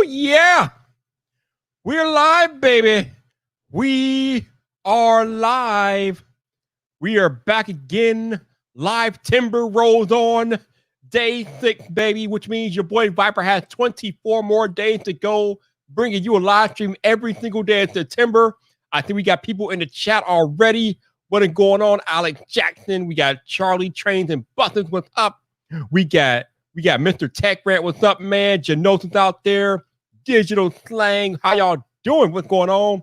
yeah. We're live, baby. We are live. We are back again. Live Timber rolls on day 6, baby, which means your boy Viper has 24 more days to go, bringing you a live stream every single day in September. I think we got people in the chat already. What is going on? Alex Jackson. We got Charlie Trains and Buttons. What's up? We got Mr. Tech Rant. What's up, man? Janosis out there. Digital Slang. How y'all doing? What's going on?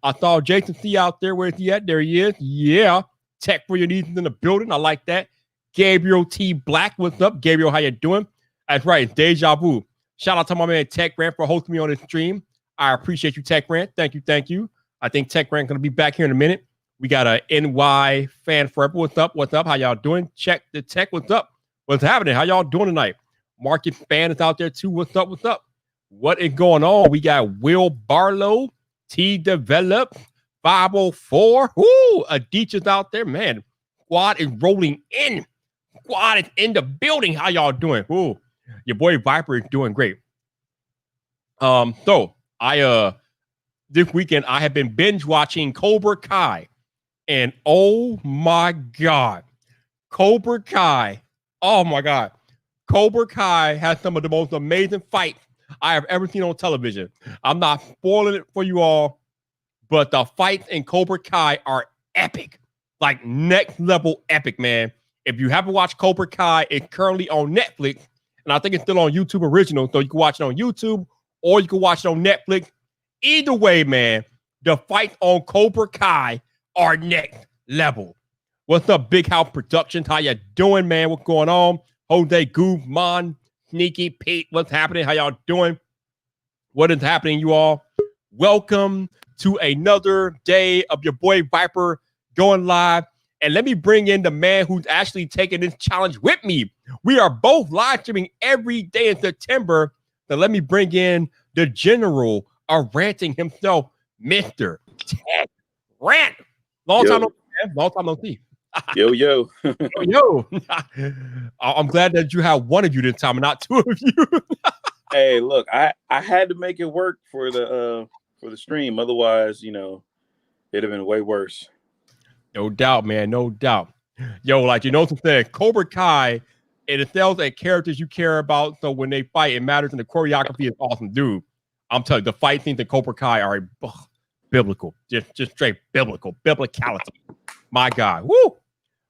I saw Jason C out there. Where's he at? There he is. Yeah. Tech for your needs in the building. I like that. Gabriel T. Black. What's up? Gabriel, how you doing? That's right. Deja Vu. Shout out to my man Tech Rant for hosting me on this stream. I appreciate you, Tech Rant. Thank you. I think Tech Rant going to be back here in a minute. We got a NY fan forever. What's up? How y'all doing? Check the Tech. What's up? What's happening? How y'all doing tonight? Market fan is out there too. What's up? What is going on? We got Will Barlow, T Develop, 504. Ooh, Adich's out there. Man, squad is rolling in. Squad is in the building. How y'all doing? Ooh, your boy Viper is doing great. So I this weekend I have been binge watching Cobra Kai. And oh my God, Cobra Kai. Oh my God. Cobra Kai has some of the most amazing fights I have ever seen on television. I'm not spoiling it for you all, but the fights in Cobra Kai are epic. Like next level epic, man. If you haven't watched Cobra Kai, it's currently on Netflix. And I think it's still on YouTube original. So you can watch it on YouTube or you can watch it on Netflix. Either way, man, the fights on Cobra Kai are next level. What's up, Big House Productions? How you doing, man? What's going on? Jose Guzman, Sneaky Pete, what's happening? How y'all doing? What is happening, you all? Welcome to another day of your boy Viper going live. And let me bring in the man who's actually taking this challenge with me. We are both live streaming every day in September. So let me bring in the general of ranting himself, Mr. Tech Rant. Long time no see. Yo. I'm glad that you have one of you this time and not two of you. Hey, look, I had to make it work for the stream. Otherwise, it'd have been way worse. No doubt, man. No doubt. Yo, like something, Cobra Kai, it sells a characters you care about. So when they fight, it matters, and the choreography is awesome, dude. I'm telling you, the fight scenes in Cobra Kai are biblical, just straight biblicality. My God, woo!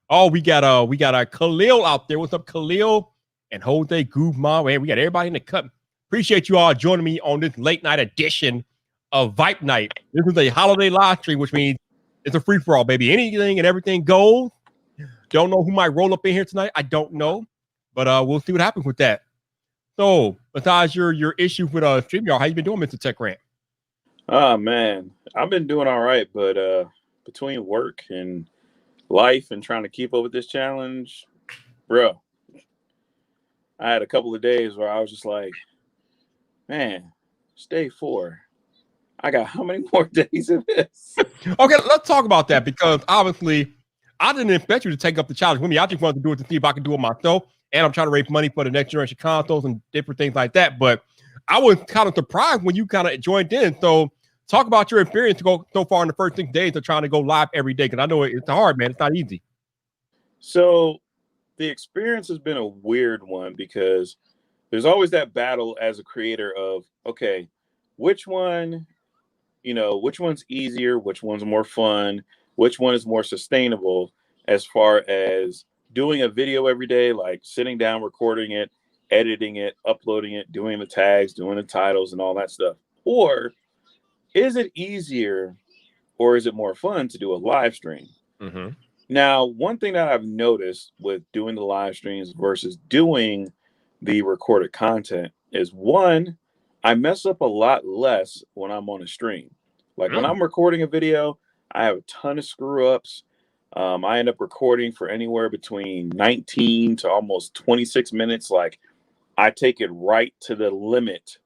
Oh, we got a Khalil out there. What's up, Khalil? And Jose Guzman. Man, we got everybody in the cut. Appreciate you all joining me on this late night edition of VypNight. This is a holiday live stream, which means it's a free for all, baby. Anything and everything goes. Don't know who might roll up in here tonight. I don't know, but we'll see what happens with that. So, besides your issue with StreamYard, how you been doing, Mr. Tech Rant? Oh man, I've been doing all right, but between work and life and trying to keep up with this challenge, bro, I had a couple of days where I was just like, man, it's day 4. I got how many more days of this? Okay, let's talk about that, because obviously I didn't expect you to take up the challenge with me. I just wanted to do it to see if I could do it myself. And I'm trying to raise money for the next generation consoles and different things like that. But I was kind of surprised when you kind of joined in. So talk about your experience to go so far in the first 6 days of trying to go live every day, because I know it's hard, man. It's not easy. So the experience has been a weird one, because there's always that battle as a creator of, okay, which one's easier, which one's more fun, which one is more sustainable as far as doing a video every day, like sitting down, recording it, editing it, uploading it, doing the tags, doing the titles and all that stuff. Or is it easier or is it more fun to do a live stream? Mm-hmm. Now, one thing that I've noticed with doing the live streams versus doing the recorded content is, one, I mess up a lot less when I'm on a stream. Like when I'm recording a video, I have a ton of screw ups. I end up recording for anywhere between 19 to almost 26 minutes. Like I take it right to the limit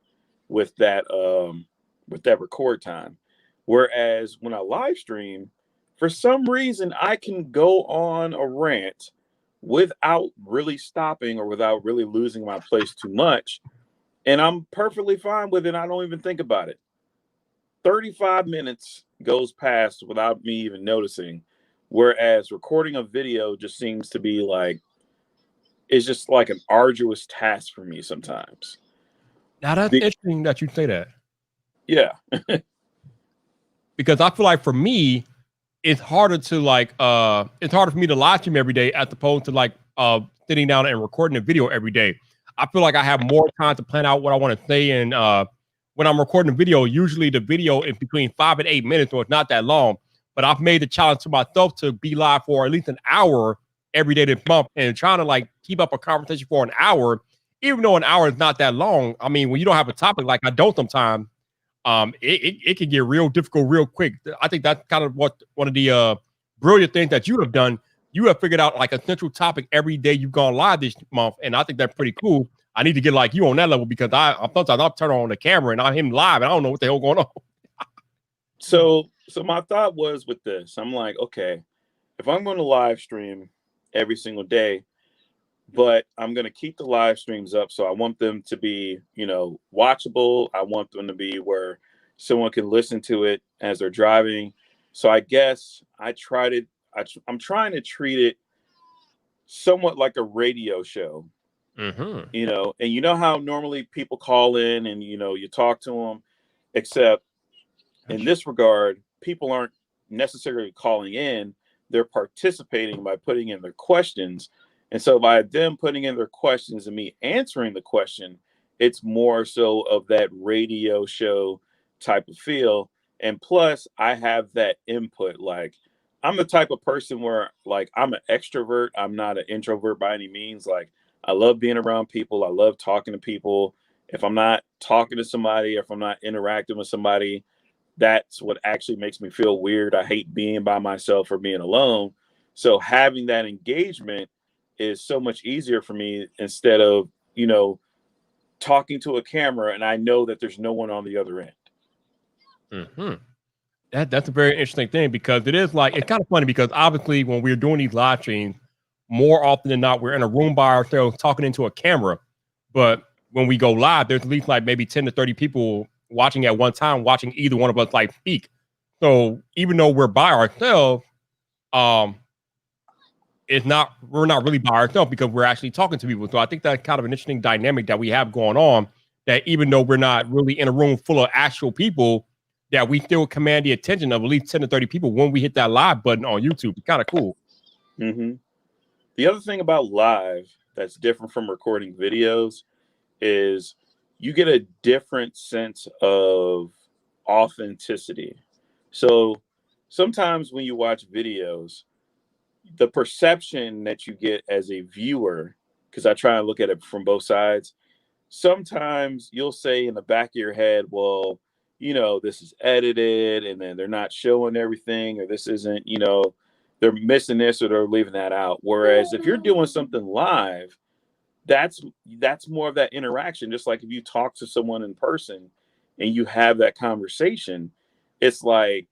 with that record time. Whereas when I live stream, for some reason, I can go on a rant without really stopping or without really losing my place too much. and I'm perfectly fine with it. I don't even think about it. 35 minutes goes past without me even noticing. Whereas recording a video just seems to be like, it's just like an arduous task for me sometimes. Now that's interesting that you say that. Yeah. Because I feel like for me, it's harder to like it's harder for me to live stream every day as opposed to like sitting down and recording a video every day. I feel like I have more time to plan out what I want to say, and when I'm recording a video, usually the video is between 5 and 8 minutes, so it's not that long. But I've made the challenge to myself to be live for at least an hour every day this month, and trying to like keep up a conversation for an hour, even though an hour is not that long. I mean, when you don't have a topic like I don't sometimes, it can get real difficult real quick. I think that's kind of what one of the brilliant things that you have done. You have figured out like a central topic every day you've gone live this month, and I think that's pretty cool. I need to get like you on that level because I'm sometimes I'll turn on the camera and I'm him live and I don't know what the hell going on. So my thought was with this, I'm like, okay, if I'm going to live stream every single day, but I'm going to keep the live streams up. So I want them to be, watchable. I want them to be where someone can listen to it as they're driving. So I guess I'm trying to treat it somewhat like a radio show, Mm-hmm. And you know how normally people call in and, you talk to them, except in this regard, people aren't necessarily calling in. They're participating by putting in their questions. And so by them putting in their questions and me answering the question, it's more so of that radio show type of feel. And plus, I have that input. Like, I'm the type of person where, like, I'm an extrovert. I'm not an introvert by any means. Like, I love being around people. I love talking to people. If I'm not talking to somebody, or if I'm not interacting with somebody, that's what actually makes me feel weird. I hate being by myself or being alone. So having that engagement is so much easier for me instead of, talking to a camera and I know that there's no one on the other end. Mm-hmm. That's a very interesting thing because it is like it's kind of funny because obviously when we're doing these live streams, more often than not, we're in a room by ourselves talking into a camera. But when we go live, there's at least like maybe 10 to 30 people watching at one time, watching either one of us like speak. So even though we're by ourselves, um, we're not really by ourselves because we're actually talking to people. So I think that's kind of an interesting dynamic that we have going on. That even though we're not really in a room full of actual people, that we still command the attention of at least 10 to 30 people when we hit that live button on YouTube. It's kind of cool. Mm-hmm. The other thing about live that's different from recording videos is you get a different sense of authenticity. So sometimes when you watch videos, the perception that you get as a viewer, because I try and look at it from both sides, sometimes you'll say in the back of your head, well, this is edited and then they're not showing everything, or this isn't, they're missing this or they're leaving that out. Whereas if you're doing something live, that's more of that interaction. Just like if you talk to someone in person and you have that conversation, it's like,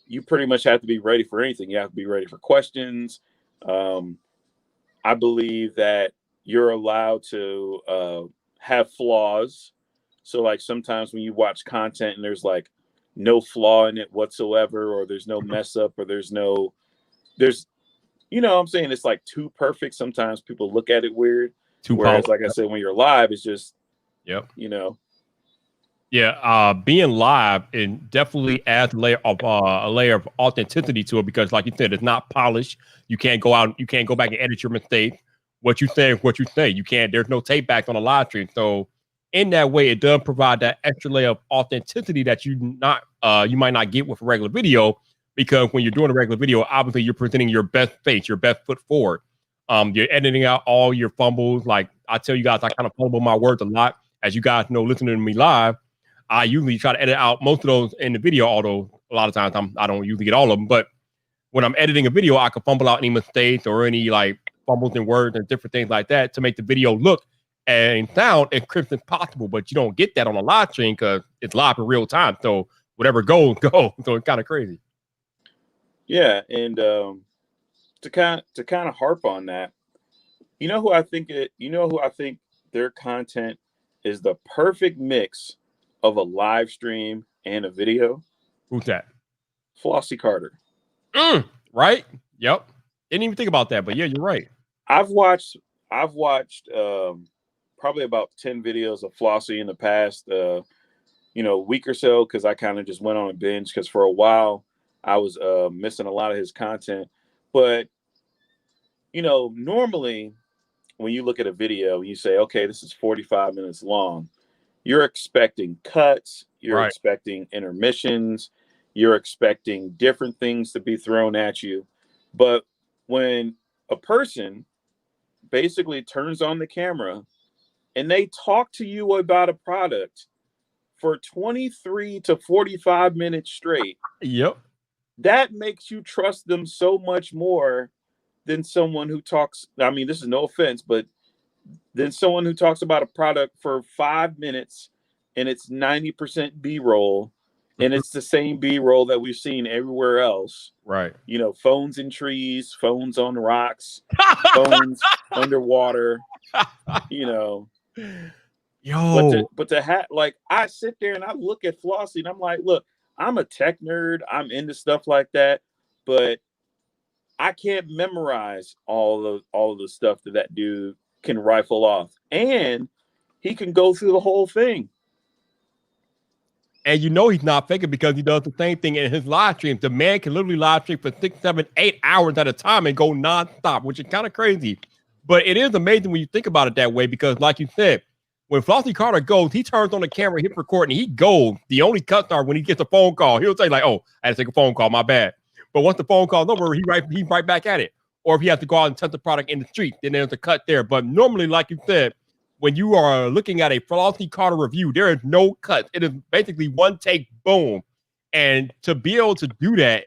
you pretty much have to be ready for anything. You have to be ready for questions. I believe that you're allowed to have flaws. So like sometimes when you watch content and there's like no flaw in it whatsoever, or there's no mess up, or there's what I'm saying, it's like too perfect. Sometimes people look at it weird. Too Whereas, polished. like I said, when you're live, it's just, Yep. Yeah, being live, it definitely adds a layer of authenticity to it because, like you said, it's not polished. You can't go out, you can't go back and edit your mistake. What you say is what you say. You can't. There's no tape back on a live stream. So, in that way, it does provide that extra layer of authenticity that you might not get with a regular video because when you're doing a regular video, obviously you're presenting your best face, your best foot forward. You're editing out all your fumbles. Like I tell you guys, I kind of fumble my words a lot, as you guys know, listening to me live. I usually try to edit out most of those in the video, although a lot of times I don't usually get all of them. But when I'm editing a video, I can fumble out any mistakes or any like fumbles in words and different things like that to make the video look and sound as crisp as possible. But you don't get that on a live stream because it's live in real time. So whatever goes, goes. So it's kind of crazy. Yeah, and to kind of harp on that, you know who I think their content is the perfect mix of a live stream and a video? Who's that? Flossy Carter. Right? Yep. Didn't even think about that, but yeah, you're right. I've watched probably about 10 videos of Flossy in the past week or so, because I kind of just went on a binge, because for a while I was missing a lot of his content. But normally when you look at a video, you say, okay, this is 45 minutes long. You're expecting cuts, you're expecting intermissions, you're expecting different things to be thrown at you. But when a person basically turns on the camera and they talk to you about a product for 23 to 45 minutes straight, yep, that makes you trust them so much more than someone who talks. I mean, this is no offense, but than someone who talks about a product for 5 minutes and it's 90% B-roll, and it's the same B-roll that we've seen everywhere else. Right. Phones in trees, phones on rocks, phones underwater, Yo. But to have, like, I sit there and I look at Flossy and I'm like, look, I'm a tech nerd. I'm into stuff like that, but I can't memorize all of the stuff that dude can rifle off, and he can go through the whole thing. And he's not faking, because he does the same thing in his live streams. The man can literally live stream for 6, 7, 8 hours at a time and go nonstop, which is kind of crazy. But it is amazing when you think about it that way, because like you said, when Flossy Carter goes, he turns on the camera, hits record, and he goes. The only cuts are when he gets a phone call. He'll say like, oh, I had to take a phone call, my bad. But once the phone call's over, he's right back at it. Or if he has to go out and test the product in the street, then there's a cut there. But normally, like you said, when you are looking at a Flossy Carter review, there is no cuts. It is basically one take, boom. And to be able to do that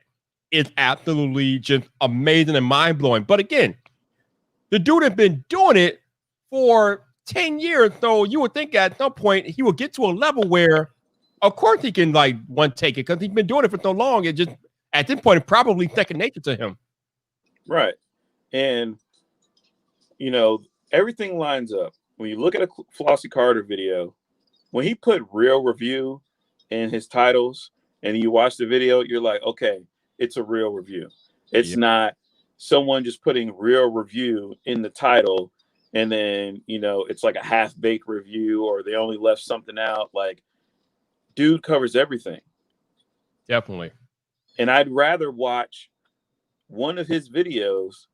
is absolutely just amazing and mind-blowing. But again, the dude has been doing it for 10 years. So you would think at some point he will get to a level where, of course, he can like one take it, because he's been doing it for so long. It just, at this point, it's probably second nature to him. Right. And, everything lines up. When you look at a Flossy Carter video, when he put real review in his titles and you watch the video, you're like, okay, it's a real review. It's not someone just putting real review in the title and then, it's like a half-baked review, or they only left something out. Like, dude covers everything. Definitely. And I'd rather watch one of his videos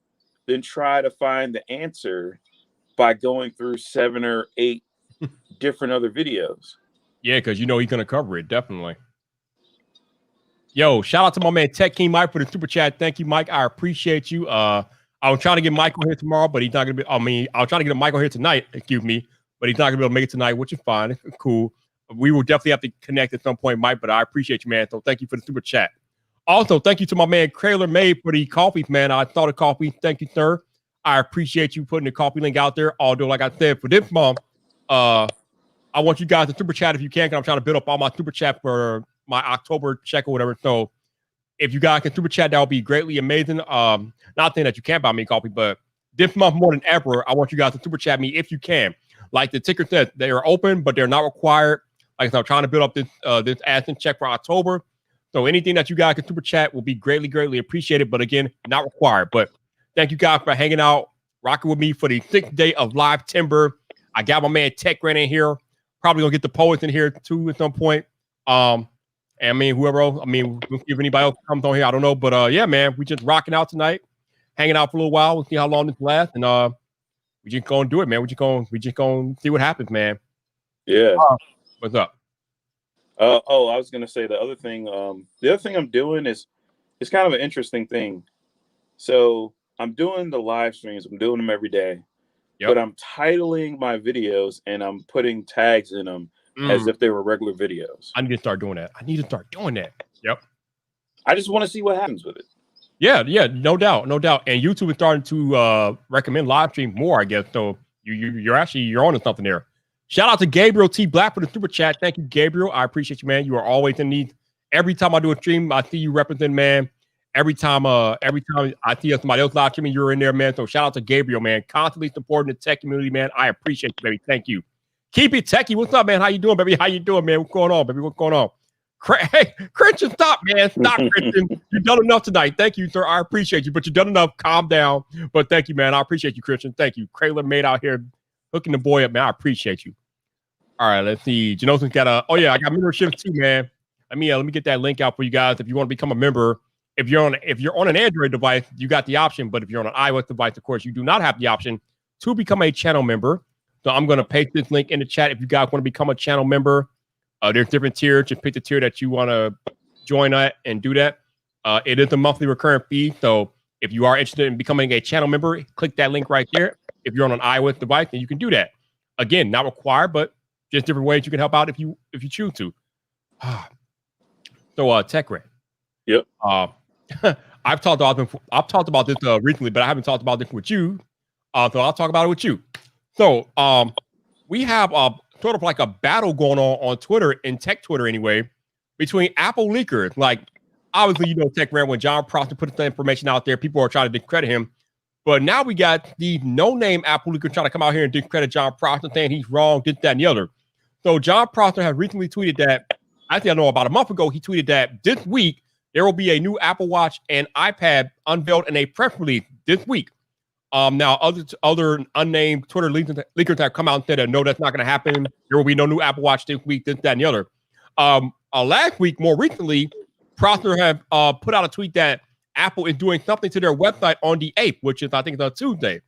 than try to find the answer by going through 7 or 8 different other videos. Yeah, because he's going to cover it, definitely. Yo, shout out to my man Tech King Mike for the super chat. Thank you, Mike. I appreciate you. I was trying to get Michael here tomorrow, but he's not going to be. I was trying to get Michael here tonight, but he's not going to be able to make it tonight, which is fine. It's cool. We will definitely have to connect at some point, Mike, but I appreciate you, man. So thank you for the super chat. Also, thank you to my man Kraler May for the coffees, man. I thought of coffee. Thank you, sir. I appreciate you putting the coffee link out there. Although, like I said, for this month, I want you guys to super chat if you can, because I'm trying to build up all my super chat for my October check or whatever. So if you guys can super chat, that would be greatly amazing. Not saying that you can't buy me coffee, but this month more than ever, I want you guys to super chat me if you can. Like the ticker says, they are open, but they're not required. Like I said, I'm trying to build up this AdSense check for October. So anything that you guys can super chat will be greatly, greatly appreciated. But again, not required. But thank you guys for hanging out, rocking with me for the 6th day of live timber. I got my man Tech Grant in here. Probably gonna get the poets in here too at some point. And I mean, whoever else, if anybody else comes on here, I don't know. But yeah, man, we just rocking out tonight, hanging out for a little while. We'll see how long this lasts, and we just gonna do it, man. We just gonna see what happens, man. Yeah. What's up? I was gonna say the other thing I'm doing is, it's kind of an interesting thing. So I'm doing the live streams. I'm doing them every day, but I'm titling my videos and I'm putting tags in them as if they were regular videos. I need to start doing that. Yep. I just want to see what happens with it. Yeah, no doubt. And YouTube is starting to recommend live stream more, I guess. So you're on to something there. Shout out to Gabriel T. Black for the super chat. Thank you, Gabriel. I appreciate you, man. You are always in need. Every time I do a stream, I see you represent, man. Every time I see somebody else live streaming, you're in there, man. So shout out to Gabriel, man. Constantly supporting the tech community, man. I appreciate you, baby. Thank you. Keep it techie. What's up, man? How you doing, baby? How you doing, man? What's going on, baby? What's going on? Hey, Christian, stop, man. Stop, Christian. You've done enough tonight. Thank you, sir. I appreciate you, but you've done enough. Calm down. But thank you, man. I appreciate you, Christian. Thank you. Krayler made out here hooking the boy up, man. I appreciate you. All right, let's see. Janoson's got I got memberships too, man. Let me get that link out for you guys if you want to become a member. If you're on an Android device, you got the option, but if you're on an iOS device, of course, you do not have the option to become a channel member. So I'm going to paste this link in the chat if you guys want to become a channel member. There's different tiers. Just pick the tier that you want to join at and do that. It is a monthly recurring fee. So if you are interested in becoming a channel member, click that link right there. If you're on an iOS device, then you can do that. Again, not required, but just different ways you can help out if you choose to. So Tech Red. Yep. I've talked about this recently, but I haven't talked about this with you. So I'll talk about it with you. So we have sort of like a battle going on Twitter, in tech Twitter anyway, between Apple leakers. Like, obviously, Tech Red, when John Prosser put the information out there, people are trying to discredit him. But now we got the no-name Apple leaker trying to come out here and discredit John Prosser, saying he's wrong, this, that, and the other. So John Prosser has recently tweeted that, I think I know about a month ago, he tweeted that this week there will be a new Apple Watch and iPad unveiled in a press release this week. Now, other unnamed Twitter leakers have come out and said that no, that's not going to happen. There will be no new Apple Watch this week, this, that, and the other. Last week, more recently, Prosser have put out a tweet that Apple is doing something to their website on the 8th, which is, I think, it's on Tuesday.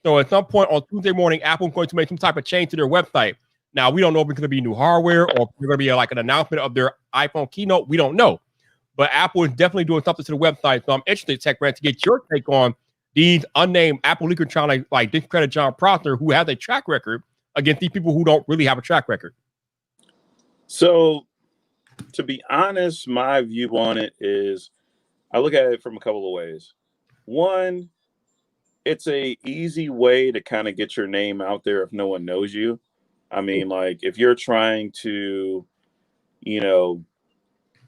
So at some point on Tuesday morning, Apple is going to make some type of change to their website. Now, we don't know if it's going to be new hardware or if it's going to be like an announcement of their iPhone keynote. We don't know. But Apple is definitely doing something to the website. So I'm interested, Tech Rant, to get your take on these unnamed Apple leakers trying to like discredit John Prosser, who has a track record, against these people who don't really have a track record. So, to be honest, my view on it is I look at it from a couple of ways. One, it's a easy way to kind of get your name out there if no one knows you. I mean, like if you're trying to,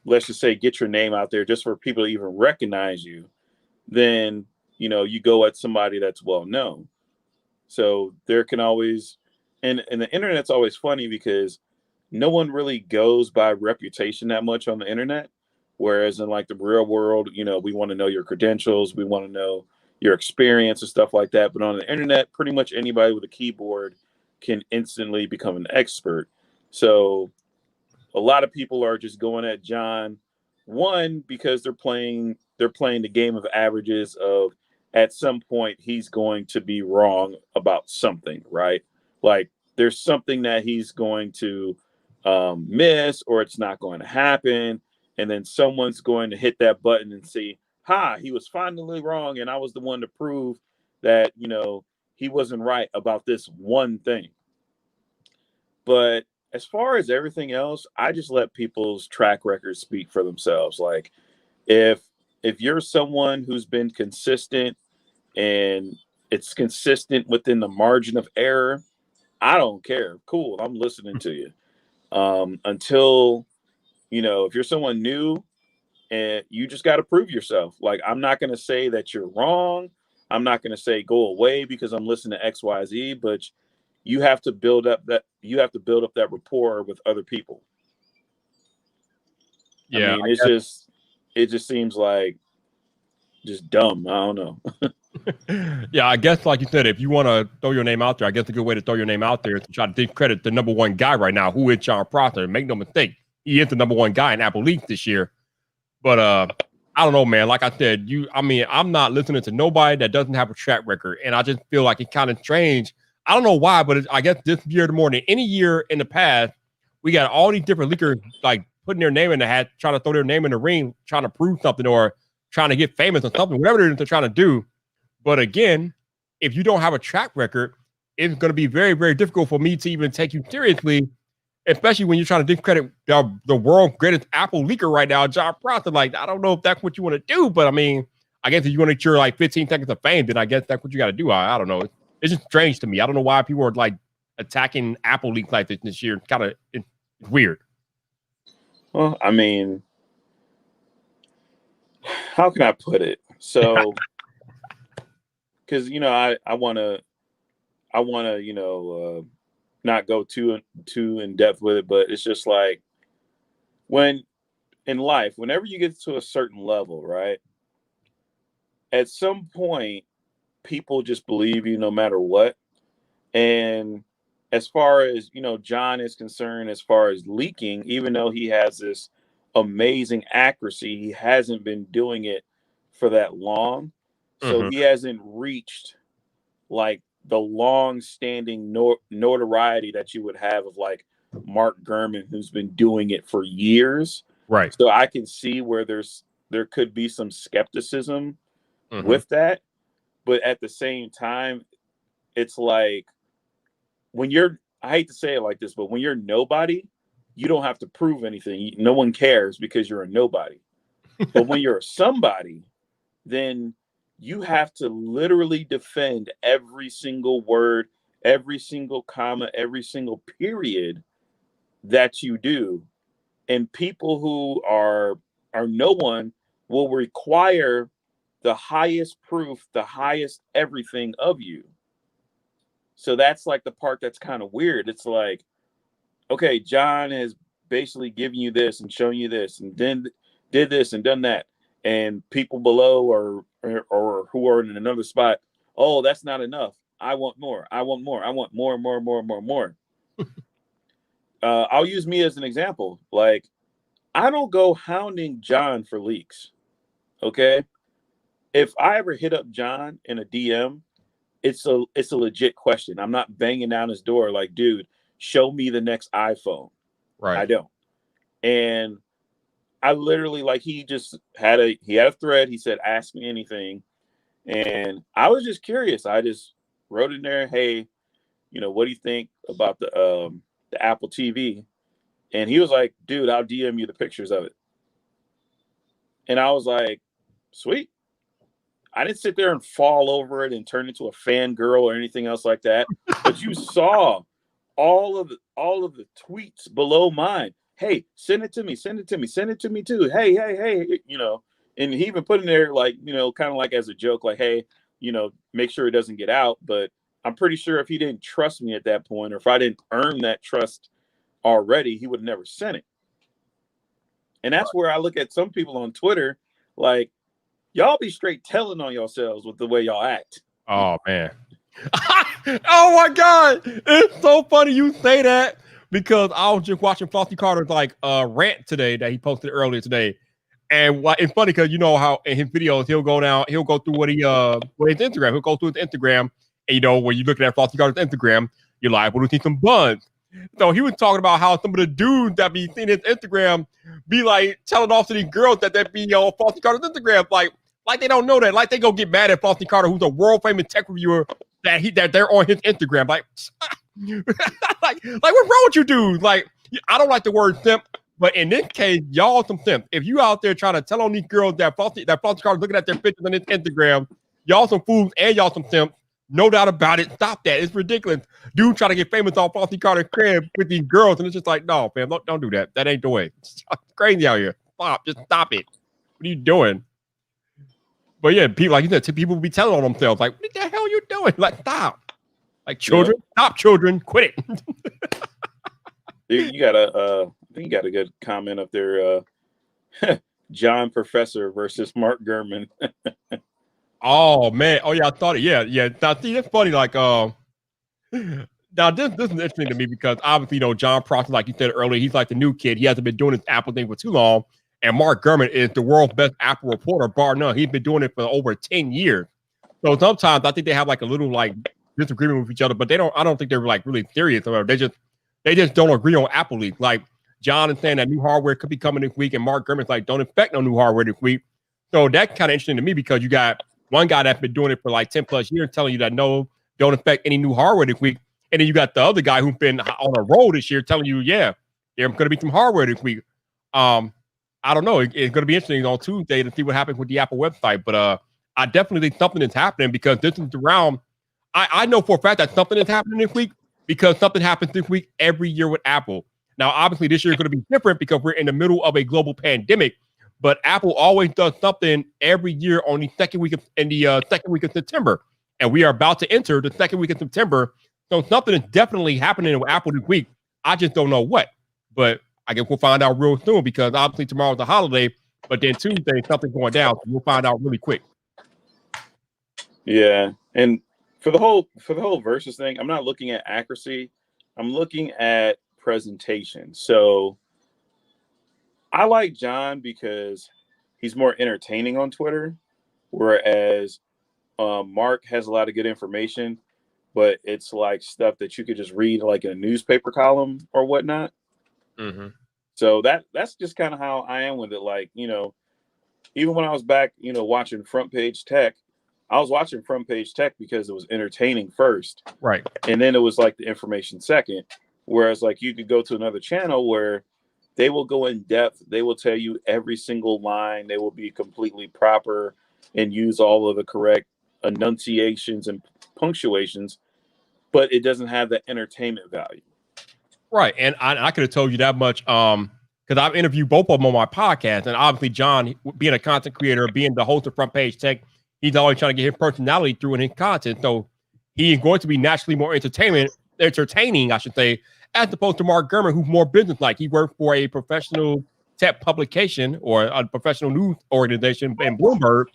let's just say get your name out there just for people to even recognize you, then, you go at somebody that's well known. So there can always, and the internet's always funny because no one really goes by reputation that much on the internet. Whereas in like the real world, we want to know your credentials. We want to know your experience and stuff like that. But on the internet, pretty much anybody with a keyboard can instantly become an expert. So a lot of people are just going at John, one, because they're playing the game of averages of at some point he's going to be wrong about something, right? Like there's something that he's going to miss or it's not going to happen. And then someone's going to hit that button and see, he was finally wrong. And I was the one to prove that, he wasn't right about this one thing. But as far as everything else, I just let people's track records speak for themselves. Like if you're someone who's been consistent and it's consistent within the margin of error, I don't care. Cool. I'm listening to you. Until, if you're someone new and you just got to prove yourself. Like, I'm not going to say that you're wrong. I'm not going to say go away because I'm listening to X, Y, Z, but you have to build up that rapport with other people. Yeah. I mean, it just seems like just dumb. I don't know. Yeah, I guess like you said, if you want to throw your name out there, I guess a good way to throw your name out there is to try to discredit the number one guy right now, who is John Prosser. Make no mistake, he is the number one guy in Apple leaks this year. But I don't know, man. Like I said, I'm not listening to nobody that doesn't have a track record, and I just feel like it's kind of strange. I don't know why, but I guess this year more than any year in the past, we got all these different leakers like putting their name in the hat, trying to throw their name in the ring, trying to prove something or trying to get famous or something, whatever it is they're trying to do. But again, if you don't have a track record, it's going to be very, very difficult for me to even take you seriously, especially when you're trying to discredit the world's greatest Apple leaker right now, John Prosser. Like, I don't know if that's what you want to do, but I mean, I guess if you want to get your like 15 seconds of fame, then I guess that's what you got to do. I don't know. It's just strange to me. I don't know why people are like attacking Apple leaks like this year. It's weird. Well, I mean, how can I put it? So, because I want to, not go too in depth with it, but it's just like when in life, whenever you get to a certain level, right? At some point, people just believe you no matter what. And as far as John is concerned, as far as leaking, even though he has this amazing accuracy, he hasn't been doing it for that long. So Mhm. he hasn't reached like the long-standing notoriety that you would have of like Mark Gurman, who's been doing it for years. Right. So I can see where there could be some skepticism Mhm. with that, but at the same time, it's like when you're, I hate to say it like this, but when you're nobody, you don't have to prove anything. No one cares because you're a nobody. But when you're a somebody, then you have to literally defend every single word, every single comma, every single period that you do. And people who are no one will require the highest proof, the highest everything of you. So that's like the part that's kind of weird. It's like, okay, John has basically given you this and shown you this and then did this and done that. And people below or who are in another spot, oh, that's not enough. I want more. I want more. I want more, more, more, more, more. I'll use me as an example. Like, I don't go hounding John for leaks. Okay. If I ever hit up John in a DM, it's a legit question. I'm not banging down his door like, dude, show me the next iPhone. I Right. don't. And I literally like he had a thread. He said, ask me anything. And I was just curious. I just wrote in there, hey, what do you think about the Apple TV? And he was like, dude, I'll DM you the pictures of it. And I was like, sweet. I didn't sit there and fall over it and turn into a fangirl or anything else like that. But you saw all of the tweets below mine. Hey, send it to me, send it to me, send it to me too. Hey, hey, hey, and he even put in there like, kind of like as a joke, like, hey, make sure it doesn't get out. But I'm pretty sure if he didn't trust me at that point, or if I didn't earn that trust already, he would have never sent it. And that's where I look at some people on Twitter, like, y'all be straight telling on yourselves with the way y'all act. Oh man. Oh my god. It's so funny you say that because I was just watching Flossy Carter's like rant today that he posted earlier today. And it's funny because you know how in his videos he'll go through what his Instagram. He'll go through his Instagram, and when you're looking at Flossy Carter's Instagram, you're like, well, we see some buns. So he was talking about how some of the dudes that be seeing his Instagram be like telling off to these girls that be on Flossy Carter's Instagram, like they don't know that, like they go get mad at Flossy Carter, who's a world famous tech reviewer, that they're on his Instagram, like what's wrong with you dudes? Like, I don't like the word simp, but in this case, y'all some simps. If you out there trying to tell on these girls that Flossy Carter looking at their pictures on his Instagram, y'all some fools and y'all some simps. No doubt about it. Stop that. It's ridiculous. Dude trying to get famous on Flossy Carter's crib with these girls, and it's just like, no, fam, don't do that. That ain't the way. It's crazy out here. Stop. Just stop it. What are you doing? But yeah, people like you said, people will be telling on themselves, like, what the hell are you doing? Like, stop. Like, children, stop, children, quit it. You got I think you got a good comment up there. John Professor versus Mark Gurman. Oh man. Oh yeah, I thought it. Yeah. Now see, it's funny. Like, now this is interesting to me because obviously, John Prosser, like you said earlier, he's like the new kid. He hasn't been doing this Apple thing for too long. And Mark Gurman is the world's best Apple reporter, bar none. He's been doing it for over 10 years. So sometimes I think they have like a little like disagreement with each other, but I don't think they're like really serious. Or they just don't agree on Apple leaks. Like John is saying that new hardware could be coming this week, and Mark Gurman's like, don't expect no new hardware this week. So that's kind of interesting to me because you got one guy that's been doing it for like 10 plus years telling you that no, don't expect any new hardware this week. And then you got the other guy who's been on a roll this year telling you, yeah, there's going to be some hardware this week. I don't know. It's going to be interesting on Tuesday to see what happens with the Apple website. But I definitely think something is happening because this is around. I know for a fact that something is happening this week because something happens this week every year with Apple. Now, obviously, this year is going to be different because we're in the middle of a global pandemic. But Apple always does something every year on the second week of September, and we are about to enter the second week of September. So something is definitely happening with Apple this week. I just don't know what. But I guess we'll find out real soon because obviously tomorrow's the holiday, but then Tuesday something's going down. So we'll find out really quick. Yeah, and for the whole versus thing, I'm not looking at accuracy. I'm looking at presentation. So I like John because he's more entertaining on Twitter, whereas Mark has a lot of good information, but it's like stuff that you could just read like in a newspaper column or whatnot. Mm-hmm. So that's just kind of how I am with it. Like, even when I was back, watching Front Page Tech, I was watching Front Page Tech because it was entertaining first. Right. And then it was like the information second. Whereas like you could go to another channel where they will go in depth. They will tell you every single line. They will be completely proper and use all of the correct enunciations and punctuations, but it doesn't have that entertainment value. Right. And I could have told you that much because I've interviewed both of them on my podcast. And obviously, John, being a content creator, being the host of Front Page Tech, he's always trying to get his personality through in his content. So he is going to be naturally more entertaining, I should say, as opposed to Mark Gurman, who's more business-like. He worked for a professional tech publication or a professional news organization in Bloomberg.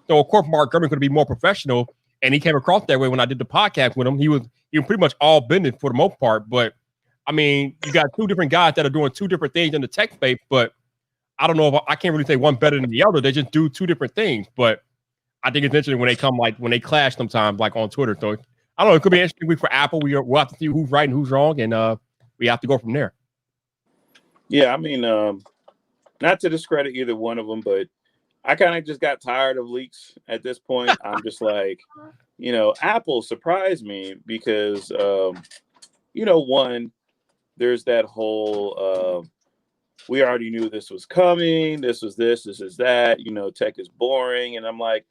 So, of course, Mark Gurman could be more professional. And he came across that way when I did the podcast with him. He was pretty much all business for the most part. But, I mean, you got two different guys that are doing two different things in the tech space. But I don't know if I can't really say one better than the other. They just do two different things. But I think it's interesting when they clash sometimes, like on Twitter. So, I don't know. It could be an interesting week for Apple. We'll have to see who's right and who's wrong. And we have to go from there. Yeah, I mean, not to discredit either one of them, but I kind of just got tired of leaks at this point. I'm just like, Apple surprised me because, one, there's that whole, we already knew this was coming. This is that, tech is boring. And I'm like,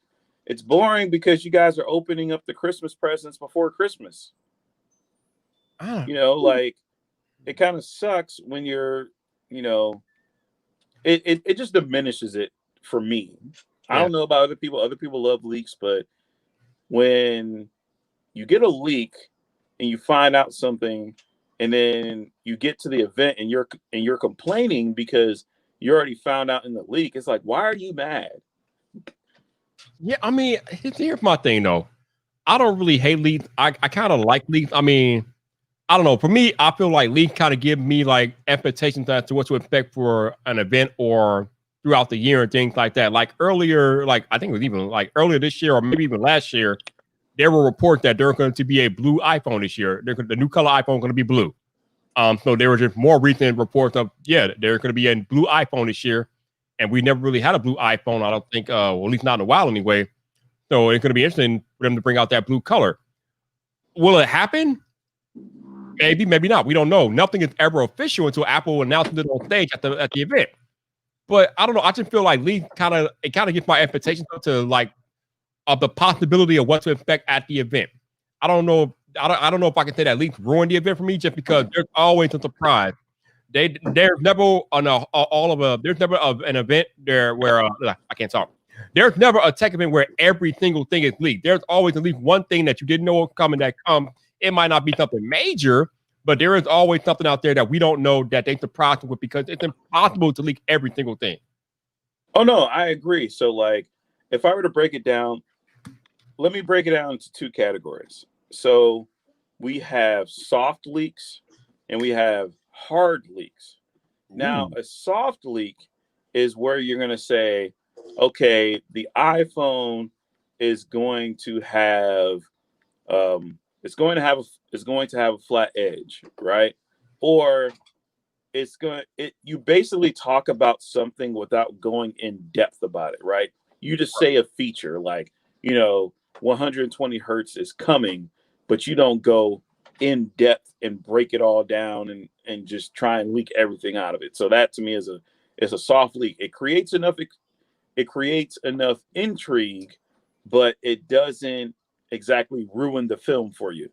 it's boring because you guys are opening up the Christmas presents before Christmas. Like it kind of sucks when you're, it just diminishes it for me. I don't know about other people. Other people love leaks, but when you get a leak and you find out something and then you get to the event and you're complaining because you already found out in the leak, it's like, why are you mad? Yeah, I mean, here's my thing though. I don't really hate leaks. I kind of like leaks. I mean, I don't know. For me, I feel like leaks kind of give me like expectations as to what to expect for an event or throughout the year and things like that. Like earlier, like I think it was even like earlier this year or maybe even last year, there were reports that there's going to be a blue iPhone this year. The new color iPhone is going to be blue. So there were just more recent reports of there's going to be a blue iPhone this year, and we never really had a blue iPhone. I don't think, well, at least not in a while anyway. So it's going to be interesting for them to bring out that blue color. Will it happen? Maybe, maybe not. We don't know. Nothing is ever official until Apple announces it on stage at the event. But I don't know. I just feel like leaks kind of gets my expectations up to like of the possibility of what to expect at the event. I don't know. I don't know if I can say that leaks ruined the event for me just because there's always a surprise. There's never there's never an event there where I can't talk. There's never a tech event where every single thing is leaked. There's always at least one thing that you didn't know was coming that comes. It might not be something major, but there is always something out there that we don't know that they surprised us with because it's impossible to leak every single thing. Oh no, I agree. So like, if I were to break it down, let me break it down into two categories. So we have soft leaks and we have hard leaks. Now, a soft leak is where you're going to say, okay, the iPhone is going to have it's going to have a flat edge, right? Or you basically talk about something without going in depth about it, right? You just say a feature like, 120 hertz is coming, but you don't go in depth and break it all down and just try and leak everything out of it. So that to me is a soft leak. It creates enough intrigue, but it doesn't exactly ruin the film for you.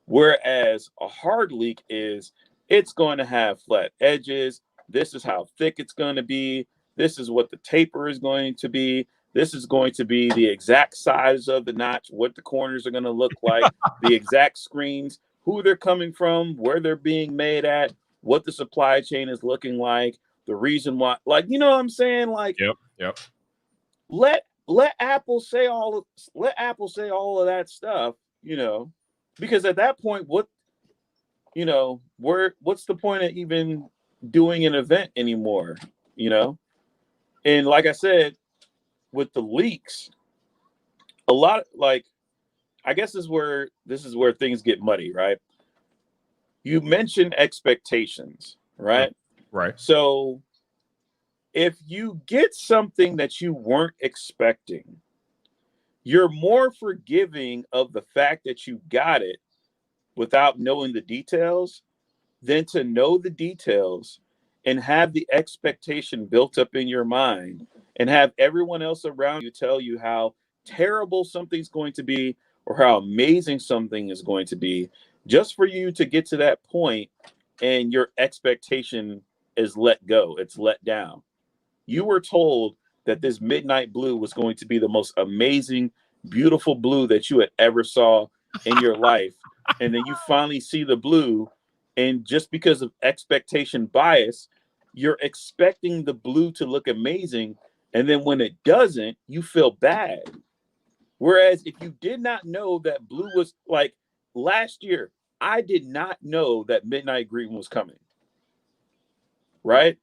Whereas a hard leak it's going to have flat edges. This is how thick it's going to be. This is what the taper is going to be. This is going to be the exact size of the notch, what the corners are going to look like, the exact screens. who they're coming from, where they're being made at, what the supply chain is looking like, the reason why, like, you know what I'm saying? Like, Yep. let Apple say all of that stuff, you know, because at that point, what's the point of even doing an event anymore, you know? And like I said, with the leaks, a lot, like, I guess this is where things get muddy, right? You mentioned expectations, right? Right. So if you get something that you weren't expecting, you're more forgiving of the fact that you got it without knowing the details than to know the details and have the expectation built up in your mind and have everyone else around you tell you how terrible something's going to be or how amazing something is going to be, just for you to get to that point and your expectation is let go, it's let down. You were told that this midnight blue was going to be the most amazing, beautiful blue that you had ever saw in your life. And then you finally see the blue, and just because of expectation bias, you're expecting the blue to look amazing. And then when it doesn't, you feel bad. Whereas if you did not know that blue was, like, last year, I did not know that midnight green was coming. Right?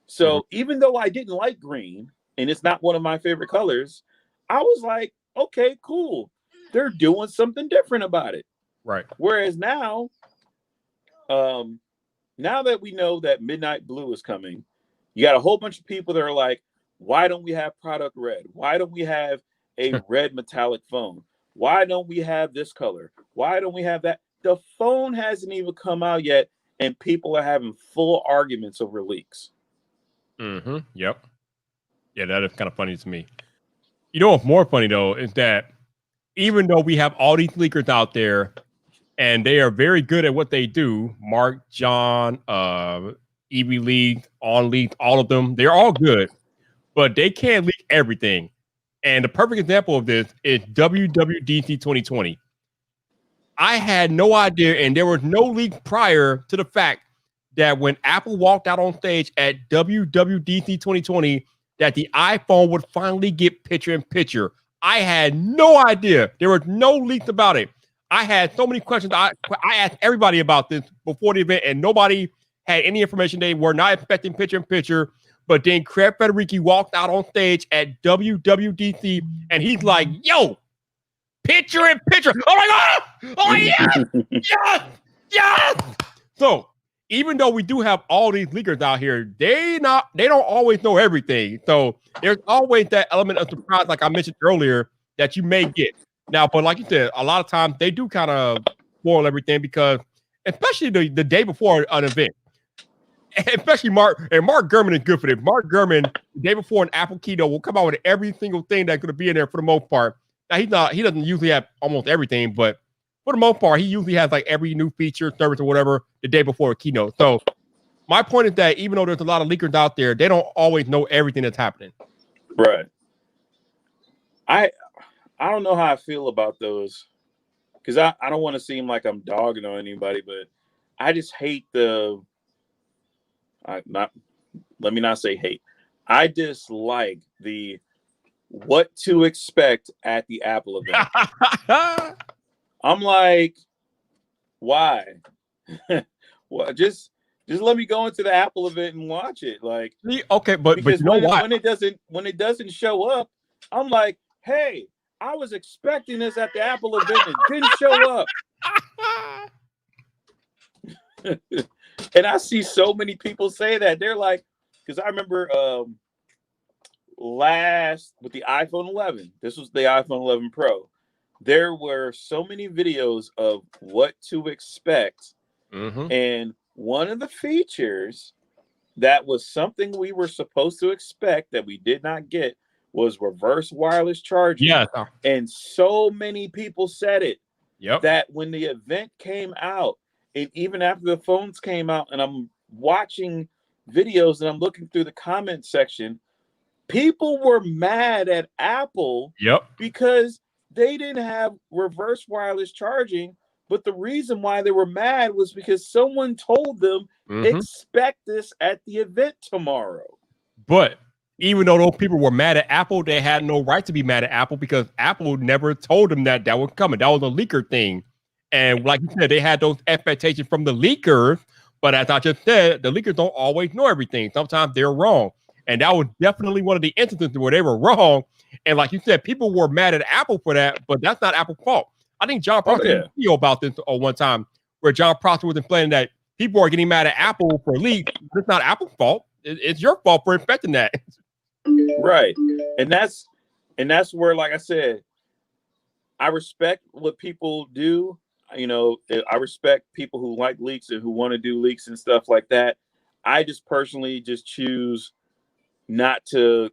So even though I didn't like green and it's not one of my favorite colors, I was like, okay, cool. They're doing something different about it. Right. Whereas now, now that we know that midnight blue is coming, you got a whole bunch of people that are like, why don't we have product red? Why don't we have a red metallic phone? Why don't we have this color? Why don't we have that? The phone hasn't even come out yet, and people are having full arguments over leaks. Yep. Yeah, that is kind of funny to me. You know what's more funny though is that even though we have all these leakers out there and they are very good at what they do, Mark, John, EV League, On League, all of them, they're all good, but they can't leak everything. And the perfect example of this is WWDC 2020. I had no idea, and there was no leak prior to the fact that when Apple walked out on stage at WWDC 2020, that the iPhone would finally get picture-in-picture. I had no idea. There was no leaks about it. I had so many questions. I asked everybody about this before the event, and nobody had any information. They were not expecting picture-in-picture. But then Craig Federighi walked out on stage at WWDC, and he's like, yo, picture-in-picture. Oh, my God. Oh, yes. Yes. So even though we do have all these leakers out here, they don't always know everything. So there's always that element of surprise, like I mentioned earlier, that you may get. Now, but like you said, a lot of times they do kind of spoil everything because, especially the day before an event, especially Mark Gurman is good for this. Mark Gurman, the day before an Apple keynote, will come out with every single thing that's going to be in there for the most part. Now, he doesn't usually have almost everything, but for the most part, he usually has like every new feature, service, or whatever the day before a keynote. So my point is that even though there's a lot of leakers out there, they don't always know everything that's happening. Right. I don't know how I feel about those, because I don't want to seem like I'm dogging on anybody, but I just hate let me not say hate. I dislike the what to expect at the Apple event. I'm like, why? Well, just let me go into the Apple event and watch it. Like, okay, but you know why? When it doesn't show up, I'm like, hey, I was expecting this at the Apple event and it didn't show up. And I see so many people say that. They're like, because I remember last with the iPhone 11, this was the iPhone 11 Pro, there were so many videos of what to expect. And one of the features that was something we were supposed to expect that we did not get was reverse wireless charging. Yeah. And so many people said it. Yep. That when the event came out, and even after the phones came out, and I'm watching videos and I'm looking through the comment section, people were mad at Apple. Yep. Because they didn't have reverse wireless charging But the reason why they were mad was because someone told them expect this at the event tomorrow. But even though those people were mad at Apple, they had no right to be mad at Apple because Apple never told them that was coming. That was a leaker thing. And like you said, they had those expectations from the leaker. But as I just said, the leakers don't always know everything. Sometimes they're wrong. And that was definitely one of the instances where they were wrong. And like you said, people were mad at Apple for that, but that's not Apple's fault. I think John Prosser did a video about this one time where John Prosser was explaining that people are getting mad at Apple for leaks. It's not Apple's fault. It's your fault for infecting that. Right. And that's where, like I said, I respect what people do. You know, I respect people who like leaks and who want to do leaks and stuff like that. I just personally just choose not to,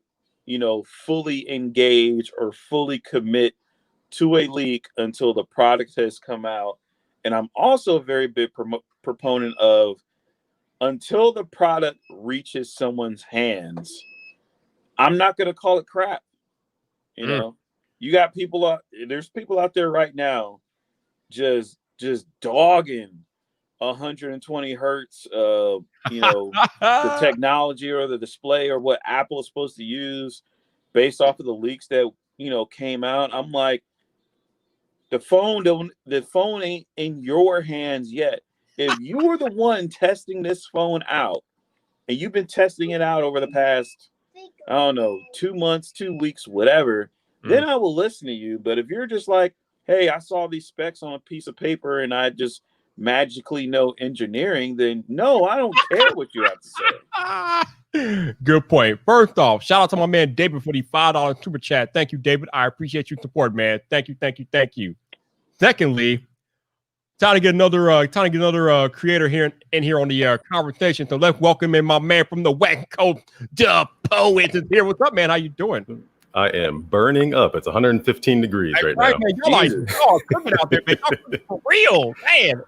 you know, fully engage or fully commit to a leak until the product has come out. And I'm also a very big proponent of until the product reaches someone's hands, I'm not going to call it crap. You know, you got people there's people out there right now just dogging 120 hertz, you know, the technology or the display or what Apple is supposed to use based off of the leaks that, you know, came out. I'm like, the phone ain't in your hands yet. If you were the one testing this phone out and you've been testing it out over the past, I don't know, 2 months, 2 weeks, whatever, then I will listen to you. But if you're just like, hey, I saw these specs on a piece of paper and I just magically know engineering, then no, I don't care what you have to say. Good point. First off, shout out to my man David for the $5 super chat. Thank you, David. I appreciate your support, man. Thank you. Secondly, time to get another creator here on the conversation. So let's welcome in my man from the West Coast, the Poet is here. What's up, man? How you doing? I am burning up. It's 115 degrees right now. Man, you're like, cooking out there, man. For real, man.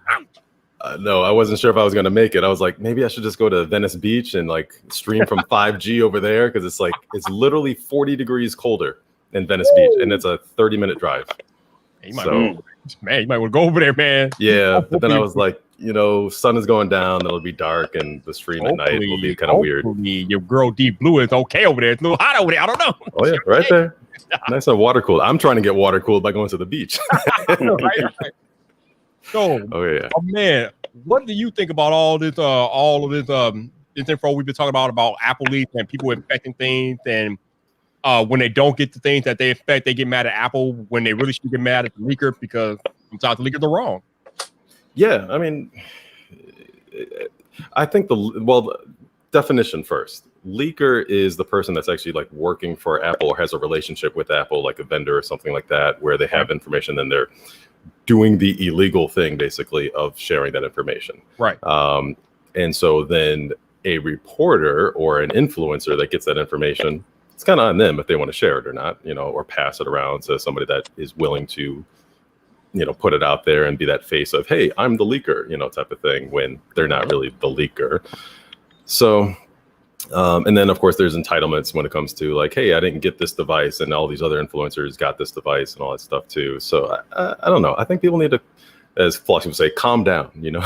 No, I wasn't sure if I was going to make it. I was like, maybe I should just go to Venice Beach and like stream from 5G over there because it's literally 40 degrees colder in Venice Beach, and it's a 30-minute drive. You might want to go over there, man. Yeah, but then I was like, you know, sun is going down. It'll be dark, and the stream at night will be kind of weird. Your girl Deep Blue is okay over there. It's a little hot over there. I don't know. Oh yeah, right there. Nice and water cooled. I'm trying to get water cooled by going to the beach. right. So, man, what do you think about all this info we've been talking about Apple leaks and people infecting things, and when they don't get the things that they expect, they get mad at Apple when they really should get mad at the leaker because sometimes the leakers are wrong. Yeah, I mean, I think definition first. Leaker is the person that's actually like working for Apple or has a relationship with Apple, like a vendor or something like that, where they have information and they're doing the illegal thing, basically, of sharing that information. Right. And so then a reporter or an influencer that gets that information, it's kind of on them if they want to share it or not, you know, or pass it around to somebody that is willing to, you know, put it out there and be that face of, hey, I'm the leaker, you know, type of thing, when they're not really the leaker. So, and then of course there's entitlements when it comes to like, hey, I didn't get this device and all these other influencers got this device and all that stuff too. So I don't know. I think people need to, as Flossy would say, calm down, you know,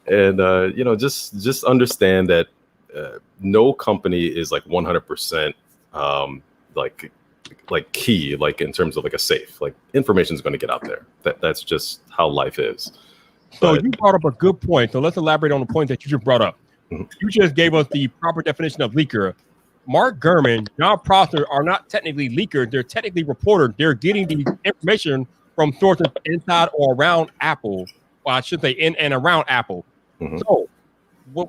and, you know, just understand that no company is like 100% like key, like in terms of like a safe, like information is going to get out there. That's just how life is. So you brought up a good point. So let's elaborate on the point that you just brought up. Mm-hmm. You just gave us the proper definition of leaker. Mark Gurman, John Prosser are not technically leakers. They're technically reporters. They're getting the information from sources inside or around Apple. Well, I should say in and around Apple. Mm-hmm. So,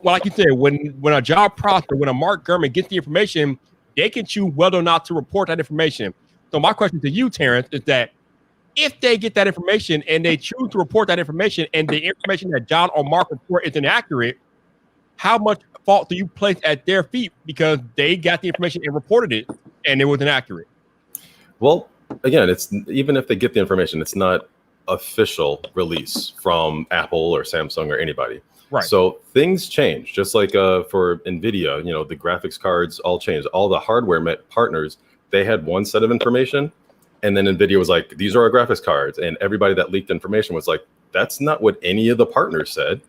like you said, when a John Prosser, when a Mark Gurman gets the information, they can choose whether or not to report that information. So my question to you, Terrence, is that if they get that information and they choose to report that information and the information that John or Mark report is inaccurate, how much fault do you place at their feet because they got the information and reported it and it was inaccurate? Well, again, it's even if they get the information, it's not official release from Apple or Samsung or anybody. Right. So things change, just like for Nvidia, you know, the graphics cards all changed. All the hardware partners, they had one set of information. And then Nvidia was like, these are our graphics cards. And everybody that leaked information was like, that's not what any of the partners said.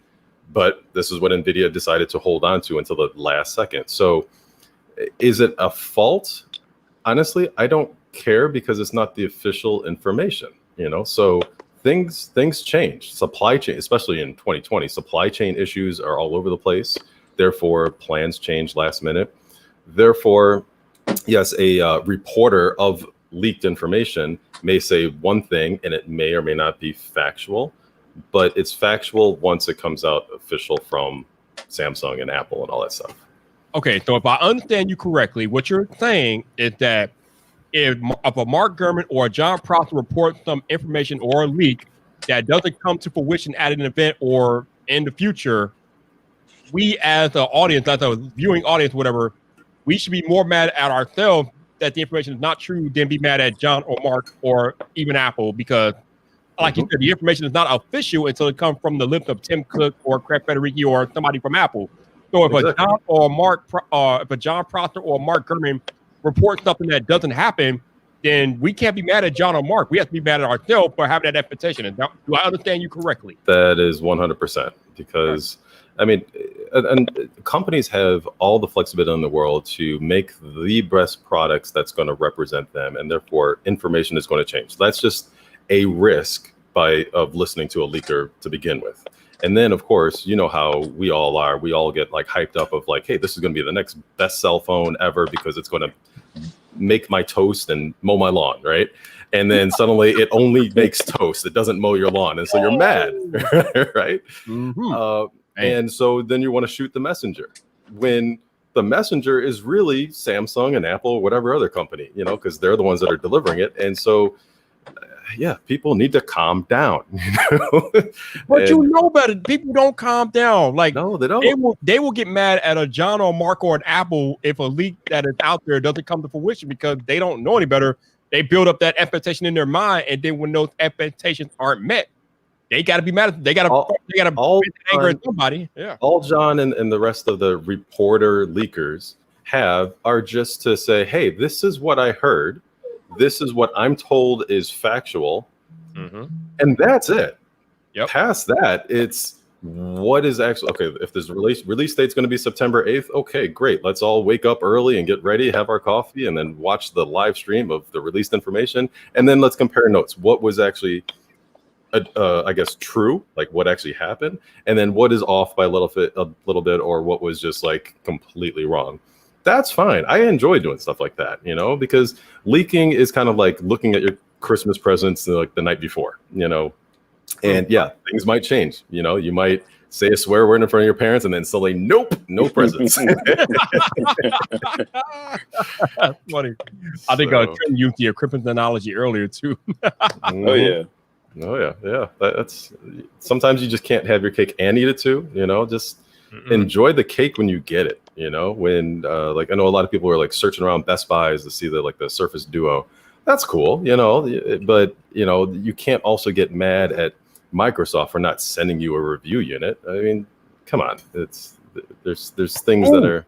But this is what Nvidia decided to hold on to until the last second. So is it a fault? Honestly, I don't care because it's not the official information, you know? So things change. Supply chain, especially in 2020, supply chain issues are all over the place. Therefore, plans change last minute. Therefore, yes, a reporter of leaked information may say one thing and it may or may not be factual, but it's factual once it comes out official from Samsung and Apple and all that stuff. Okay, so if I understand you correctly, what you're saying is that if a Mark Gurman or a John Prosser reports some information or a leak that doesn't come to fruition at an event or in the future, we as an audience, as a viewing audience, whatever, we should be more mad at ourselves that the information is not true than be mad at John or Mark or even Apple, because like you said, the information is not official until it comes from the lips of Tim Cook or Craig Federighi or somebody from Apple. So if a John or Mark, if a John Prosser or Mark Gurman reports something that doesn't happen, then we can't be mad at John or Mark. We have to be mad at ourselves for having that expectation. And do I understand you correctly? That is 100%, because I mean, and companies have all the flexibility in the world to make the best products that's going to represent them, and therefore information is going to change. So that's just a risk of listening to a leaker to begin with. And then, of course, you know how we all are. We all get like hyped up of like, hey, this is going to be the next best cell phone ever because it's going to make my toast and mow my lawn, right? And then suddenly it only makes toast. It doesn't mow your lawn. And so you're mad, right? Mm-hmm. And so then you want to shoot the messenger when the messenger is really Samsung and Apple or whatever other company, you know, because they're the ones that are delivering it. And so, yeah, people need to calm down. You know? But you know better. People don't calm down. Like, no, they don't. They will get mad at a John or Mark or an Apple if a leak that is out there doesn't come to fruition because they don't know any better. They build up that expectation in their mind, and then when those expectations aren't met, they got to be mad at. They got to anger at somebody. Yeah. All John and the rest of the reporter leakers have are just to say, hey, this is what I heard. This is what I'm told is factual. Mm-hmm. And that's it. Yep. Past that, it's what is actually, okay, if this release date's going to be September 8th, okay, great. Let's all wake up early and get ready, have our coffee, and then watch the live stream of the released information. And then let's compare notes. What was actually, I guess, true, like what actually happened, and then what is off by a little bit, or what was just like completely wrong. That's fine. I enjoy doing stuff like that, you know, because leaking is kind of like looking at your Christmas presents like the night before, you know, and yeah, things might change. You know, you might say a swear word in front of your parents and then suddenly, nope, no presents. That's funny. I think Trent used the Christmas analogy earlier too. Oh yeah. Oh yeah, yeah. That's sometimes you just can't have your cake and eat it too. You know, just enjoy the cake when you get it. You know, when like I know a lot of people are like searching around Best Buys to see the Surface Duo. That's cool, you know, but you know you can't also get mad at Microsoft for not sending you a review unit. I mean, come on, there's things that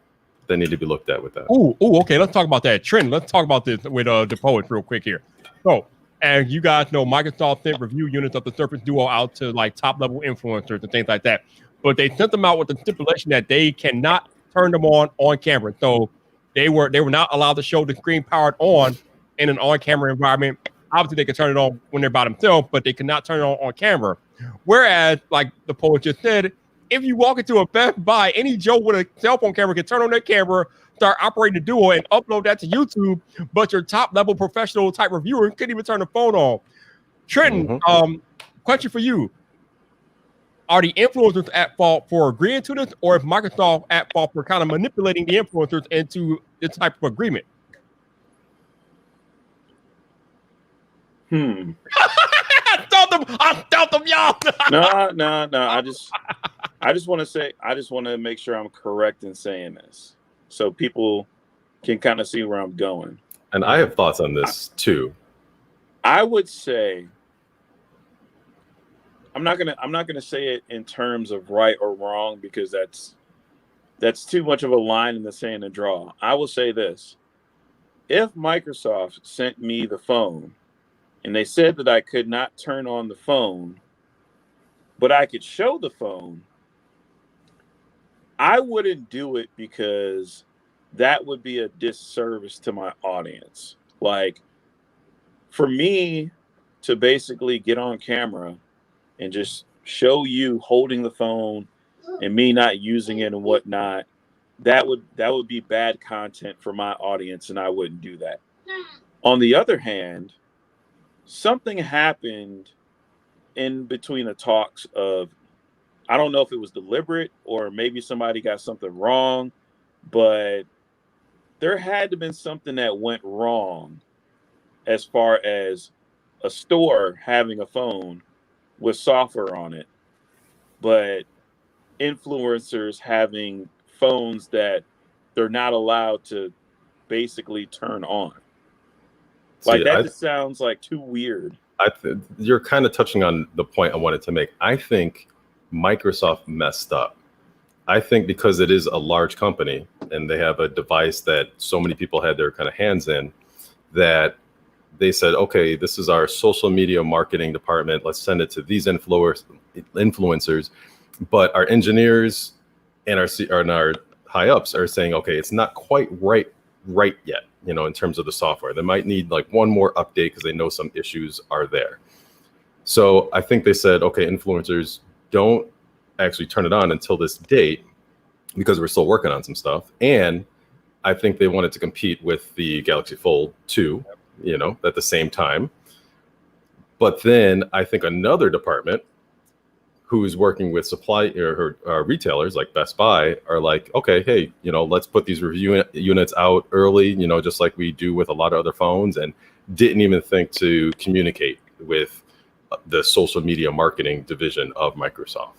need to be looked at with that. Okay. Let's talk about that trend. Let's talk about this with the poet real quick here. So. And you guys know Microsoft sent review units of the Surface Duo out to like top level influencers and things like that. But they sent them out with the stipulation that they cannot turn them on camera. So they were not allowed to show the screen powered on in an on-camera environment. Obviously, they could turn it on when they're by themselves, but they cannot turn it on camera. Whereas, like the poet just said, if you walk into a Best Buy, any Joe with a cell phone camera can turn on their camera, start operating the Duo, and upload that to YouTube. But your top-level professional type reviewer couldn't even turn the phone on. Trenton, question for you: are the influencers at fault for agreeing to this, or is Microsoft at fault for kind of manipulating the influencers into this type of agreement? I stopped them, y'all. No. I just want to make sure I'm correct in saying this, so people can kind of see where I'm going. And I have thoughts on this too. I would say I'm not gonna say it in terms of right or wrong because that's too much of a line in the sand to draw. I will say this: if Microsoft sent me the phone and they said that I could not turn on the phone, but I could show the phone, I wouldn't do it because that would be a disservice to my audience. Like, for me to basically get on camera and just show you holding the phone and me not using it and whatnot, that would be bad content for my audience, and I wouldn't do that. On the other hand, something happened in between the talks of, I don't know if it was deliberate or maybe somebody got something wrong, but there had to have been something that went wrong as far as a store having a phone with software on it, but influencers having phones that they're not allowed to basically turn on. Like, that just sounds like too weird. You're kind of touching on the point I wanted to make. I think Microsoft messed up. I think because it is a large company and they have a device that so many people had their kind of hands in, that they said, okay, this is our social media marketing department. Let's send it to these influencers. But our engineers and our high ups are saying, okay, it's not quite right yet, in terms of the software. They might need like one more update because they know some issues are there. So I think they said, okay, influencers, don't actually turn it on until this date because we're still working on some stuff. And I think they wanted to compete with the Galaxy Fold 2, at the same time. But then I think another department who's working with retailers like Best Buy are like, okay, hey, let's put these review units out early, just like we do with a lot of other phones, and didn't even think to communicate with the social media marketing division of Microsoft.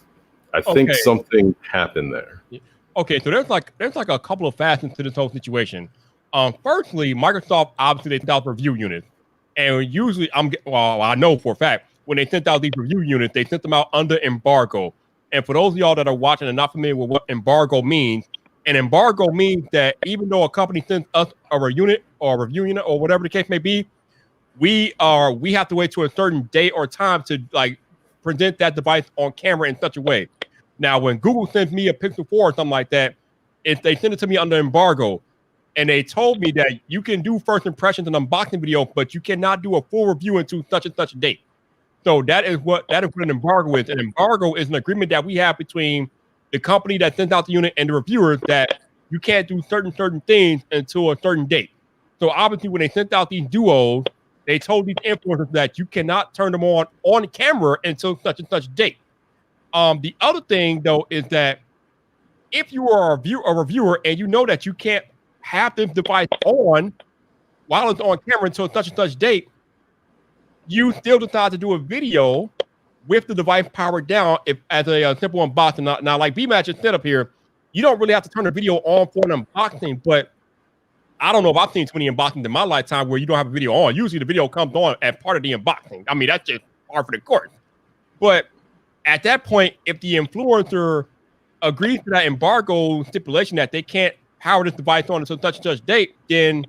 I think something happened there. Okay, so there's like a couple of facets to this whole situation. Firstly, Microsoft obviously they sent out review units, and usually I know for a fact when they sent out these review units, they sent them out under embargo. And for those of y'all that are watching and not familiar with what embargo means, an embargo means that even though a company sends us a review unit or whatever the case may be, we have to wait to a certain date or time to like present that device on camera in such a way. Now, when Google sends me a Pixel 4 or something like that, if they send it to me under embargo, and they told me that you can do first impressions and unboxing video, but you cannot do a full review until such and such a date. So that is what an embargo is. An embargo is an agreement that we have between the company that sends out the unit and the reviewers that you can't do certain things until a certain date. So obviously, when they sent out these duos, they told these influencers that you cannot turn them on camera until such and such date. The other thing, though, is that if you are a reviewer and you know that you can't have this device on while it's on camera until such and such date, you still decide to do a video with the device powered down as a simple unboxing. Now, like VypNight just set up here, you don't really have to turn the video on for an unboxing, but I don't know if I've seen too many unboxings in my lifetime where you don't have a video on. Usually the video comes on as part of the unboxing. I mean, that's just par for the course. But at that point, if the influencer agrees to that embargo stipulation that they can't power this device on until such and such date, then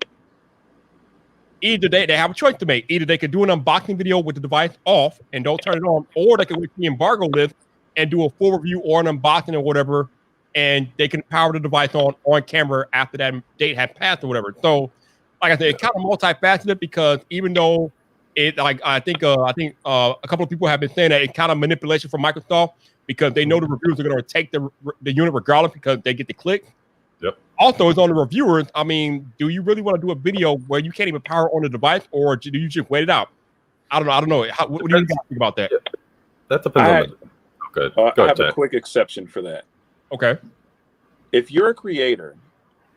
either they have a choice to make. Either they could do an unboxing video with the device off and don't turn it on, or they can wait for the embargo list and do a full review or an unboxing or whatever, and they can power the device on camera after that date has passed or whatever. So, like I said, it's kind of multifaceted because even though I think a couple of people have been saying that it's kind of manipulation from Microsoft because they know the reviewers are going to take the unit regardless because they get the click. Yep. Also, it's on the reviewers. I mean, do you really want to do a video where you can't even power on the device, or do you just wait it out? I don't know. What do you guys think about that? That depends on the. Go I have ahead, a quick exception for that. Okay. If you're a creator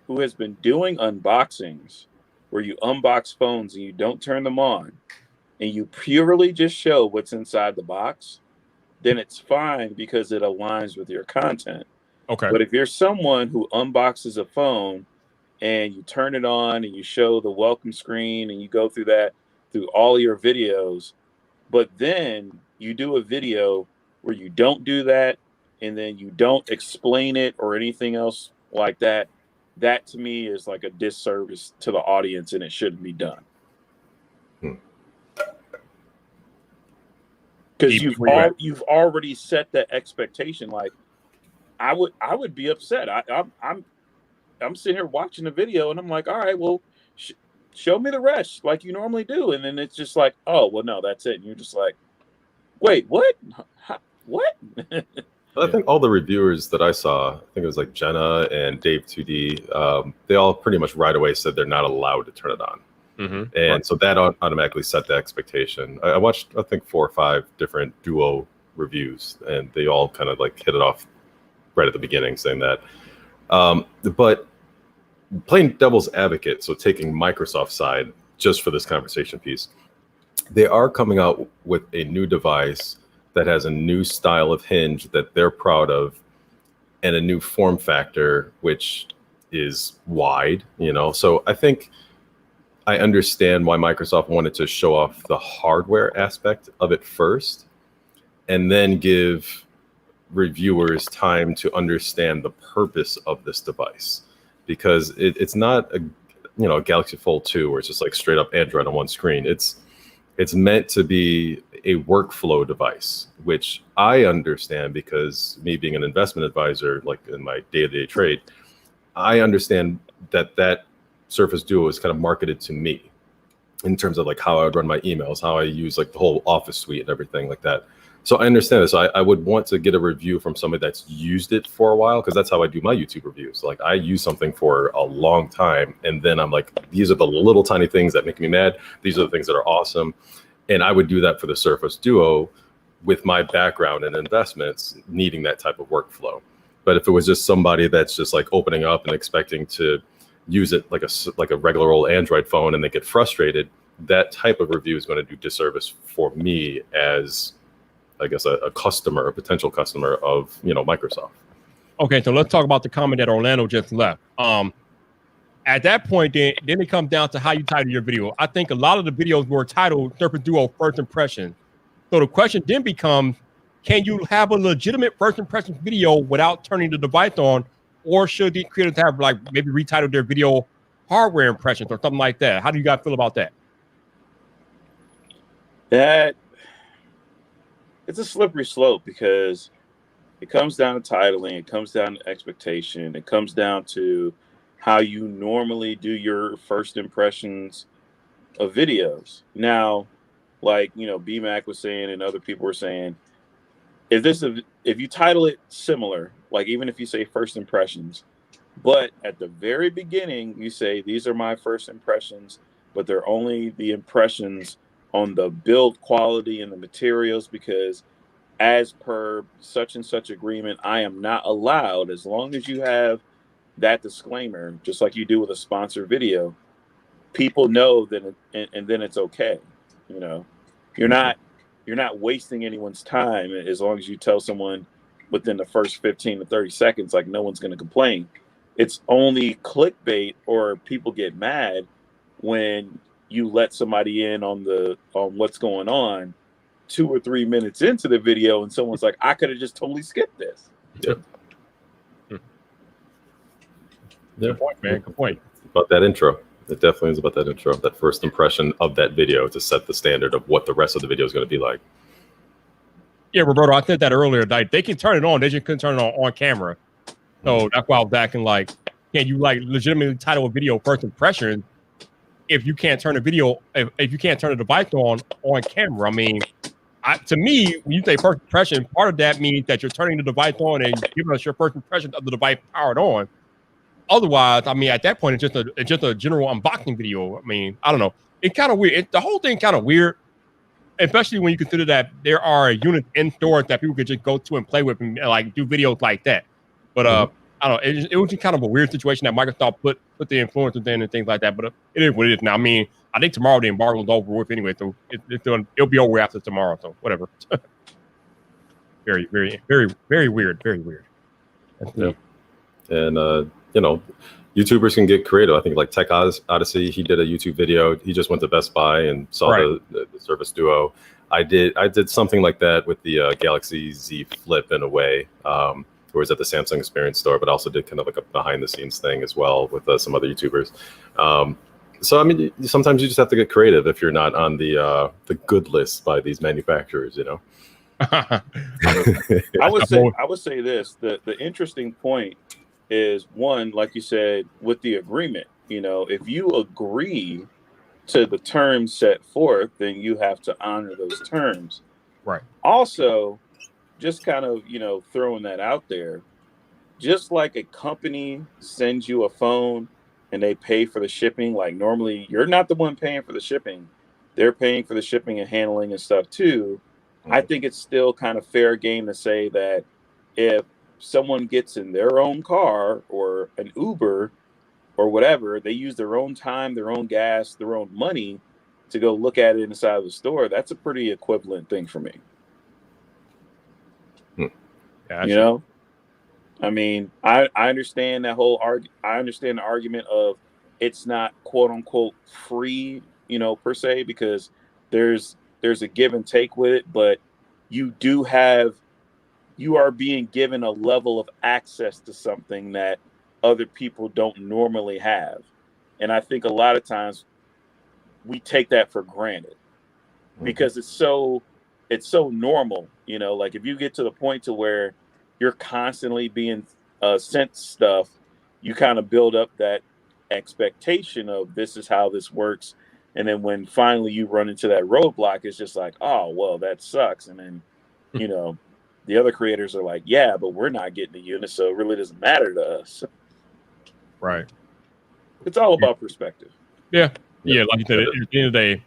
who has been doing unboxings where you unbox phones and you don't turn them on and you purely just show what's inside the box, then it's fine because it aligns with your content. Okay. But if you're someone who unboxes a phone and you turn it on and you show the welcome screen and you go through that through all your videos, but then you do a video where you don't do that and then you don't explain it or anything else like that, that to me is like a disservice to the audience and it shouldn't be done. because you've already set that expectation. Like I would be upset. I'm sitting here watching the video and I'm like, all right, well, show me the rest like you normally do, and then it's just like, oh well, no, that's it. And you're just like, wait, what? What? I think all the reviewers that I saw, I think it was like Jenna and Dave 2D, they all pretty much right away said they're not allowed to turn it on. Mm-hmm. And so that automatically set the expectation. I watched, I think, 4 or 5 different Duo reviews, and they all kind of like hit it off right at the beginning saying that. But playing devil's advocate, so taking Microsoft's side just for this conversation piece, they are coming out with a new device that has a new style of hinge that they're proud of, and a new form factor, which is wide, you know? So I think I understand why Microsoft wanted to show off the hardware aspect of it first, and then give reviewers time to understand the purpose of this device, because it's not a Galaxy Fold 2 where it's just like straight up Android on one screen. It's meant to be a workflow device, which I understand because me being an investment advisor, like in my day-to-day trade, I understand that Surface Duo is kind of marketed to me in terms of like how I would run my emails, how I use like the whole Office suite and everything like that. So I understand this. I would want to get a review from somebody that's used it for a while, because that's how I do my YouTube reviews. Like I use something for a long time, and then I'm like, these are the little tiny things that make me mad. These are the things that are awesome. And I would do that for the Surface Duo with my background in investments, needing that type of workflow. But if it was just somebody that's just like opening up and expecting to use it like a regular old Android phone and they get frustrated, that type of review is going to do disservice for me as, I guess, a customer, a potential customer of Microsoft. Okay, so let's talk about the comment that Orlando just left. At that point, then it comes down to how you title your video. I think a lot of the videos were titled Surface Duo First Impression. So the question then becomes, can you have a legitimate first impression video without turning the device on, or should the creators have like maybe retitled their video hardware impressions or something like that? How do you guys feel about that? That it's a slippery slope, because it comes down to titling, it comes down to expectation, it comes down to how you normally do your first impressions of videos. Now, like BMAC was saying and other people were saying, if you title it similar, like even if you say first impressions, but at the very beginning you say these are my first impressions, but they're only the impressions on the build quality and the materials, because as per such and such agreement, I am not allowed, as long as you have that disclaimer, just like you do with a sponsored video, people know that, and then it's okay. You're not wasting anyone's time as long as you tell someone within the first 15 to 30 seconds, like no one's going to complain. It's only clickbait or people get mad when you let somebody in on what's going on 2 or 3 minutes into the video and someone's like, I could have just totally skipped this. Yep. Good point, man. Good point. About that intro. It definitely is about that intro, that first impression of that video to set the standard of what the rest of the video is going to be like. Yeah, Roberto, I said that earlier. Like they can turn it on, they just couldn't turn it on camera. So that's why I was acting like, can you like legitimately title a video first impression if you can't turn a video, if you can't turn the device on camera? I mean, to me, when you say first impression, part of that means that you're turning the device on and giving us your first impression of the device powered on. Otherwise, I mean, at that point, it's just a general unboxing video. I mean, I don't know. It's kind of weird. The whole thing kind of weird, especially when you consider that there are units in stores that people could just go to and play with and like do videos like that. But I don't know. It was just kind of a weird situation that Microsoft put the influencers in and things like that. But it is what it is now. I mean, I think tomorrow the embargo is over with anyway, so it'll be over after tomorrow. So whatever. Very, very, very, very weird. Very weird. Yeah. And YouTubers can get creative. I think like Tech Odyssey, he did a YouTube video. He just went to Best Buy and saw the Surface Duo. I did something like that with the Galaxy Z Flip in a way. Where I was at the Samsung Experience store, but also did kind of like a behind the scenes thing as well with some other YouTubers. So I mean, sometimes you just have to get creative if you're not on the good list by these manufacturers, I would say this. The interesting point is, one, like you said, with the agreement, if you agree to the terms set forth, then you have to honor those terms. Right. Also, just kind of, throwing that out there, just like a company sends you a phone and they pay for the shipping, like normally you're not the one paying for the shipping. They're paying for the shipping and handling and stuff too. I think it's still kind of fair game to say that if someone gets in their own car or an Uber or whatever, they use their own time, their own gas, their own money to go look at it inside of the store. That's a pretty equivalent thing for me. Gotcha. I mean, I understand that whole I understand the argument of it's not quote unquote free, per se, because there's a give and take with it, but you are being given a level of access to something that other people don't normally have. And I think a lot of times we take that for granted because it's so normal, like if you get to the point to where you're constantly being sent stuff, you kind of build up that expectation of this is how this works. And then when finally you run into that roadblock, it's just like, oh, well, that sucks. And then, the other creators are like, yeah, but we're not getting the unit, so it really doesn't matter to us. Right. It's all about perspective. Yeah. Yeah. Like you said, at the end of the day,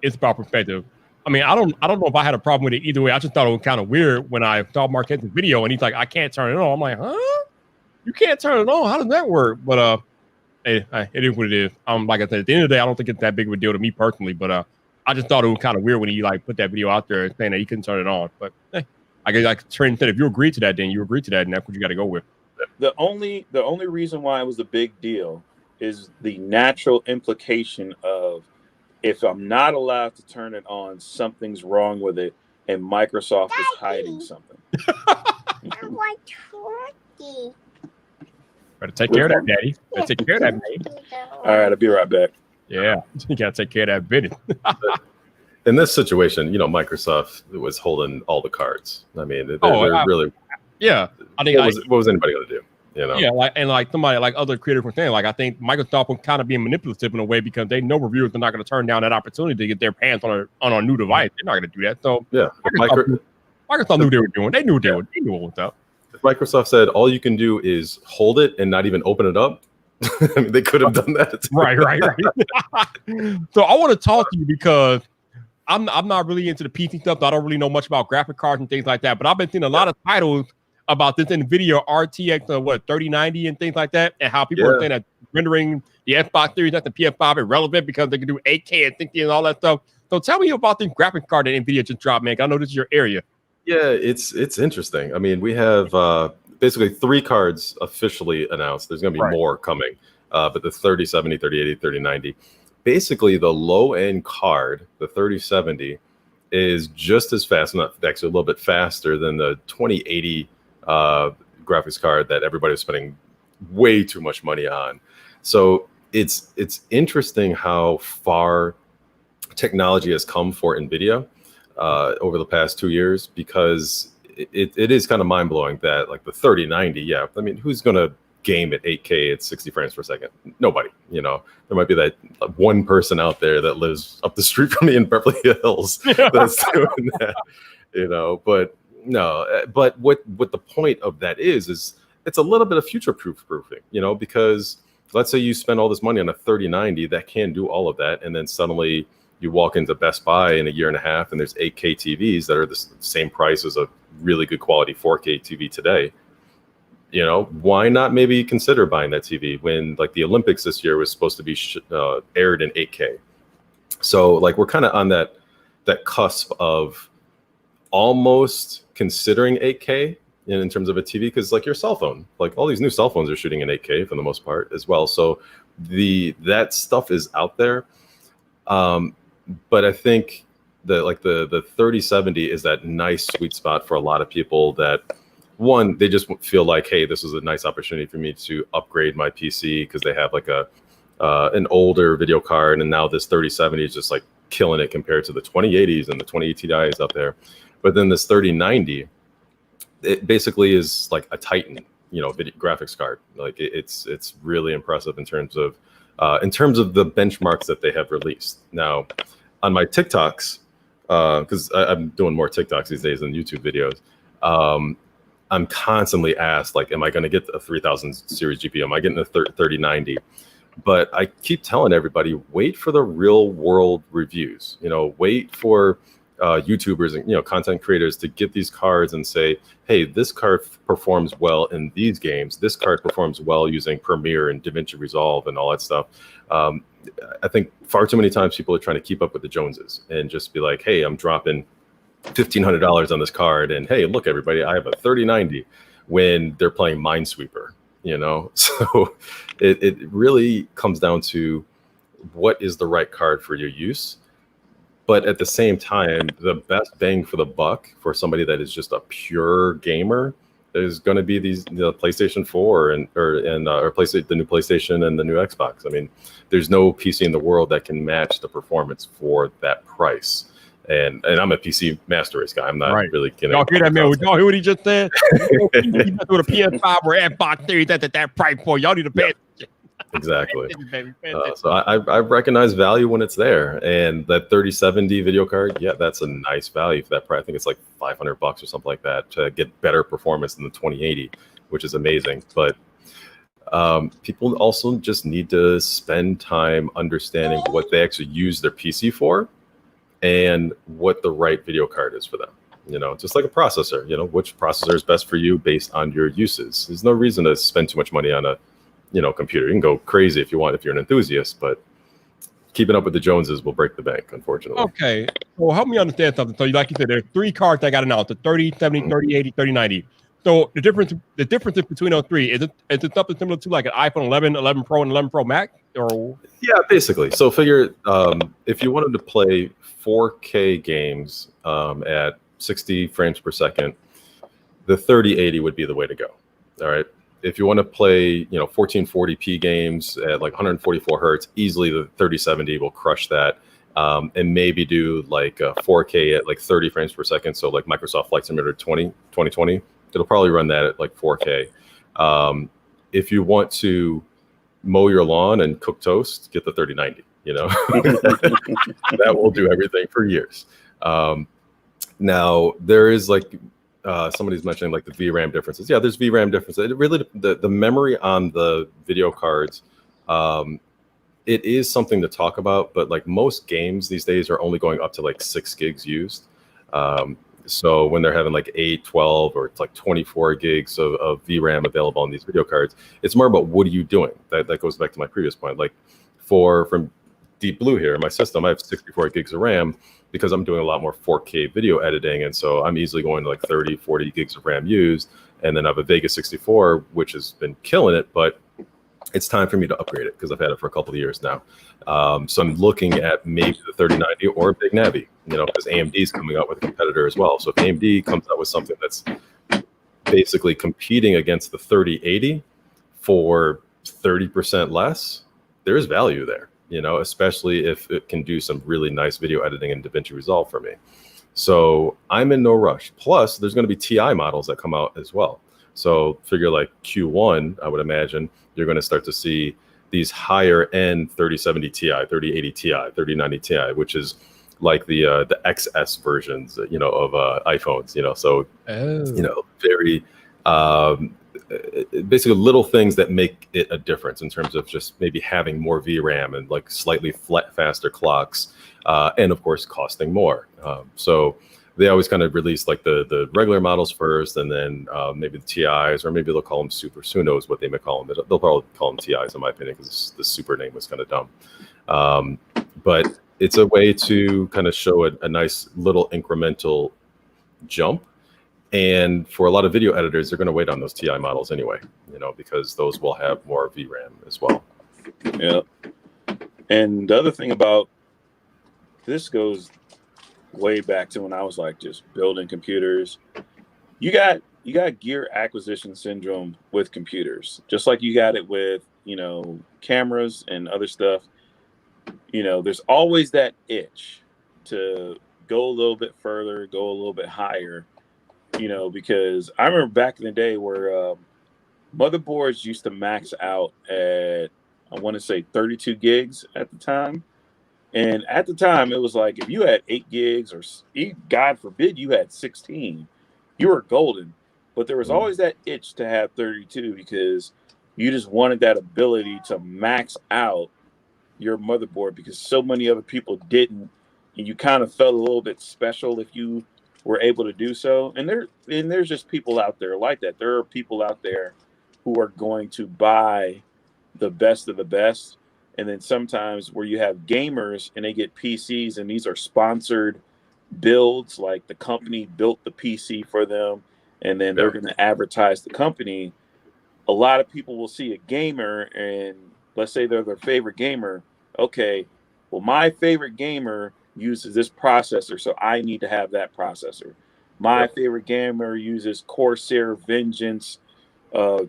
it's about perspective. I mean, I don't know if I had a problem with it either way. I just thought it was kind of weird when I saw Marquette's video and he's like, I can't turn it on. I'm like, huh? You can't turn it on? How does that work? But hey, it is what it is. Like I said, at the end of the day, I don't think it's that big of a deal to me personally. But I just thought it was kind of weird when he put that video out there saying that he couldn't turn it on. But hey, I guess like Trent said, if you agree to that, then you agree to that, and that's what you got to go with. The only reason why it was a big deal is the natural implication of, if I'm not allowed to turn it on, something's wrong with it, and Microsoft is hiding something. I want turkey. Better take care of that, Daddy. Better take care of that, baby. All right, I'll be right back. Yeah, you got to take care of that video. In this situation, Microsoft was holding all the cards. I mean, they're really. Yeah, I think. What was anybody going to do? Yeah, somebody like other creators were saying, I think Microsoft was kind of being manipulative in a way because they know reviewers are not going to turn down that opportunity to get their hands on a new device. They're not going to do that. So yeah, Microsoft knew what they were doing. They knew what what was up. If Microsoft said all you can do is hold it and not even open it up, I mean, they could have done that. Right. So I want to talk to you because I'm not really into the PC stuff. So I don't really know much about graphic cards and things like that. But I've been seeing a lot of titles about this Nvidia RTX 3090 and things like that, and how people are saying that rendering the Xbox Series at the PS5 irrelevant because they can do 8K and 60 and all that stuff. So tell me about this graphics card that Nvidia just dropped, man. I know this is your area. Yeah, it's interesting. I mean, we have basically 3 cards officially announced. There's going to be more coming, but the 3070, 3080, 3090. Basically, the low-end card, the 3070, is just as fast, not actually a little bit faster than the 2080 graphics card that everybody was spending way too much money on. So it's interesting how far technology has come for Nvidia over the past 2 years, because it is kind of mind-blowing that like the 3090, I mean, who's going to game at 8K at 60 frames per second? Nobody. There might be that one person out there that lives up the street from me in Beverly Hills that's doing that, but no, but what the point of that is it's a little bit of future-proofing, because let's say you spend all this money on a 3090 that can do all of that, and then suddenly you walk into Best Buy in a year and a half and there's 8K TVs that are the same price as a really good quality 4K TV today. Why not maybe consider buying that TV when like the Olympics this year was supposed to be aired in 8K? So like we're kind of on that cusp of almost considering 8K in terms of a TV, because like your cell phone, like all these new cell phones are shooting in 8K for the most part as well. So that stuff is out there. But I think the 3070 is that nice sweet spot for a lot of people that, one, they just feel like, hey, this is a nice opportunity for me to upgrade my PC because they have like an older video card, and now this 3070 is just like killing it compared to the 2080s and the 2080 Ti's out there. But then this 3090, it basically is like a Titan, you know, video graphics card. Like it's really impressive in terms of the benchmarks that they have released. Now, on my TikToks, because I'm doing more TikToks these days than YouTube videos, I'm constantly asked, like, am I going to get a 3000 series GPU? Am I getting a 3090? But I keep telling everybody, wait for the real world reviews. You know, wait for YouTubers and, you know, content creators to get these cards and say, hey, this card performs well in these games. This card performs well using Premiere and DaVinci Resolve and all that stuff. I think far too many times people are trying to keep up with the Joneses and just be like, hey, I'm dropping $1,500 on this card, and hey, look, everybody, I have a 3090, when they're playing Minesweeper, you know. So it really comes down to what is the right card for your use. But at the same time, the best bang for the buck for somebody that is just a pure gamer is going to be the PlayStation 4 or PlayStation, the new PlayStation and the new Xbox. I mean, there's no PC in the world that can match the performance for that price. And I'm a PC master race guy. I'm not really getting. Y'all hear that, man? Y'all hear what he just said? You just do the PS5 or Xbox Series at that price point. Y'all need to pay attention. Exactly. So I recognize value when it's there, and that 3070 video card, yeah, that's a nice value for that price. I think it's like $500 or something like that to get better performance than the 2080, which is amazing. But people also just need to spend time understanding what they actually use their PC for, and what the right video card is for them. You know, just like a processor, you know, which processor is best for you based on your uses. There's no reason to spend too much money on a, you know, computer. You can go crazy if you want, if you're an enthusiast, but keeping up with the Joneses will break the bank, unfortunately. Okay. Well, help me understand something. So like you said, there's 3 cards that got announced, the 3070, 3080, 3090. So the difference between those 3, is it something similar to like an iPhone 11, 11 Pro, and 11 Pro Max? Or yeah, basically. So figure if you wanted to play 4K games at 60 frames per second, the 3080 would be the way to go. All right. If you want to play, you know, 1440p games at like 144 hertz, easily the 3070 will crush that. And maybe do like 4K at like 30 frames per second. So like Microsoft Flight Simulator 2020, it'll probably run that at like 4K. If you want to mow your lawn and cook toast, get the 3090, you know. That will do everything for years. Now there is like somebody's mentioning like the VRAM differences. Yeah, there's VRAM differences. It really, the memory on the video cards, it is something to talk about, but like most games these days are only going up to like 6 gigs used. So when they're having like 8, 12, or it's like 24 gigs of VRAM available on these video cards, it's more about what are you doing? That goes back to my previous point. Like from Deep Blue here in my system, I have 64 gigs of RAM because I'm doing a lot more 4K video editing. And so I'm easily going to like 30, 40 gigs of RAM used. And then I have a Vega 64, which has been killing it, but it's time for me to upgrade it because I've had it for a couple of years now. So I'm looking at maybe the 3090 or Big Navi, you know, because AMD is coming out with a competitor as well. So if AMD comes out with something that's basically competing against the 3080 for 30% less, there's value there, you know, especially if it can do some really nice video editing in DaVinci Resolve for me. So I'm in no rush. Plus, there's going to be TI models that come out as well. So figure like Q1, I would imagine you're going to start to see these higher end 3070 Ti, 3080 Ti, 3090 Ti, which is like the XS versions, you know, of iPhones, you know. So, you know, very basically little things that make it a difference in terms of just maybe having more VRAM and like slightly faster clocks, and of course costing more. So they always kind of release like the regular models first, and then maybe the TIs, or maybe they'll call them Supers. Who knows what they may call them? They'll probably call them TIs, in my opinion, because the Super name was kind of dumb. But it's a way to kind of show a nice little incremental jump. And for a lot of video editors, they're going to wait on those TI models anyway, you know, because those will have more VRAM as well. Yeah. And the other thing about this goes way back to when I was like just building computers. You got gear acquisition syndrome with computers, just like you got it with, you know, cameras and other stuff. You know, there's always that itch to go a little bit further, go a little bit higher, because I remember back in the day where motherboards used to max out at, I want to say 32 gigs at the time. And at the time, it was like if you had 8 gigs or God forbid you had 16, you were golden. But there was always that itch to have 32 because you just wanted that ability to max out your motherboard because so many other people didn't. And you kind of felt a little bit special if you were able to do so. And there's just people out there like that. There are people out there who are going to buy the best of the best. And then sometimes where you have gamers and they get PCs and these are sponsored builds, like the company built the PC for them and then they're going to advertise the company. A lot of people will see a gamer and let's say they're their favorite gamer. Okay, well, my favorite gamer uses this processor, so I need to have that processor. My favorite gamer uses Corsair Vengeance,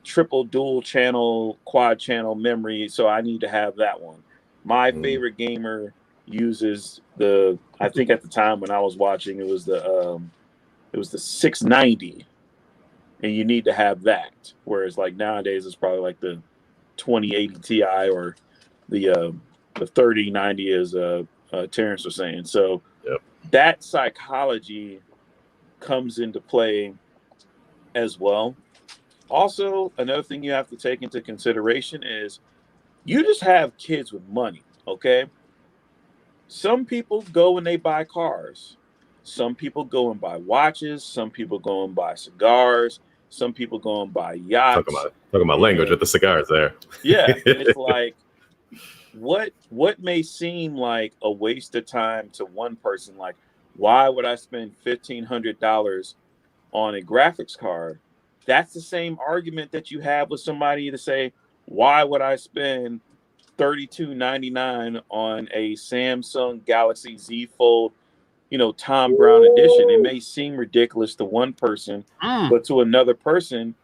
triple dual channel, quad channel memory, so I need to have that one. My favorite gamer uses I think at the time when I was watching, it was the 690, and you need to have that. Whereas like nowadays, it's probably like the 2080 Ti or the 3090, as Terrence was saying. So that psychology comes into play as well. Also, another thing you have to take into consideration is you just have kids with money, okay? Some people go and they buy cars. Some people go and buy watches. Some people go and buy cigars. Some people go and buy yachts. Talking about language with the cigars there. Yeah, it's like what may seem like a waste of time to one person, like why would I spend $1,500 on a graphics card? That's the same argument that you have with somebody to say, why would I spend $32.99 on a Samsung Galaxy Z Fold, Tom Brown edition? It may seem ridiculous to one person, but to another person,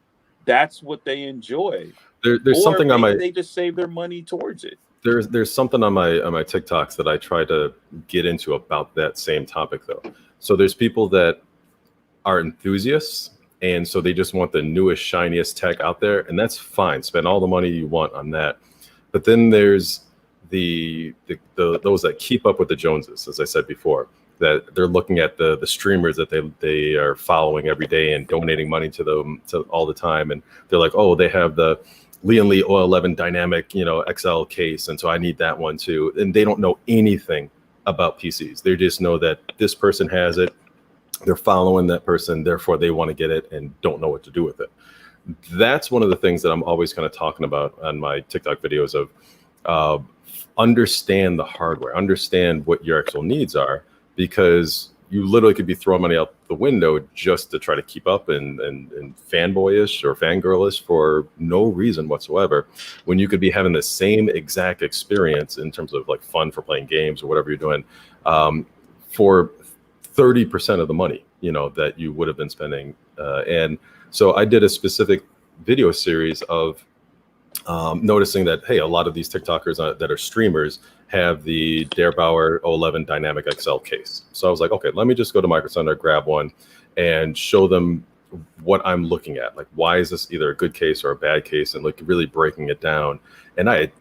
that's what they enjoy. There's something on my. They just save their money towards it. There's something on my TikToks that I try to get into about that same topic though. So there's people that are enthusiasts. And so they just want the newest, shiniest tech out there. And that's fine. Spend all the money you want on that. But then there's those that keep up with the Joneses, as I said before, that they're looking at the streamers that they are following every day and donating money to them all the time. And they're like, oh, they have the Lian Li O11 dynamic, XL case. And so I need that one too. And they don't know anything about PCs. They just know that this person has it. They're following that person, therefore they want to get it and don't know what to do with it. That's one of the things that I'm always kind of talking about on my TikTok videos of understand the hardware, understand what your actual needs are, because you literally could be throwing money out the window just to try to keep up and fanboyish or fangirlish for no reason whatsoever, when you could be having the same exact experience in terms of like fun for playing games or whatever you're doing for 30% of the money, that you would have been spending. And so I did a specific video series of noticing that, hey, a lot of these TikTokers that are streamers have the Bauer 11 Dynamic XL case. So I was like, okay, let me just go to Micro Center, grab one and show them what I'm looking at. Like, why is this either a good case or a bad case? And like really breaking it down. And I had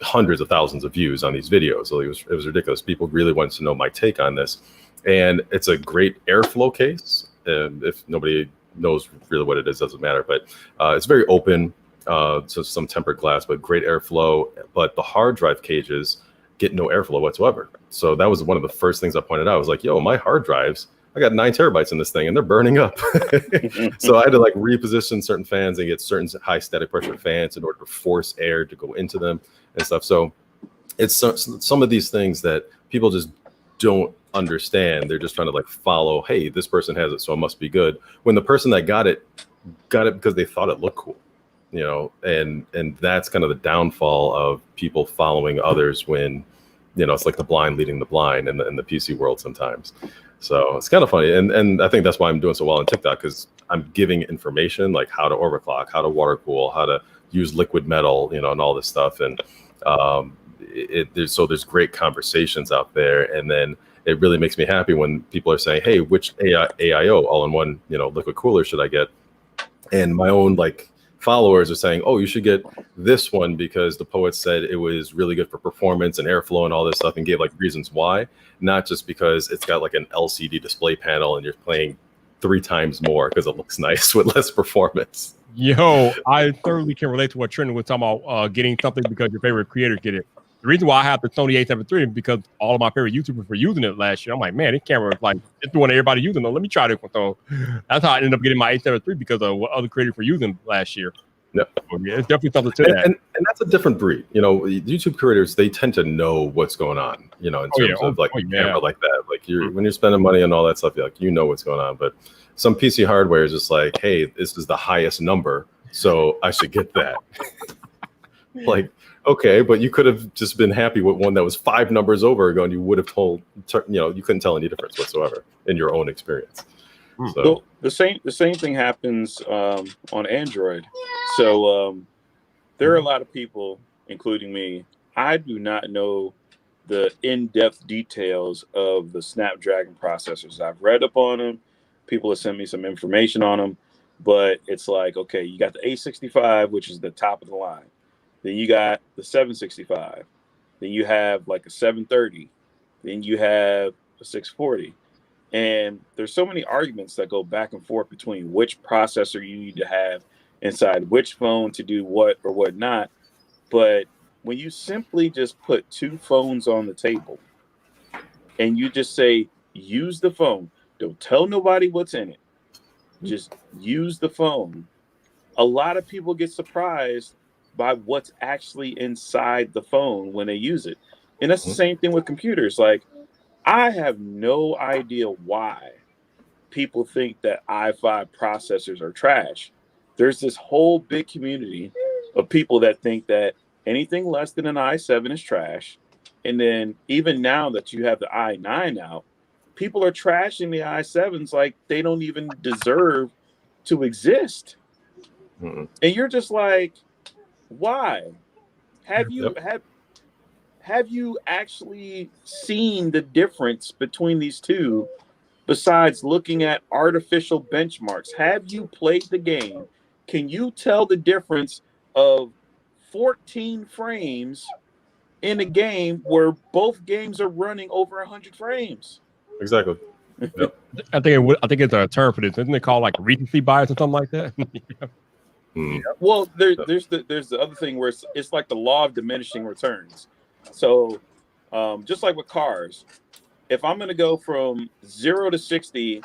hundreds of thousands of views on these videos. So it was ridiculous. People really wanted to know my take on this. And it's a great airflow case. And if nobody knows really what it is, doesn't matter. But it's very open, so some tempered glass, but great airflow. But the hard drive cages get no airflow whatsoever. So that was one of the first things I pointed out. I was like, yo, my hard drives, I got 9 terabytes in this thing and they're burning up. So I had to like reposition certain fans and get certain high static pressure fans in order to force air to go into them and stuff. So it's some of these things that people just don't understand. They're just trying to like follow, hey, this person has it, so it must be good. When the person that got it because they thought it looked cool, and that's kind of the downfall of people following others when, it's like the blind leading the blind in the PC world sometimes. So it's kind of funny. And I think that's why I'm doing so well on TikTok, because I'm giving information like how to overclock, how to water cool, how to use liquid metal, and all this stuff. And there's great conversations out there. And then it really makes me happy when people are saying, hey, which AIO all-in-one, liquid cooler should I get? And my own like followers are saying, oh, you should get this one because the poet said it was really good for performance and airflow and all this stuff, and gave like reasons why, not just because it's got like an LCD display panel and you're playing 3 times more because it looks nice with less performance. Yo, I thoroughly can relate to what Trent was talking about, getting something because your favorite creators get it. The reason why I have the Sony A7 III is because all of my favorite YouTubers were using it last year. I'm like, man, this camera is like, it's the one everybody using it. Let me try this one. So that's how I ended up getting my A7 III, because of what other creators were using last year. Yep. So, yeah, it's definitely something to that. And that's a different breed. YouTube creators, they tend to know what's going on, in terms of like camera like that. Like when you're spending money on all that stuff, you know what's going on. But some PC hardware is just like, hey, this is the highest number, so I should get that. Like, okay, but you could have just been happy with one that was 5 numbers over ago, and you would have you couldn't tell any difference whatsoever in your own experience. So the same thing happens on Android. So there are a lot of people, including me. I do not know the in-depth details of the Snapdragon processors. I've read up on them. People have sent me some information on them, but it's like, okay, you got the A65, which is the top of the line. Then you got the 765. Then you have like a 730. Then you have a 640. And there's so many arguments that go back and forth between which processor you need to have inside which phone to do what or what not. But when you simply just put 2 phones on the table and you just say, use the phone, don't tell nobody what's in it, just use the phone. A lot of people get surprised by what's actually inside the phone when they use it. And that's the same thing with computers. Like, I have no idea why people think that i5 processors are trash. There's this whole big community of people that think that anything less than an i7 is trash. And then even now that you have the i9 out, people are trashing the i7s like they don't even deserve to exist. And you're just like, why? Have you actually seen the difference between these two besides looking at artificial benchmarks? Have you played the game? Can you tell the difference of 14 frames in a game where both games are running over 100 frames? Exactly. Yep. I think it's a term for this. Isn't it called like recency bias or something like that? Well, there's the other thing where it's like the law of diminishing returns. So just like with cars, if I'm going to go from 0 to 60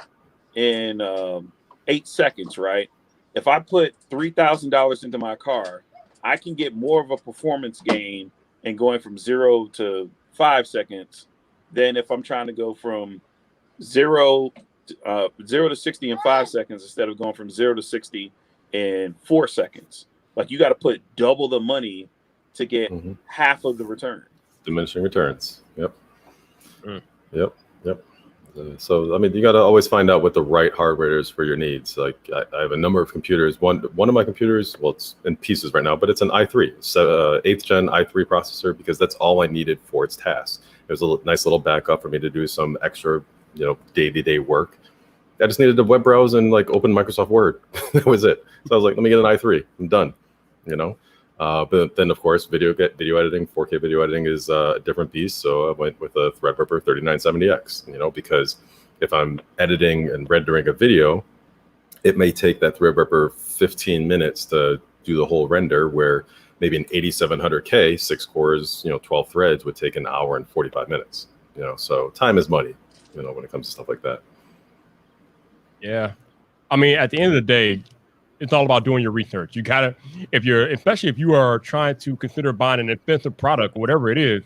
in 8 seconds, right? If I put $3,000 into my car, I can get more of a performance gain in going from 0 to 5 seconds than if I'm trying to go from 0 to 60 in 5 seconds instead of going from 0 to 60 in 4 seconds. Like, you got to put double the money to get half of the return. Diminishing returns. Yep. Yep. So, I mean, you got to always find out what the right hardware is for your needs. Like, I have a number of computers. One of my computers, well, it's in pieces right now, but it's an i3, 8th gen i3 processor, because that's all I needed for its task. It was a nice little backup for me to do some extra, day-to-day work. I just needed to web browse and like open Microsoft Word. That was it. So I was like, let me get an i3. I'm done. But then of course, video editing, 4K video editing is a different beast. So I went with a Threadripper 3970X. Because if I'm editing and rendering a video, it may take that Threadripper 15 minutes to do the whole render, where maybe an 8700K, 6 cores, 12 threads would take an hour and 45 minutes. So time is money. When it comes to stuff like that. Yeah. I mean, at the end of the day, it's all about doing your research. You gotta, especially if you are trying to consider buying an expensive product or whatever it is,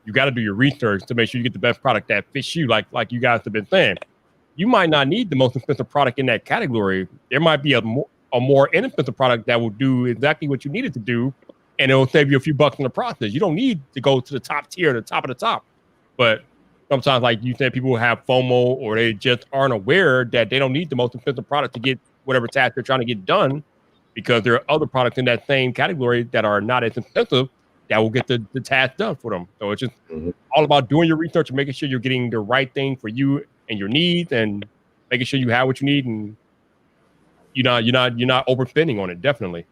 you got to do your research to make sure you get the best product that fits you. Like you guys have been saying, you might not need the most expensive product in that category. There might be a more inexpensive product that will do exactly what you need it to do, and it will save you a few bucks in the process. You don't need to go to the top tier, the top of the top. But sometimes, like you said, people have FOMO, or they just aren't aware that they don't need the most expensive product to get whatever task they're trying to get done, because there are other products in that same category that are not as expensive that will get the task done for them. So it's just Mhm. all about doing your research and making sure you're getting the right thing for you and your needs, and making sure you have what you need, and you're not overspending on it. Definitely.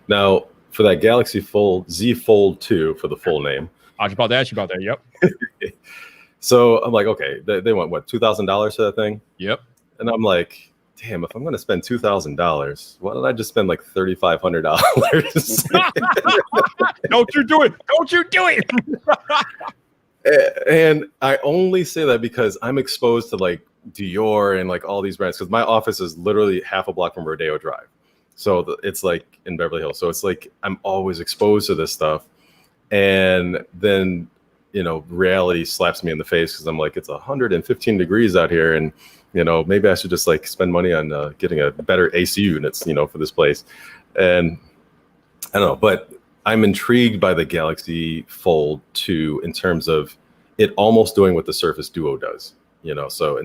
Now, for that Galaxy Fold Z Fold 2 for the full name. I was about to ask you about that. Yep. So I'm like, okay, they want what, $2,000 for that thing? Yep. And I'm like, damn, if I'm going to spend $2,000, why don't I just spend like $3,500? Don't you do it. Don't you do it. And I only say that because I'm exposed to like Dior and like all these brands, because my office is literally half a block from Rodeo Drive. So it's like in Beverly Hills. So it's like I'm always exposed to this stuff. And then, you know, reality slaps me in the face because I'm like, it's 115 degrees out here. And, you know, maybe I should just like spend money on getting a better AC units, you know, for this place. And I don't know, but I'm intrigued by the Galaxy Fold 2 in terms of it almost doing what the Surface Duo does, you know. So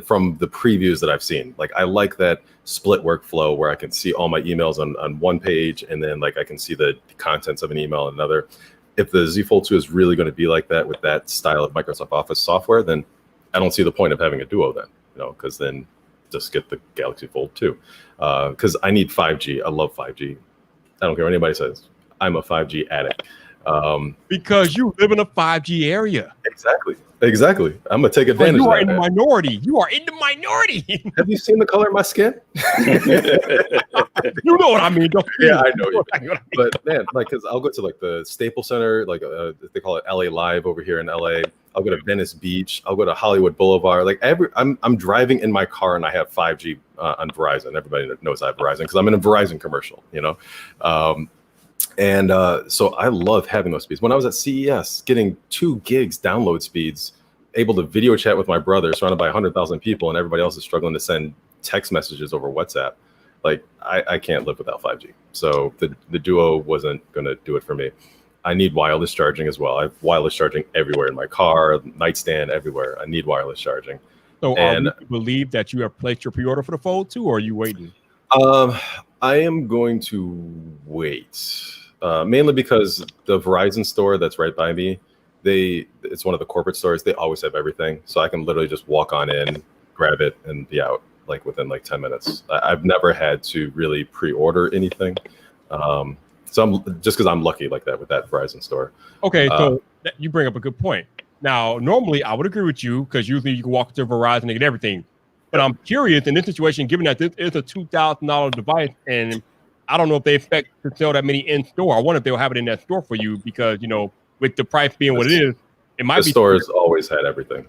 from the previews that I've seen, like I like that split workflow where I can see all my emails on one page, and then like I can see the contents of an email on another. If the Z Fold 2 is really going to be like that with that style of Microsoft Office software, then I don't see the point of having a Duo then, you know, because then just get the Galaxy Fold 2. Because I need 5G. I love 5G. I don't care what anybody says. I'm a 5G addict. Because you live in a 5G area. Exactly. I'm gonna take advantage You of are that. in the minority. You are in the minority. Have you seen the color of my skin? You know what I mean. Yeah, I know you. But man, like, cause I'll go to like the Staples Center, like they call it LA Live over here in LA. I'll go to Venice Beach. I'll go to Hollywood Boulevard. Like I'm driving in my car and I have 5G on Verizon. Everybody knows I have Verizon because I'm in a Verizon commercial, you know. So I love having those speeds. When I was at CES, getting 2 gigs download speeds, able to video chat with my brother, surrounded by 100,000 people, and everybody else is struggling to send text messages over WhatsApp. Like I can't live without 5G. So the Duo wasn't going to do it for me. I need wireless charging as well. I have wireless charging everywhere in my car, nightstand, everywhere. I need wireless charging. So, and you believe that you have placed your pre-order for the Fold 2, or are you waiting? I am going to wait, mainly because the Verizon store that's right by me, it's one of the corporate stores. They always have everything, so I can literally just walk on in, grab it, and be out like within like 10 minutes. I've never had to really pre-order anything. So I'm just because I'm lucky like that with that Verizon store. Okay, so you bring up a good point. Now, normally I would agree with you because usually you can walk to Verizon and get everything. But I'm curious in this situation, given that this is a $2,000 device, and I don't know if they expect to sell that many in store. I wonder if they'll have it in that store for you because, you know, with the price being what it is, it might be. The stores always had everything.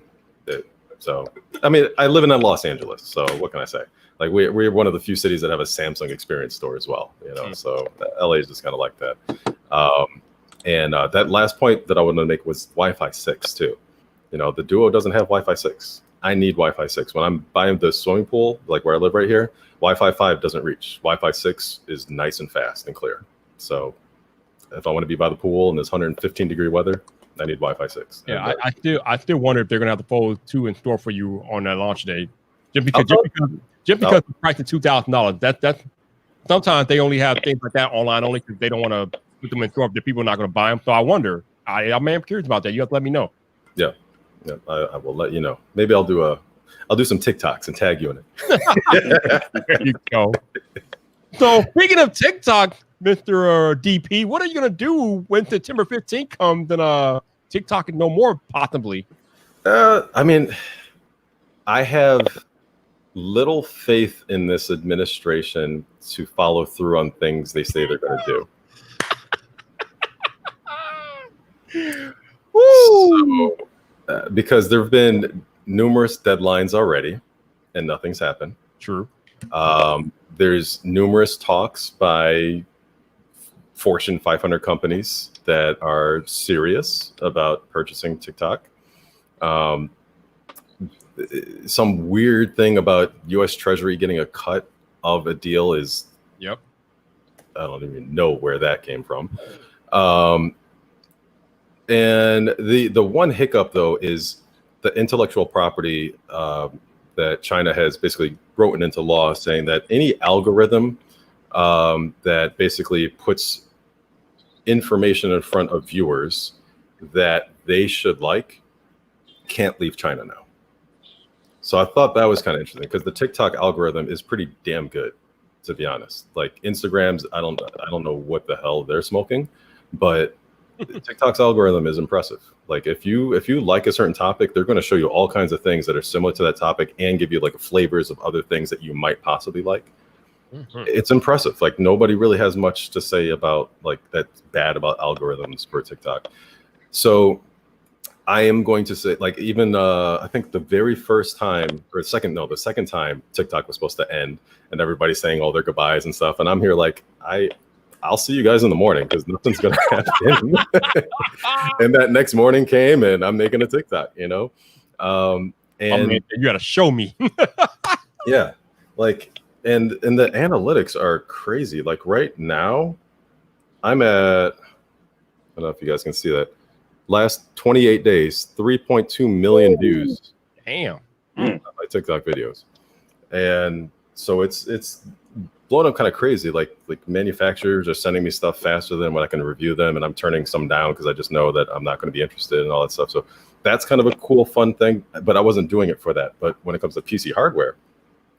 So, I mean, I live in Los Angeles, so what can I say? Like we're one of the few cities that have a Samsung Experience store as well, you know. So LA is just kind of like that. That last point that I wanted to make was Wi-Fi 6 too. You know, the Duo doesn't have Wi-Fi 6. I need Wi-Fi 6. When I'm buying the swimming pool, like where I live right here, Wi-Fi 5 doesn't reach. Wi-Fi 6 is nice and fast and clear. So if I want to be by the pool in this 115-degree weather, I need Wi-Fi 6. Yeah, I still wonder if they're gonna have the Fold 2 in store for you on that launch day, just because the price of $2,000. That's sometimes they only have things like that online only because they don't want to put them in store if the people are not going to buy them. So I wonder. I'm curious about that. You have to let me know. Yeah, I will let you know. Maybe I'll do some TikToks and tag you in it. There you go. So speaking of TikTok, Mr. DP, what are you gonna do when September 15th comes and TikTok and no more possibly? I mean, I have little faith in this administration to follow through on things they say they're going to do. Woo! So, because there have been numerous deadlines already and nothing's happened. True. There's numerous talks by Fortune 500 companies that are serious about purchasing TikTok. Some weird thing about U.S. Treasury getting a cut of a deal is, yep. I don't even know where that came from. And the one hiccup though is the intellectual property that China has basically written into law, saying that any algorithm that basically puts information in front of viewers that they should like can't leave China now. So I thought that was kind of interesting because the TikTok algorithm is pretty damn good, to be honest. Like Instagram's, I don't know what the hell they're smoking, but TikTok's algorithm is impressive. Like if you like a certain topic, they're going to show you all kinds of things that are similar to that topic and give you like flavors of other things that you might possibly like. Mm-hmm. It's impressive. Like nobody really has much to say about like that's bad about algorithms for TikTok. So I am going to say, like, even I think the very first time or the second time TikTok was supposed to end and everybody's saying all their goodbyes and stuff. And I'm here like, I'll see you guys in the morning because nothing's going to happen. And that next morning came and I'm making a TikTok, you know? And man, you got to show me. Yeah. Like, and the analytics are crazy. Like right now I'm at, I don't know if you guys can see that. Last 28 days, 3.2 million views. Damn. On my TikTok videos. And so it's blown up kind of crazy. Like manufacturers are sending me stuff faster than when I can review them, and I'm turning some down because I just know that I'm not going to be interested in all that stuff. So that's kind of a cool, fun thing. But I wasn't doing it for that. But when it comes to PC hardware,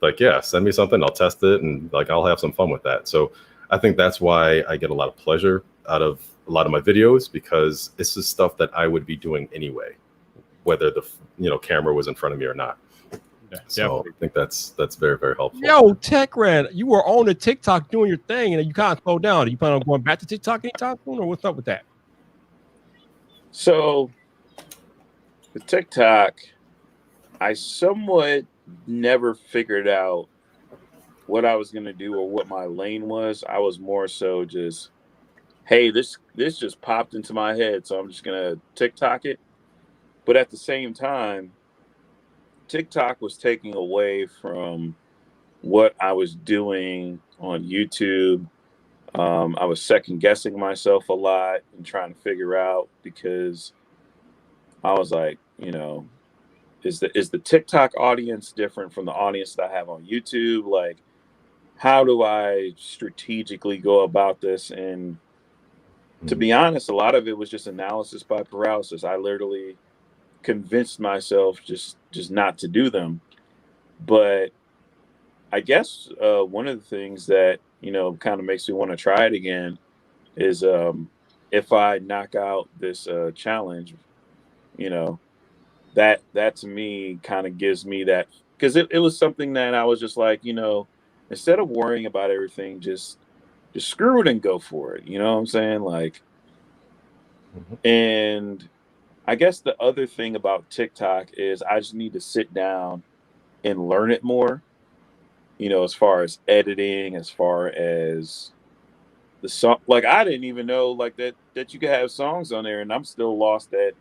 like, yeah, send me something, I'll test it, and like I'll have some fun with that. So I think that's why I get a lot of pleasure out of a lot of my videos, because this is stuff that I would be doing anyway, whether the camera was in front of me or not. Yeah, so I think that's very, very helpful. Yo, Tech Red, you were on the TikTok doing your thing, and you kind of slowed down. Are you planning on going back to TikTok anytime soon, or what's up with that? So the TikTok, I somewhat never figured out what I was going to do or what my lane was. I was more so just, hey, this just popped into my head, so I'm just going to TikTok it. But at the same time, TikTok was taking away from what I was doing on YouTube. I was second guessing myself a lot and trying to figure out, because I was like, is the TikTok audience different from the audience that I have on YouTube? Like, how do I strategically go about this? And to be honest, a lot of it was just analysis by paralysis. I literally convinced myself just not to do them. But I guess one of the things that kind of makes me want to try it again is if I knock out this challenge, that to me kind of gives me that, because it was something that I was just like, instead of worrying about everything, just screw it and go for it. You know what I'm saying? Like, and I guess the other thing about TikTok is I just need to sit down and learn it more, as far as editing, as far as the song. Like, I didn't even know like that you could have songs on there, and I'm still lost at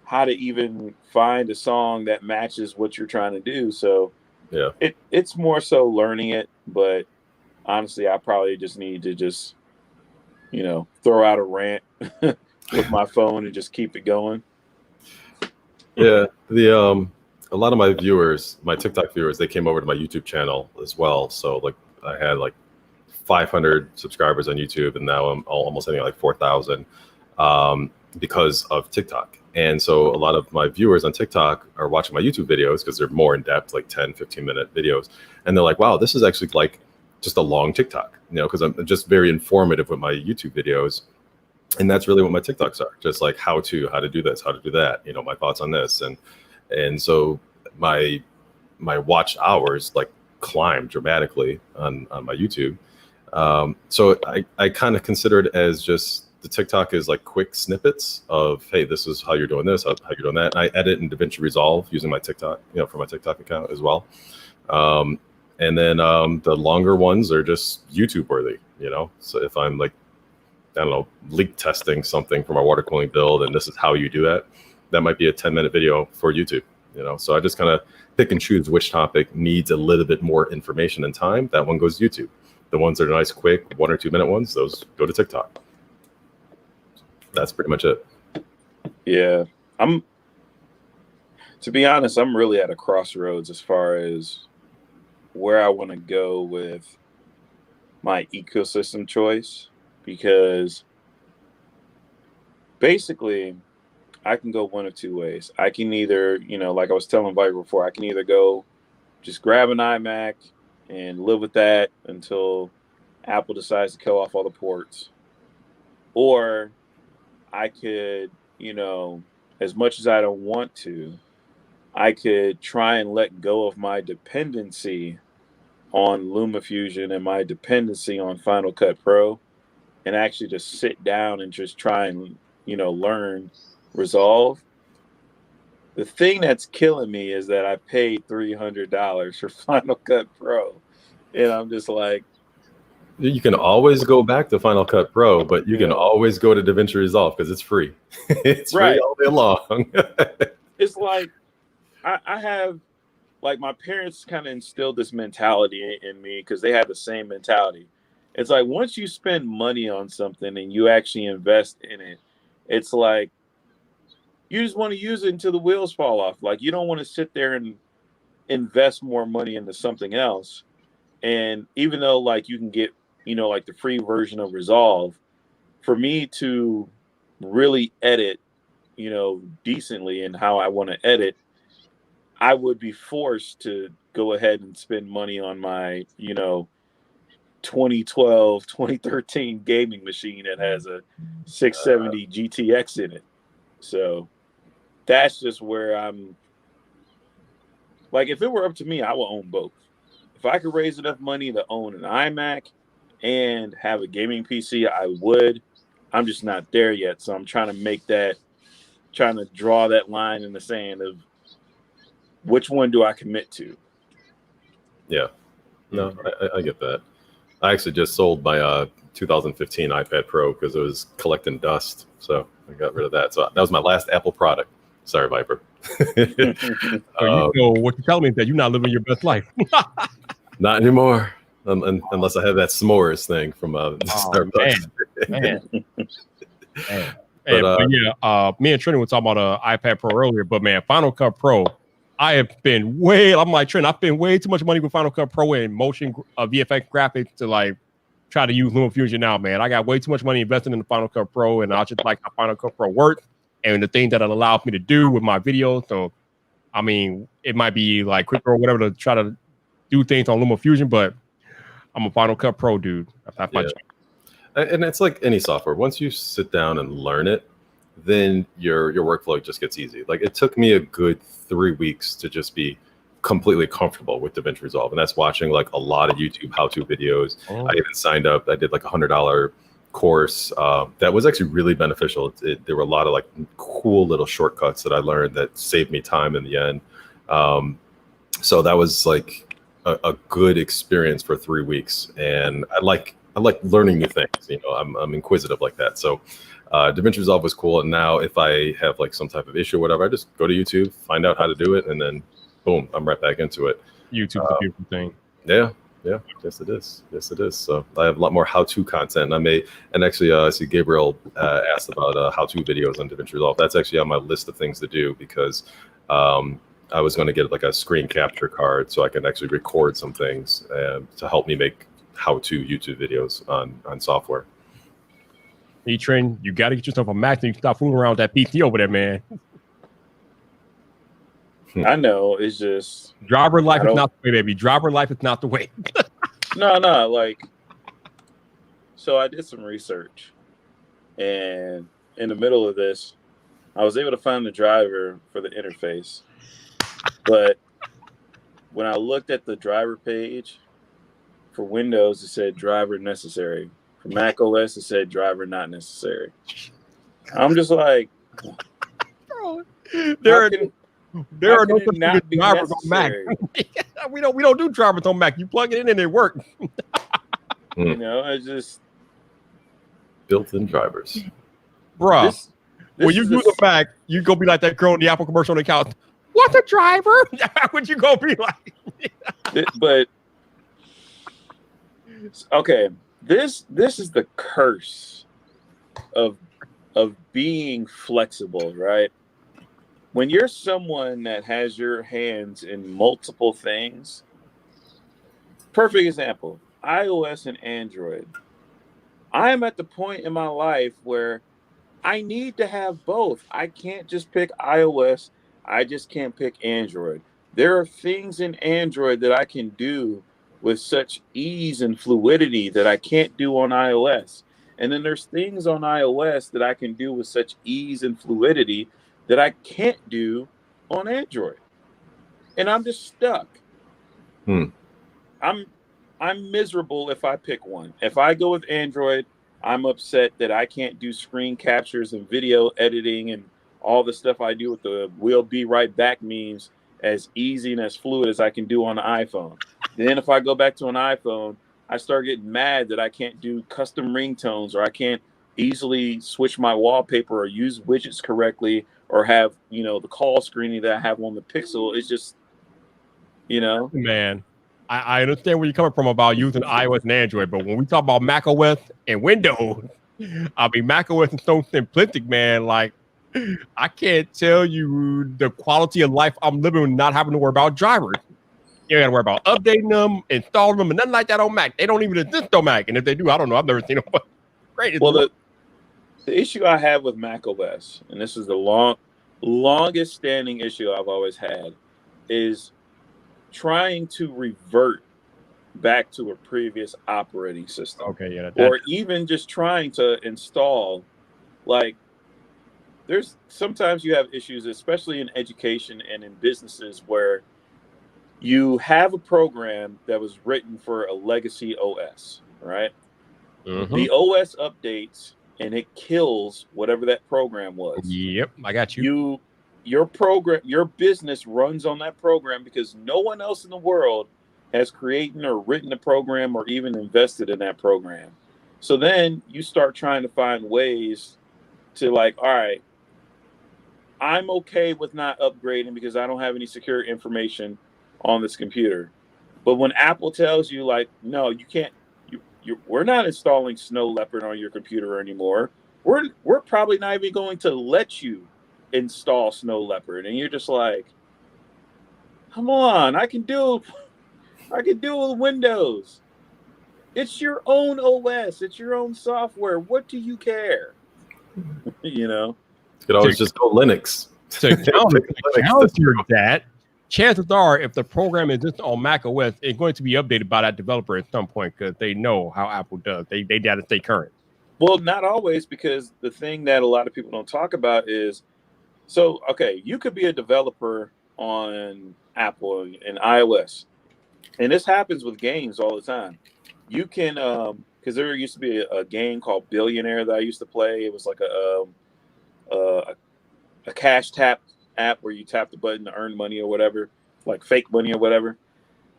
how to even find a song that matches what you're trying to do. So yeah, it's more so learning it. But honestly, I probably just need to just, throw out a rant with my phone and just keep it going. Yeah. A lot of my viewers, my TikTok viewers, they came over to my YouTube channel as well. So like I had like 500 subscribers on YouTube, and now I'm almost hitting like 4,000 because of TikTok. And so a lot of my viewers on TikTok are watching my YouTube videos because they're more in depth, like 10, 15-minute videos. And they're like, wow, this is actually like just a long TikTok, because I'm just very informative with my YouTube videos. And that's really what my TikToks are, just like how to do this, how to do that, my thoughts on this. And so my watch hours like climbed dramatically on my YouTube. So I kind of consider it as just, the TikTok is like quick snippets of, hey, this is how you're doing this, how you're doing that. And I edit in DaVinci Resolve using my TikTok, for my TikTok account as well. And then the longer ones are just YouTube worthy, So if I'm like, I don't know, leak testing something for my water cooling build, and this is how you do that, that might be a 10-minute video for YouTube, So I just kind of pick and choose which topic needs a little bit more information and time. That one goes to YouTube. The ones that are nice, quick, 1 or 2 minute ones, those go to TikTok. That's pretty much it. Yeah. To be honest, I'm really at a crossroads as far as where I want to go with my ecosystem choice, because basically, I can go one of two ways. I can either, like I was telling Viper before, I can either go just grab an iMac and live with that until Apple decides to kill off all the ports. Or I could, as much as I don't want to, I could try and let go of my dependency on LumaFusion and my dependency on Final Cut Pro and actually just sit down and just try and, learn Resolve. The thing that's killing me is that I paid $300 for Final Cut Pro. And I'm just like, you can always go back to Final Cut Pro, but you can always go to DaVinci Resolve because it's free. It's free all day long. It's like I have, like, my parents kind of instilled this mentality in me because they had the same mentality. It's like once you spend money on something and you actually invest in it, it's like you just want to use it until the wheels fall off. Like, you don't want to sit there and invest more money into something else. And even though, like, you can get, like the free version of Resolve, for me to really edit, decently in how I want to edit, I would be forced to go ahead and spend money on my, 2012, 2013 gaming machine that has a 670 GTX in it. So that's just where I'm like, if it were up to me, I would own both. If I could raise enough money to own an iMac and have a gaming PC, I would. I'm just not there yet. So I'm trying to draw that line in the sand of which one do I commit to? Yeah. No, I get that. I actually just sold my 2015 iPad Pro because it was collecting dust. So I got rid of that. So that was my last Apple product. Sorry, Viper. So what you're telling me is that you're not living your best life. Not anymore. Unless I have that s'mores thing from Starbucks. Man. But me and Trinity were talking about iPad Pro earlier, but man, Final Cut Pro, I'm like Trent, I've been way too much money with Final Cut Pro and motion VFX graphics to like try to use LumaFusion now, man. I got way too much money invested in the Final Cut Pro, and I just like how Final Cut Pro works and the thing that it allows me to do with my videos. So, I mean, it might be like quicker or whatever to try to do things on LumaFusion, but I'm a Final Cut Pro dude. That's my job. And it's like any software. Once you sit down and learn it, then your workflow just gets easy. Like, it took me a good 3 weeks to just be completely comfortable with DaVinci Resolve, and that's watching like a lot of YouTube how-to videos. I even signed up. I did like $100 course that was actually really beneficial. There were a lot of like cool little shortcuts that I learned that saved me time in the end. So that was like a good experience for 3 weeks, and I like learning new things. I'm inquisitive like that. So DaVinci Resolve was cool, and now if I have like some type of issue or whatever, I just go to YouTube, find out how to do it, and then boom, I'm right back into it. YouTube's a beautiful thing. Yeah, yes it is. So I have a lot more how-to content, and actually I see Gabriel asked about how-to videos on DaVinci Resolve. That's actually on my list of things to do, because I was going to get like a screen capture card so I can actually record some things to help me make how-to YouTube videos on software. E-Train, you got to get yourself a Mac and you can stop fooling around with that PC over there, man. I know, it's just driver life is not the way, baby. Driver life is not the way. No, like, so I did some research, and in the middle of this, I was able to find the driver for the interface, but when I looked at the driver page for Windows, it said driver necessary. For Mac OS, it said driver not necessary. I'm just like, there are no drivers on Mac. we don't do drivers on Mac. You plug it in and it works. It's just built-in drivers, bruh. This when you use a Mac, you go be like that girl in the Apple commercial on the couch. What's a driver? That's what you go be like. But okay, this is the curse of being flexible, right? When you're someone that has your hands in multiple things, perfect example, iOS and Android. I am at the point in my life where I need to have both. I can't just pick iOS. I just can't pick Android. There are things in Android that I can do with such ease and fluidity that I can't do on iOS. And then there's things on iOS that I can do with such ease and fluidity that I can't do on Android. And I'm just stuck. Hmm. I'm miserable if I pick one. If I go with Android, I'm upset that I can't do screen captures and video editing and all the stuff I do with the "we'll be right back" memes as easy and as fluid as I can do on the iPhone. Then if I go back to an iPhone, I start getting mad that I can't do custom ringtones or I can't easily switch my wallpaper or use widgets correctly or have, the call screening that I have on the Pixel. It's just, Man, I understand where you're coming from about using iOS and Android, but when we talk about Mac OS and Windows, I mean, Mac OS is so simplistic, man. Like, I can't tell you the quality of life I'm living with not having to worry about drivers. You got to worry about updating them, installing them, and nothing like that on Mac. They don't even exist on Mac. And if they do, I don't know. I've never seen them. But great. Well, the issue I have with Mac OS, and this is the longest standing issue I've always had, is trying to revert back to a previous operating system. Okay, yeah. Or even just trying to install, like, there's sometimes you have issues, especially in education and in businesses, where you have a program that was written for a legacy OS, right? Mm-hmm. The OS updates and it kills whatever that program was. Yep, I got you. Your business runs on that program because no one else in the world has created or written a program or even invested in that program. So then you start trying to find ways to, like, all right, I'm okay with not upgrading because I don't have any secure information on this computer. But when Apple tells you, like, no, you can't, we're not installing Snow Leopard on your computer anymore. We're probably not even going to let you install Snow Leopard. And you're just like, come on, I can do it with Windows. It's your own OS. It's your own software. What do you care? You could always just go Linux. To counter that, chances are, if the program is just on Mac OS, it's going to be updated by that developer at some point because they know how Apple does. They got to stay current. Well, not always, because the thing that a lot of people don't talk about is, so, okay, you could be a developer on Apple and iOS, and this happens with games all the time. You can, because there used to be a game called Billionaire that I used to play. It was like a cash tap app where you tap the button to earn money or whatever, like fake money or whatever.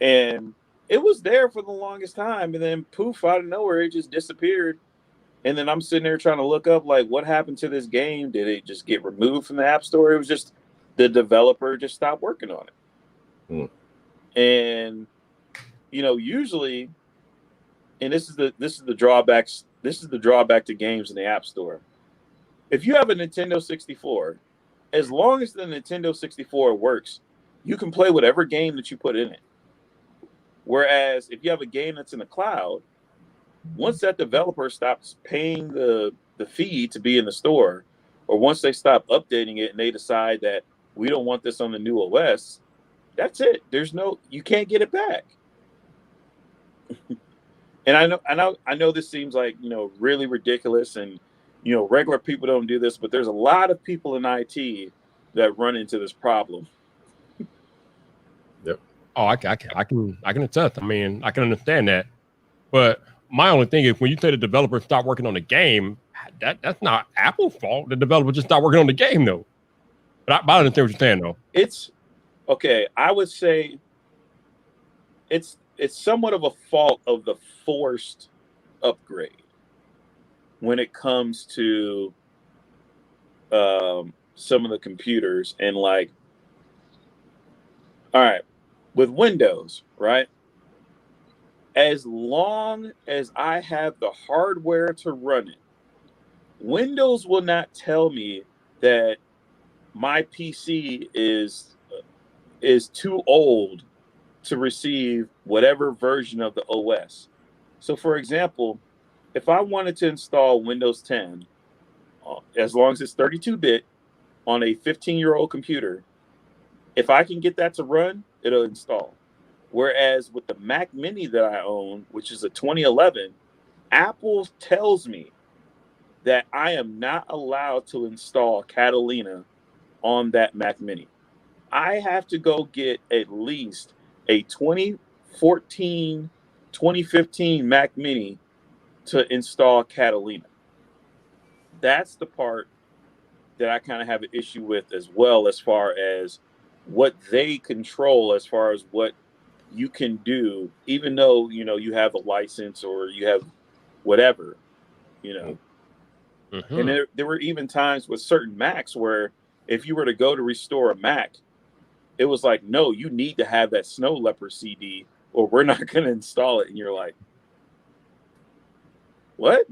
And it was there for the longest time, and then poof, out of nowhere, it just disappeared. And then I'm sitting there trying to look up, like, what happened to this game? Did it just get removed from the App Store? It was just the developer just stopped working on it. And usually, and this is the drawbacks. This is the drawback to games in the App Store. If you have a Nintendo 64, as long as the Nintendo 64 works, you can play whatever game that you put in it. Whereas if you have a game that's in the cloud, once that developer stops paying the fee to be in the store, or once they stop updating it and they decide that we don't want this on the new OS, that's it. You can't get it back. And I know this seems like, really ridiculous, and regular people don't do this, but there's a lot of people in IT that run into this problem. Yep. Oh, I can attest. I mean, I can understand that. But my only thing is, when you say the developer stopped working on the game, that's not Apple's fault. The developer just stopped working on the game, though. But I understand what you're saying, though. It's okay. I would say it's somewhat of a fault of the forced upgrade when it comes to some of the computers. And, like, all right, with Windows, right? As long as I have the hardware to run it, Windows will not tell me that my PC is too old to receive whatever version of the OS. So, for example, if I wanted to install Windows 10 as long as it's 32-bit on a 15-year-old computer, if I can get that to run, it'll install. Whereas with the Mac Mini that I own, which is a 2011, Apple tells me that I am not allowed to install Catalina on that Mac Mini. I have to go get at least a 2014, 2015 Mac Mini to install Catalina. That's the part that I kind of have an issue with as well, as far as what they control, as far as what you can do, even though, you know, you have a license or you have whatever, you know. Mm-hmm. And there were even times with certain Macs where if you were to go to restore a Mac, it was like, no, you need to have that Snow Leopard CD or we're not going to install it. And you're like, what?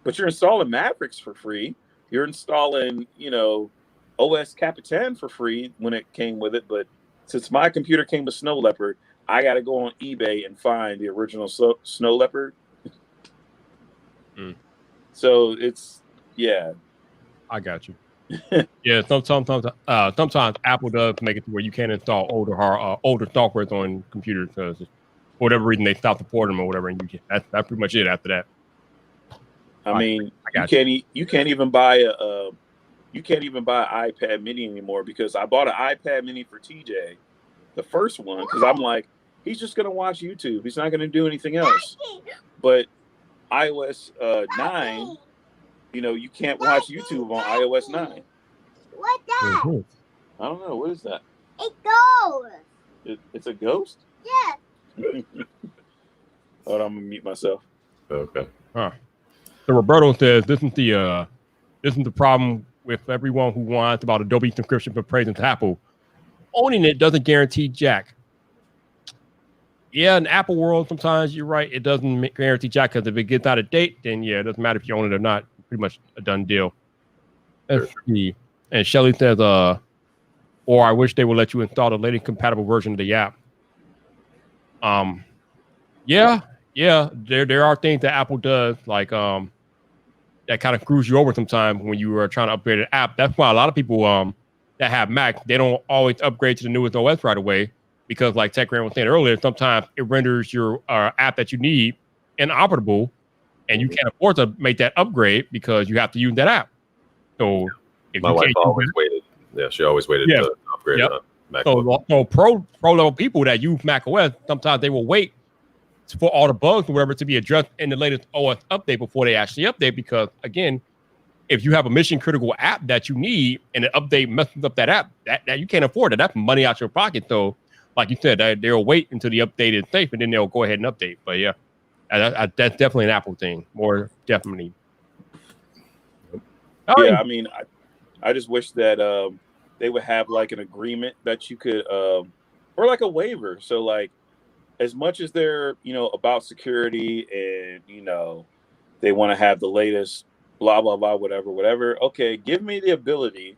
But you're installing Mavericks for free. You're installing, you know, OS Capitan for free when it came with it. But since my computer came with Snow Leopard, I got to go on eBay and find the original Snow Leopard. So it's, yeah. I got you. Yeah, sometimes Apple does make it to where you can't install older software on computers because for whatever reason they stop supporting them or whatever, and that's pretty much it after that. I mean, you can't even buy an iPad Mini anymore, because I bought an iPad Mini for TJ, the first one, because I'm like, he's just gonna watch YouTube. He's not gonna do anything else. But iOS 9, you know, you can't watch YouTube on iOS 9. What's that? Mm-hmm. I don't know. What is that? It goes. It's a ghost? Yes. Hold on, I'm gonna mute myself. Okay. Huh. So Roberto says this is the problem with everyone who wants about Adobe subscription for praising Apple. Owning it doesn't guarantee jack. Yeah, in Apple world, sometimes you're right. It doesn't guarantee jack, because if it gets out of date, then yeah, it doesn't matter if you own it or not. Pretty much a done deal. And Shelly says, or I wish they would let you install the latest compatible version of the app. Yeah, there are things that Apple does, like that kind of screws you over sometimes when you are trying to upgrade an app. That's why a lot of people that have Mac, they don't always upgrade to the newest OS right away, because like Tech Grant was saying earlier, sometimes it renders your app that you need inoperable, and you can't afford to make that upgrade because you have to use that app. So if My you wife can't always waited. Yeah, she always waited to upgrade on Mac. So pro level people that use Mac OS, sometimes they will wait for all the bugs or whatever to be addressed in the latest OS update before they actually update. Because again, if you have a mission critical app that you need and an update messes up that app, that you can't afford it. That's money out your pocket. So like you said, they'll wait until the update is safe and then they'll go ahead and update. But yeah, that's definitely an Apple thing. More definitely. Yeah, I mean, I just wish that they would have like an agreement that you could, or like a waiver. So like, as much as they're, you know, about security and, you know, they want to have the latest blah, blah, blah, whatever. Okay, give me the ability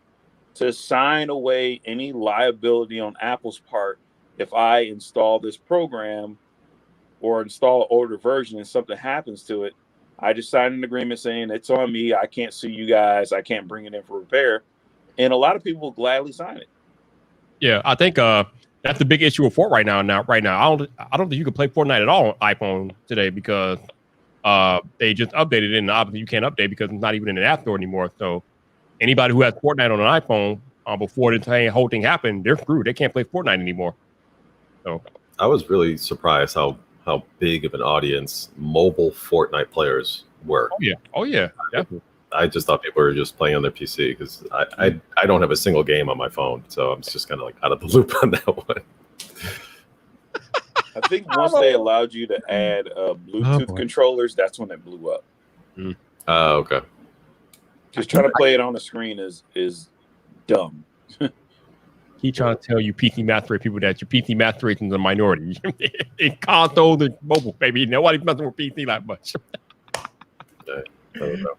to sign away any liability on Apple's part if I install this program or install an older version and something happens to it. I just signed an agreement saying it's on me. I can't sue you guys. I can't bring it in for repair. And a lot of people will gladly sign it. Yeah, I think that's the big issue with Fortnite right now. I don't think you can play Fortnite at all on iPhone today, because they just updated it, and obviously you can't update because it's not even in the App Store anymore. So anybody who has Fortnite on an iPhone before the whole thing happened, they're screwed. They can't play Fortnite anymore. So I was really surprised how big of an audience mobile Fortnite players were. Oh yeah, definitely. I just thought people were just playing on their PC, because I don't have a single game on my phone, so I'm just kind of like out of the loop on that one. I think once they allowed you to add Bluetooth controllers, that's when it blew up. Okay. Just trying to play it on the screen is dumb. He trying to tell you PC master race people that your PC master race is a minority. In consoles and mobile, baby. Nobody's messing with PC that much. I don't know.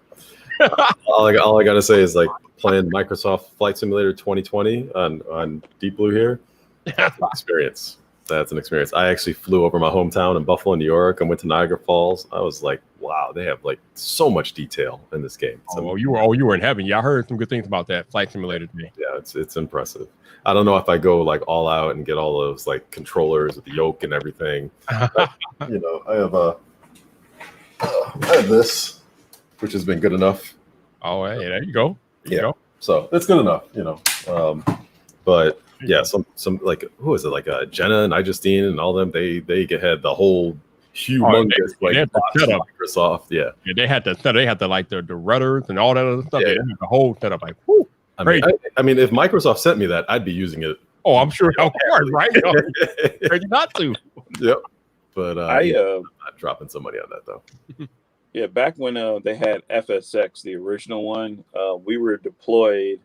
all I gotta say is, like, playing Microsoft Flight Simulator 2020 on Deep Blue here, experience. That's an experience. I actually flew over my hometown in Buffalo, New York, and went to Niagara Falls. I was like, wow, they have like so much detail in this game. You were in heaven. Yeah, I heard some good things about that flight simulator today. Yeah, it's impressive. I don't know if I go like all out and get all those like controllers with the yoke and everything. But, you know, I have this, which has been good enough. Oh, hey, there you go. There you go. So it's good enough, you know. But yeah, some like who is it? Like Jenna and Justine and all them. They had the whole humongous Microsoft. Yeah, they had the like the rudders and all that other stuff. Yeah. They had the whole setup. Like, whoo, I mean, if Microsoft sent me that, I'd be using it. Oh, I'm sure. Of course, right? Crazy not to. Yep. But I'm not dropping some money on that though. Yeah, back when they had FSX, the original one, we were deployed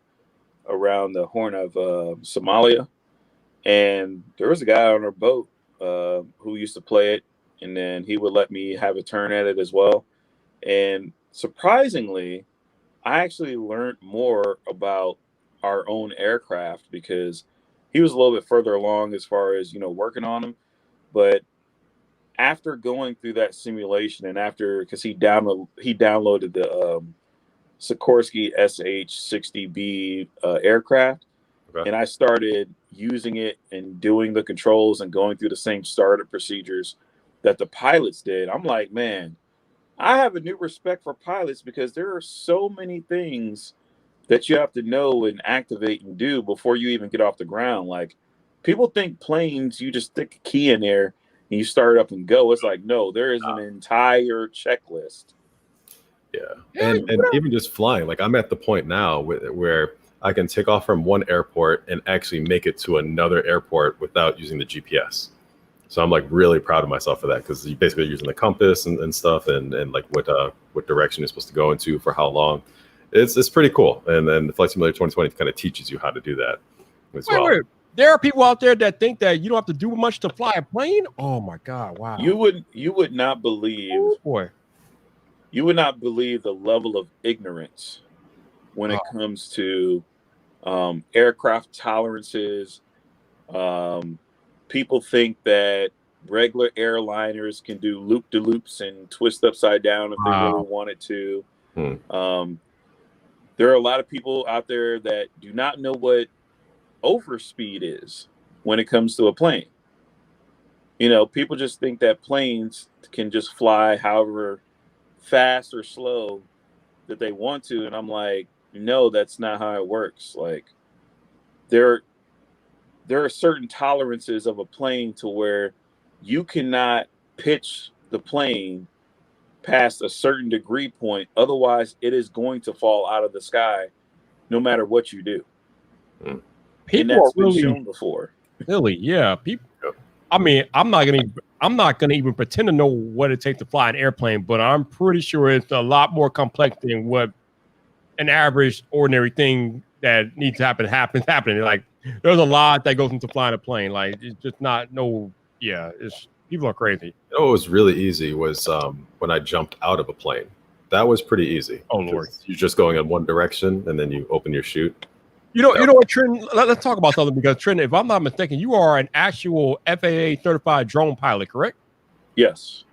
around the Horn of Somalia, and there was a guy on our boat who used to play it, and then he would let me have a turn at it as well. And surprisingly, I actually learned more about our own aircraft because he was a little bit further along as far as, you know, working on them. But after going through that simulation and because he downloaded the Sikorsky SH-60B aircraft, okay. And I started using it and doing the controls and going through the same startup procedures that the pilots did. I'm like, man, I have a new respect for pilots because there are so many things that you have to know and activate and do before you even get off the ground. Like, people think planes, you just stick a key in there and you start up and go. It's like, no, there is an entire checklist. Yeah. And even just flying, like I'm at the point now where I can take off from one airport and actually make it to another airport without using the GPS. So I'm like really proud of myself for that because you basically using the compass and stuff and like what direction you're supposed to go into for how long. It's pretty cool. And then the Flight Simulator 2020 kind of teaches you how to do that as well. Wait. There are people out there that think that you don't have to do much to fly a plane. Oh my God! Wow. You would not believe. Oh, boy. You would not believe the level of ignorance when it comes to aircraft tolerances. People think that regular airliners can do loop-de-loops and twist upside down if they really wanted to. There are a lot of people out there that do not know what overspeed is when it comes to a plane. You know, people just think that planes can just fly however fast or slow that they want to, and I'm like, no, that's not how it works. Like, there are certain tolerances of a plane to where you cannot pitch the plane past a certain degree point, otherwise it is going to fall out of the sky no matter what you do. People and that's are really been shown before. Really, yeah. People. I mean, I'm not gonna even pretend to know what it takes to fly an airplane, but I'm pretty sure it's a lot more complex than what an average, ordinary thing that needs to happen happens happening. Like, there's a lot that goes into flying a plane. Like, it's just not no. Yeah, it's people are crazy. You know what was really easy was when I jumped out of a plane. That was pretty easy. Oh Lord, you're just going in one direction and then you open your chute. You know what, Trent? Let's talk about something because Trent, if I'm not mistaken, you are an actual FAA certified drone pilot, correct? Yes.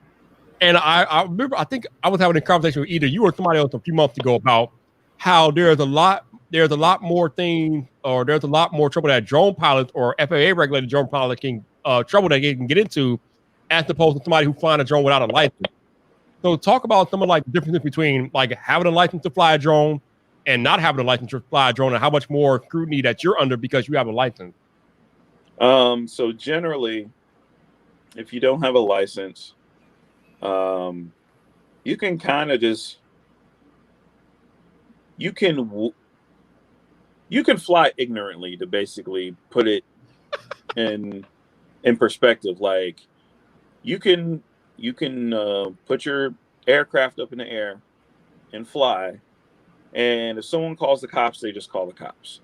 And I remember, I think I was having a conversation with either you or somebody else a few months ago about how there's a lot more things, or there's a lot more trouble that drone pilots or FAA regulated drone pilots can trouble that they can get into, as opposed to somebody who's flying a drone without a license. So talk about some of like the differences between like having a license to fly a drone and not having a license to fly a drone, and how much more scrutiny that you're under because you have a license. So generally, if you don't have a license, you can kind of just you can fly ignorantly, to basically put it in perspective. Like, you can put your aircraft up in the air and fly, and if someone calls the cops, they just call the cops,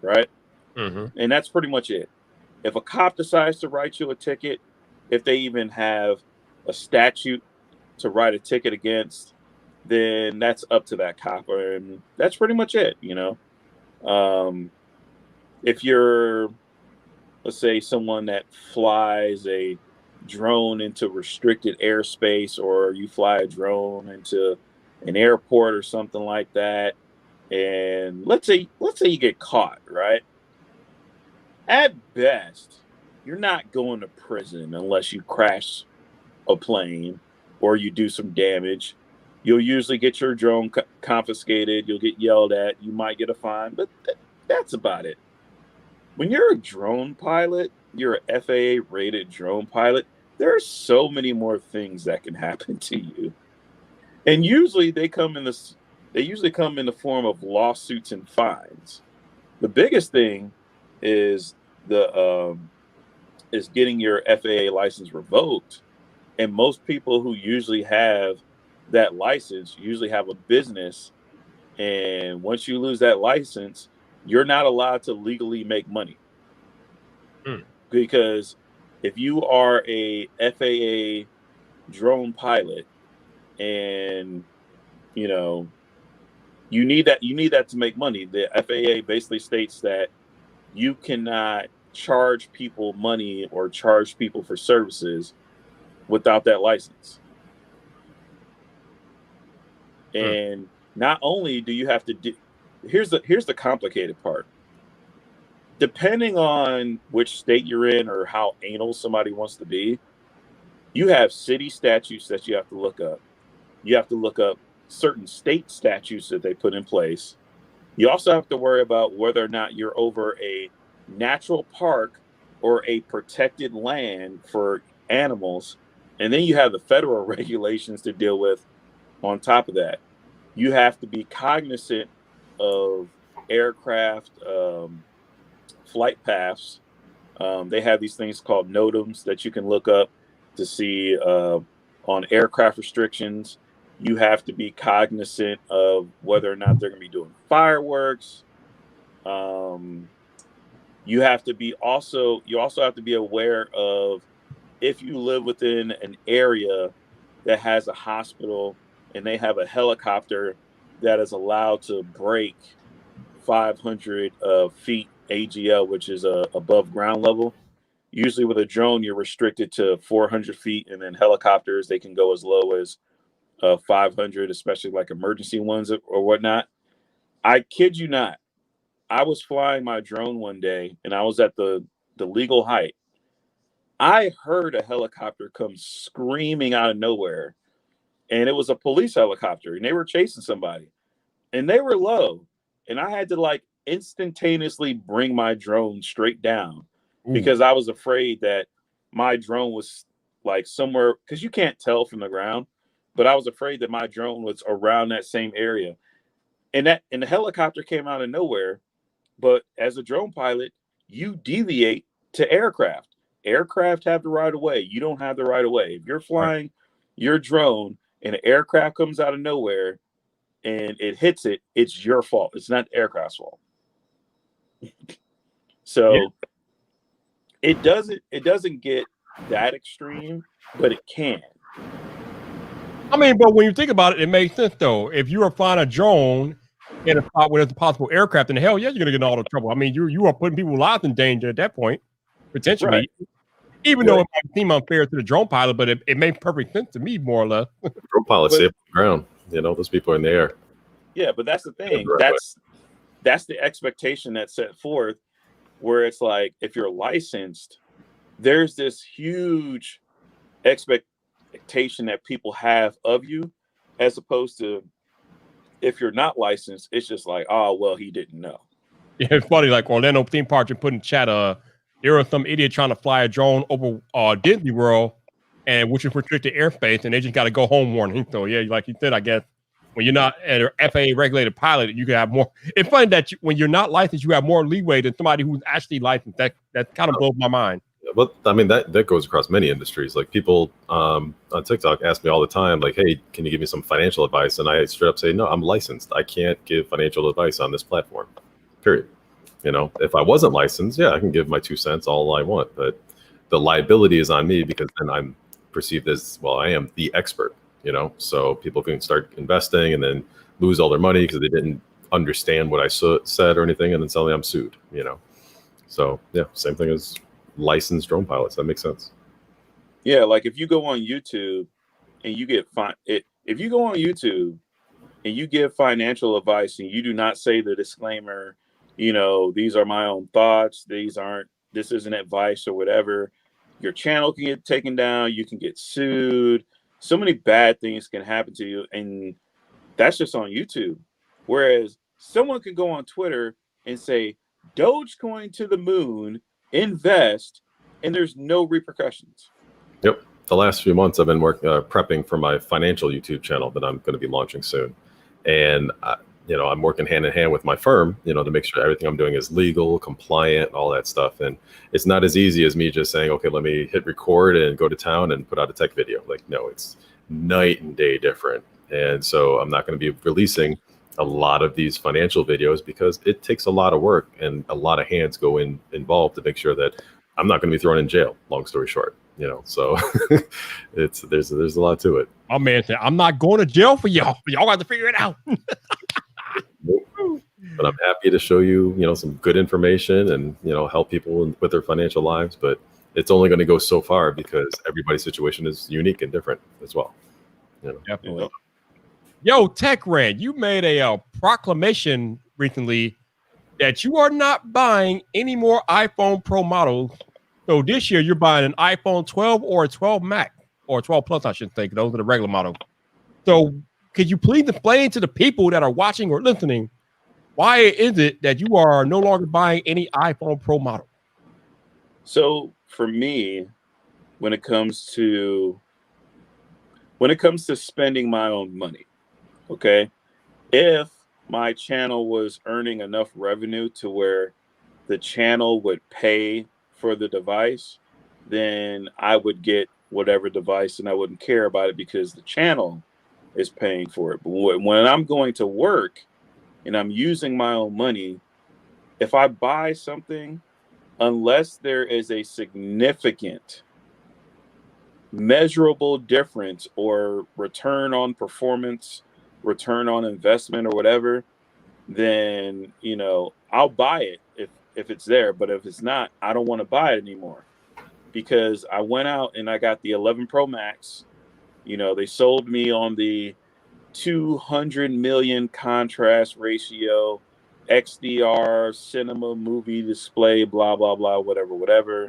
right? Mm-hmm. And that's pretty much it. If a cop decides to write you a ticket, if they even have a statute to write a ticket against, then that's up to that cop, and that's pretty much it, you know. If you're let's say someone that flies a drone into restricted airspace, or you fly a drone into an airport or something like that, and let's say you get caught, right? At best, you're not going to prison unless you crash a plane or you do some damage. You'll usually get your drone confiscated. You'll get yelled at. You might get a fine, but that's about it. When you're a drone pilot, you're an FAA rated drone pilot, there are so many more things that can happen to you. And usually they usually come in the form of lawsuits and fines. The biggest thing is getting your FAA license revoked. And most people who usually have that license usually have a business. And once you lose that license, you're not allowed to legally make money. Because if you are a FAA drone pilot and you need that to make money, the FAA basically states that you cannot charge people money or charge people for services without that license. And not only do you have to here's the complicated part. Depending on which state you're in or how anal somebody wants to be, you have city statutes that you have to look up. You have to look up certain state statutes that they put in place. You also have to worry about whether or not you're over a natural park or a protected land for animals. And then you have the federal regulations to deal with on top of that. You have to be cognizant of aircraft flight paths. They have these things called NOTAMs that you can look up to see on aircraft restrictions. You have to be cognizant of whether or not they're going to be doing fireworks. You also have to be aware of if you live within an area that has a hospital and they have a helicopter that is allowed to break 500 feet AGL, which is above ground level. Usually with a drone, you're restricted to 400 feet, and then helicopters, they can go as low as 500, especially like emergency ones or whatnot. I kid you not. I was flying my drone one day, and I was at the legal height. I heard a helicopter come screaming out of nowhere, and it was a police helicopter, and they were chasing somebody, and they were low, and I had to instantaneously bring my drone straight down because I was afraid that my drone was somewhere, because you can't tell from the ground, but I was afraid that my drone was around that same area. And the helicopter came out of nowhere. But as a drone pilot, you deviate to aircraft. Aircraft have the right of way. You don't have the right of way. If you're flying your drone and an aircraft comes out of nowhere and it hits it, it's your fault. It's not the aircraft's fault. So it doesn't get that extreme, but it can. I mean, but when you think about it, it makes sense though. If you are flying a drone in a spot where there's a possible aircraft, then hell yeah, you're gonna get in all the trouble. I mean, you are putting people's lives in danger at that point, potentially. Right. Even though it might seem unfair to the drone pilot, but it makes perfect sense to me, more or less. Drone pilots safe on the ground. Those people are in the air. Yeah, but that's the thing. Right. That's the expectation that's set forth, where it's like, if you're licensed, there's this huge expectation that people have of you, as opposed to if you're not licensed, it's just like, oh, well, he didn't know. Yeah, it's funny, like Orlando theme park, you put in chat, there was some idiot trying to fly a drone over Disney World, and which is restricted airspace, and they just got to go home warning. So yeah, like you said, I guess when you're not an FAA regulated pilot, you can have more. It's funny that when you're not licensed, you have more leeway than somebody who's actually licensed. That kind of blows my mind. But I mean, that goes across many industries. Like people on TikTok ask me all the time, like, hey, can you give me some financial advice? And I straight up say, no, I'm licensed. I can't give financial advice on this platform, period. If I wasn't licensed, yeah, I can give my 2 cents all I want. But the liability is on me, because then I'm perceived as, well, I am the expert, so people can start investing and then lose all their money because they didn't understand what I said or anything. And then suddenly I'm sued, So yeah, same thing as licensed drone pilots. That makes sense. Yeah, like if you go on YouTube and you get if you go on YouTube and you give financial advice and you do not say the disclaimer, these are my own thoughts, this isn't advice or whatever, your channel can get taken down, you can get sued. So many bad things can happen to you, and that's just on YouTube. Whereas someone can go on Twitter and say, Dogecoin to the moon, invest, and there's no repercussions. Yep. The last few months I've been prepping for my financial YouTube channel that I'm going to be launching soon. And, I'm working hand in hand with my firm, to make sure everything I'm doing is legal, compliant, all that stuff. And it's not as easy as me just saying, okay, let me hit record and go to town and put out a tech video. Like, no, it's night and day different. And so I'm not going to be releasing a lot of these financial videos because it takes a lot of work and a lot of hands go involved to make sure that I'm not going to be thrown in jail. Long story short, so there's a lot to it. My man said, I'm not going to jail for y'all. Y'all got to figure it out. But I'm happy to show you, some good information and, help people with their financial lives. But it's only going to go so far because everybody's situation is unique and different as well. Definitely. Yo, Tech Rand, you made a proclamation recently that you are not buying any more iPhone Pro models. So this year you're buying an iPhone 12 or a 12 Max or 12 Plus, I should think. Those are the regular models. So could you please explain to the people that are watching or listening, why is it that you are no longer buying any iPhone Pro model? So for me, when it comes to spending my own money, okay, if my channel was earning enough revenue to where the channel would pay for the device, then I would get whatever device and I wouldn't care about it because the channel is paying for it. But when I'm going to work and I'm using my own money, if I buy something, unless there is a significant measurable difference or return on performance, return on investment or whatever, then I'll buy it if it's there. But if it's not, I don't want to buy it anymore, because I went out and I got the 11 Pro Max. They sold me on the 200 million contrast ratio, XDR, cinema movie display, blah, blah, blah, whatever.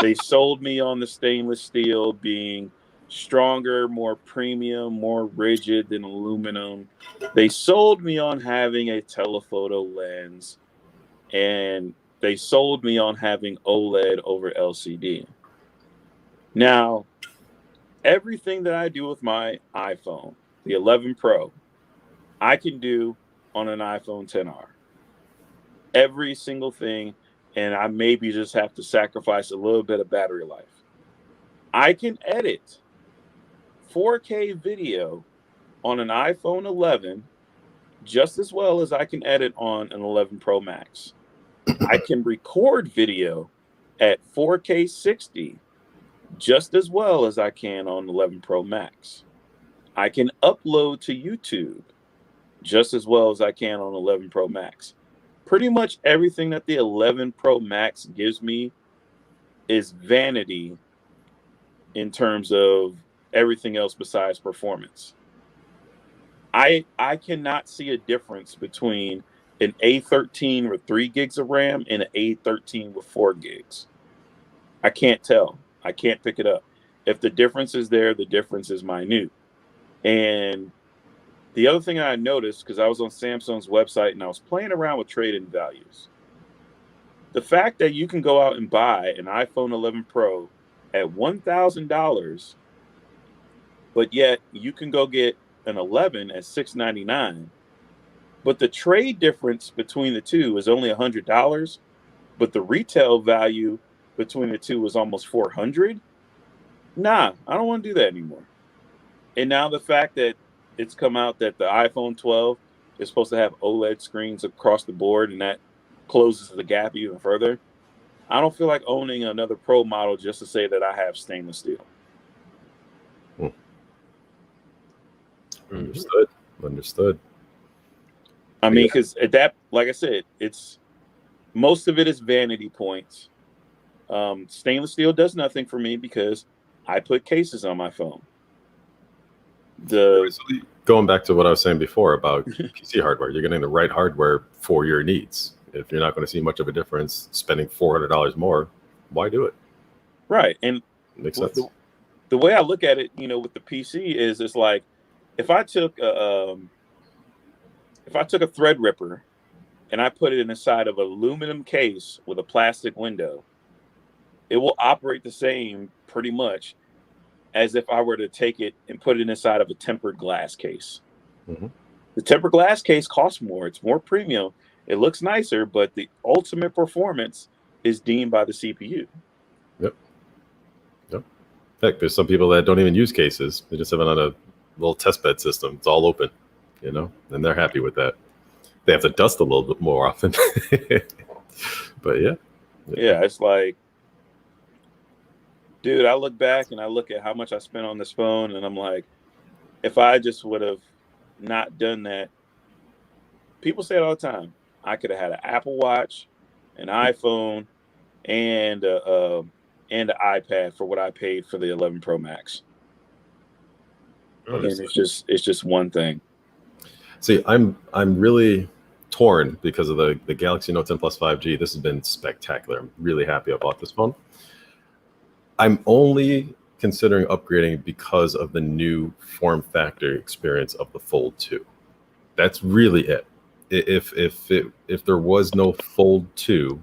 They sold me on the stainless steel being stronger, more premium, more rigid than aluminum. They sold me on having a telephoto lens, and they sold me on having OLED over LCD. Now, everything that I do with my iPhone, the 11 Pro, I can do on an iPhone XR. Every single thing, and I maybe just have to sacrifice a little bit of battery life. I can edit 4K video on an iPhone 11 just as well as I can edit on an 11 Pro Max. I can record video at 4K 60 just as well as I can on 11 Pro Max. I can upload to YouTube just as well as I can on 11 Pro Max. Pretty much everything that the 11 Pro Max gives me is vanity in terms of everything else besides performance. I cannot see a difference between an A13 with 3 gigs of RAM and an A13 with 4 gigs. I can't tell. I can't pick it up. If the difference is there, the difference is minute. And the other thing I noticed, because I was on Samsung's website and I was playing around with trade-in values, the fact that you can go out and buy an iPhone 11 Pro at $1,000, but yet you can go get an 11 at $699, but the trade difference between the two is only $100, but the retail value between the two is almost $400. Nah, I don't want to do that anymore. And now the fact that it's come out that the iPhone 12 is supposed to have OLED screens across the board, and that closes the gap even further, I don't feel like owning another Pro model just to say that I have stainless steel. Understood. I mean, because at that, like I said, it's most of it is vanity points. Stainless steel does nothing for me because I put cases on my phone. Going back to what I was saying before about PC hardware, you're getting the right hardware for your needs. If you're not going to see much of a difference spending $400 more, why do it? Right. And it makes sense. The way I look at it, with the PC is it's like if I took a Threadripper and I put it inside of an aluminum case with a plastic window, it will operate the same pretty much as if I were to take it and put it inside of a tempered glass case. Mm-hmm. The tempered glass case costs more. It's more premium. It looks nicer, but the ultimate performance is deemed by the CPU. Yep. Heck, there's some people that don't even use cases. They just have it on a little test bed system. It's all open, and they're happy with that. They have to dust a little bit more often. But yeah, it's like, dude, I look back and I look at how much I spent on this phone, and I'm like, if I just would have not done that, people say it all the time, I could have had an Apple Watch, an iPhone, and an iPad for what I paid for the 11 Pro Max. And it's just one thing. See, I'm really torn because of the Galaxy Note 10 Plus 5G. This has been spectacular. I'm really happy I bought this phone. I'm only considering upgrading because of the new form factor experience of the Fold 2. That's really it. If there was no Fold 2,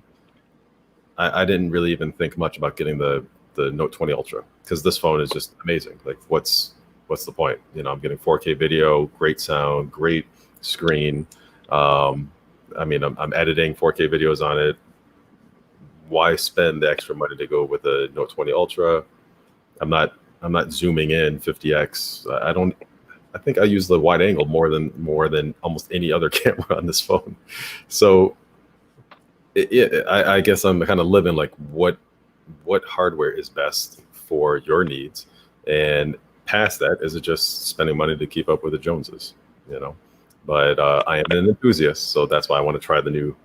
I didn't really even think much about getting the Note 20 Ultra because this phone is just amazing. Like, what's the point? I'm getting 4K video, great sound, great screen. I'm editing 4K videos on it. Why spend the extra money to go with a Note 20 Ultra? I'm not zooming in 50x. I think I use the wide angle more than almost any other camera on this phone. So I guess I'm kind of living like what hardware is best for your needs, and past that, is it just spending money to keep up with the Joneses? But I am an enthusiast, so that's why I want to try the new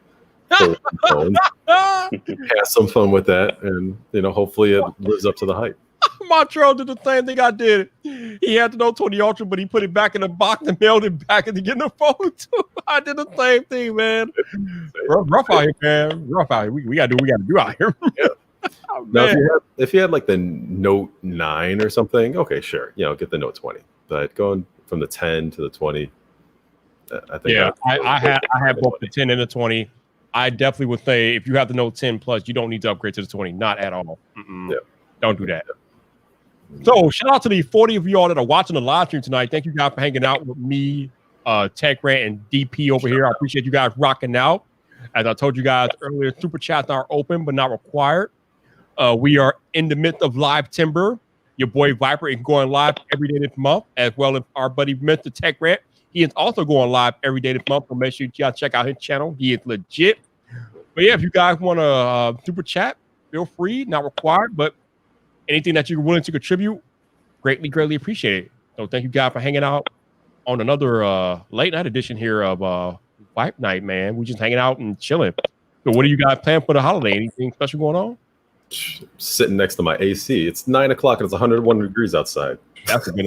phone. Have some fun with that, and hopefully it lives up to the hype. Montreal did the same thing I did. He had the Note 20 Ultra, but he put it back in the box and mailed it back into getting the phone too. I did the same thing, man. Rough out here, man. Rough out here. We gotta do what we gotta do out here. Yeah. Oh, now, if you had like the Note 9 or something, okay, sure, get the Note 20. But going from the 10 to the 20, I think. Yeah, I had both the 10 and the 20. I definitely would say if you have the Note 10 Plus, you don't need to upgrade to the 20. Not at all. Yeah. Don't do that. So shout out to the 40 of y'all that are watching the live stream tonight. Thank you guys for hanging out with me, Tech Rant, and DP over here. I appreciate you guys rocking out. As I told you guys earlier, super chats are open but not required. We are in the midst of Live Timber. Your boy Viper is going live every day this month, as well as our buddy Mr. Tech Rant. He is also going live every day this month, so make sure you guys check out his channel. He is legit. But yeah, if you guys want to super chat, feel free, not required, but anything that you're willing to contribute, greatly appreciate it. So thank you guys for hanging out on another late night edition here of VypNight, man. We're just hanging out and chilling. So what do you guys plan for the holiday? Anything special going on? Sitting next to my AC. It's 9 o'clock and it's 101 degrees outside. That's a good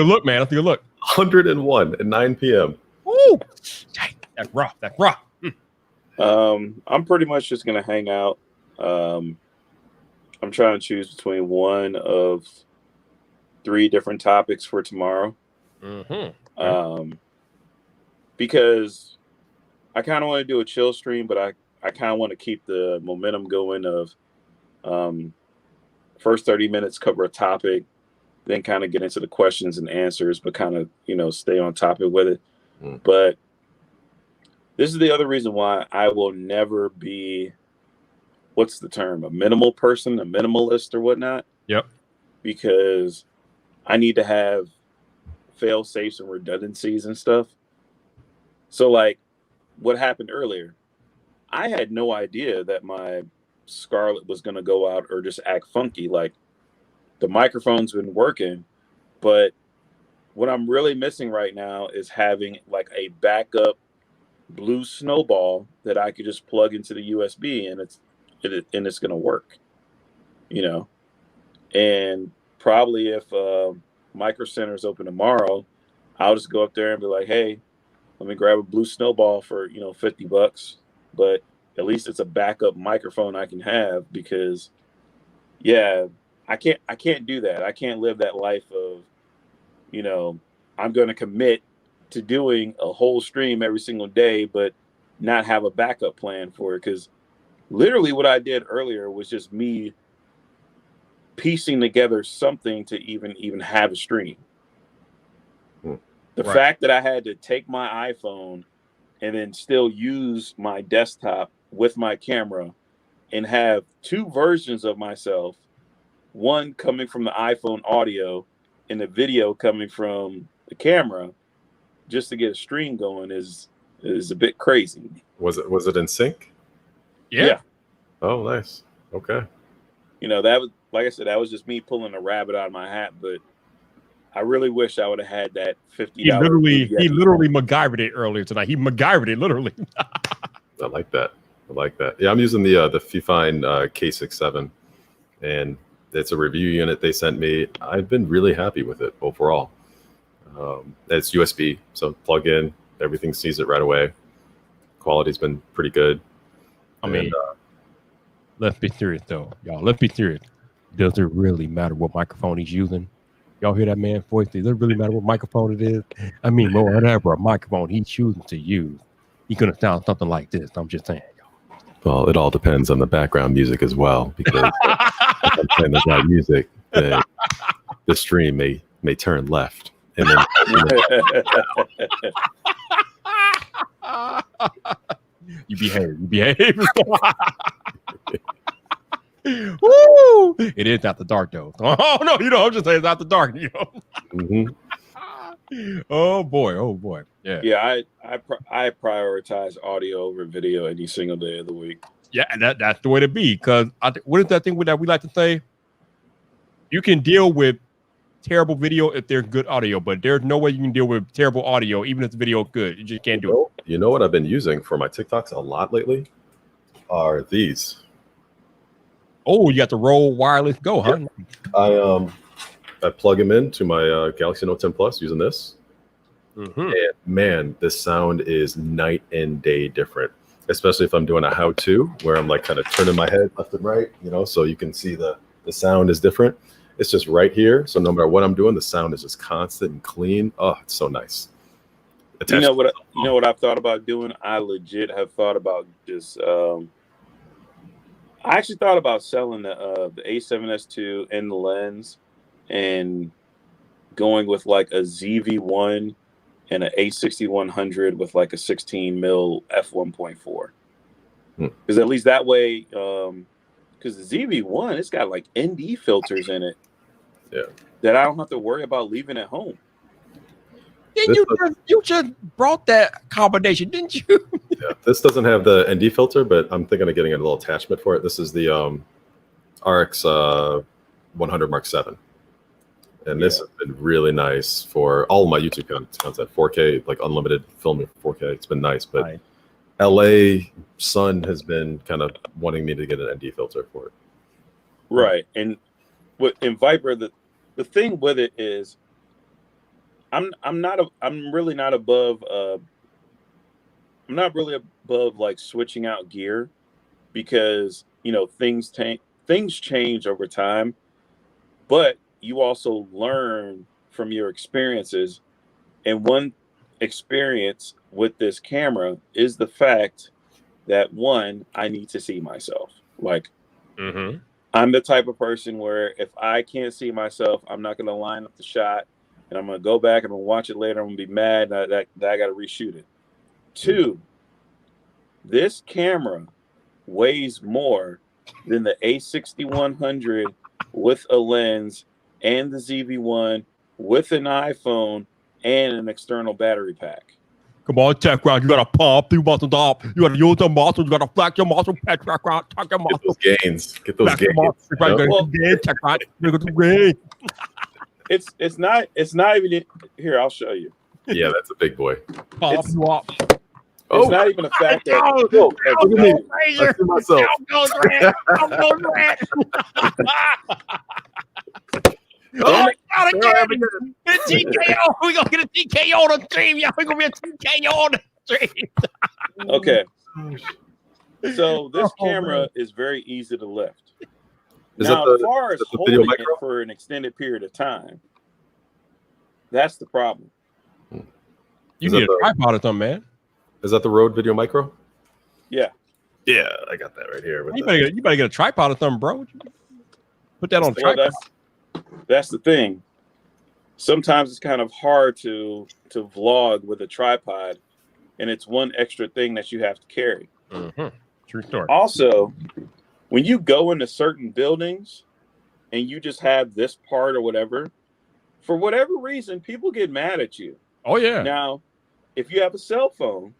look, man. That's a good look. 101 at 9 p.m. Ooh, that's rough. That's rough. I'm pretty much just gonna hang out. I'm trying to choose between one of 3 different topics for tomorrow. Because I kind of want to do a chill stream, but I kind of want to keep the momentum going of first 30 minutes cover a topic, then kind of get into the questions and answers, but kind of, stay on topic with it. But this is the other reason why I will never be, what's the term, a minimal person, a minimalist or whatnot. Yep. Because I need to have fail safes and redundancies and stuff. So like what happened earlier, I had no idea that my Scarlett was going to go out or just act funky. Like the microphone's been working, but what I'm really missing right now is having like a backup blue snowball that I could just plug into the USB and it's going to work. you know. And probably if Micro Center is open tomorrow, I'll just go up there and be like, hey, let me grab a blue snowball for, you know, $50. But at least it's a backup microphone I can have, because yeah, I can't do that. I can't live that life of, you know, I'm going to commit to doing a whole stream every single day, but not have a backup plan for it. Because literally what I did earlier was just me piecing together something to even have a stream. The fact that I had to take my iPhone and then still use my desktop with my camera and have two versions of myself, one coming from the iPhone audio and the video coming from the camera, just to get a stream going is a bit crazy. Was it in sync? Yeah. Oh, nice. Okay. You know, that was, like I said, that was just me pulling a rabbit out of my hat, but I really wish I would have had that $50. He literally MacGyvered it earlier tonight. He MacGyvered it literally. I like that. Yeah, I'm using the Fifine K67, and it's a review unit they sent me. I've been really happy with it overall. It's USB, so plug in, everything sees it right away. Quality's been pretty good. I mean, let's be serious though, y'all. Let's be serious. Does it really matter what microphone he's using? Y'all hear that man's voice? Does it really matter what microphone it is? I mean, whatever a microphone he's choosing to use, he's gonna sound something like this. I'm just saying, y'all. Well, it all depends on the background music as well, because if I'm playing the right music, then the stream may turn left. And then you behave. Woo! It is after dark though. Oh no, you know, I'm just saying it's after dark, you know. Mm-hmm. Oh boy. Yeah, I prioritize audio over video any single day of the week. Yeah, and that's the way to be, because what is that thing that we like to say? You can deal with terrible video if there's good audio, but there's no way you can deal with terrible audio even if the video is good. You just can't do it. You know what I've been using for my TikToks a lot lately are these. Oh, you got the Rode Wireless Go, huh? Yeah. I plug them into my Galaxy Note 10 Plus using this. Mm-hmm. And man, the sound is night and day different, especially if I'm doing a how-to where I'm like kind of turning my head left and right, you know, so you can see the sound is different. It's just right here. So no matter what I'm doing, the sound is just constant and clean. Oh, it's so nice. You know what I've thought about doing? I legit have thought about just I actually thought about selling the A7S II and the lens and going with like a ZV-1 and an A6100 with like a 16 mil f1.4. Because at least that way, because the ZV-1, it's got like ND filters in it. Yeah. That I don't have to worry about leaving at home. You just brought that combination, didn't you? Yeah, this doesn't have the ND filter, but I'm thinking of getting a little attachment for it. This is the RX 100 Mark 7. And this has been really nice for all of my YouTube content, 4K, like unlimited filming 4K. It's been nice, but LA Sun has been kind of wanting me to get an ND filter for it. Right. And in Viper, the thing with it is I'm really not above like switching out gear, because you know things change over time, but you also learn from your experiences. And one experience with this camera is the fact that, one, I need to see myself. Like, I'm the type of person where if I can't see myself, I'm not going to line up the shot, and I'm going to go back and I'm going to watch it later. I'm going to be mad that I got to reshoot it. Two, this camera weighs more than the A6100 with a lens and the ZV-1 with an iPhone and an external battery pack. Come on, tech round. You got to pump. You got to use the muscles. You got to flex your muscles. Tech round. Talk your muscles. Get those gains. It's not even here. I'll show you. Yeah, that's a big boy. Pump you up. It's not even a fact that look at me. I see myself. Oh, again. Get a TKO. We're going to get a TKO on the stream. Y'all, we're going to get a TKO on the stream. Okay. So this camera is very easy to lift. Now, as far as holding it for an extended period of time, that's the problem. You need a tripod or something, man. Is that the Rode Video Micro? Yeah. Yeah, I got that right here. You better get a tripod or something, bro. Put that on tripod. That's the thing. Sometimes it's kind of hard to vlog with a tripod, and it's one extra thing that you have to carry. Mm-hmm. True story. Also, when you go into certain buildings and you just have this part or whatever, for whatever reason, people get mad at you. Oh, yeah. Now, if you have a cell phone,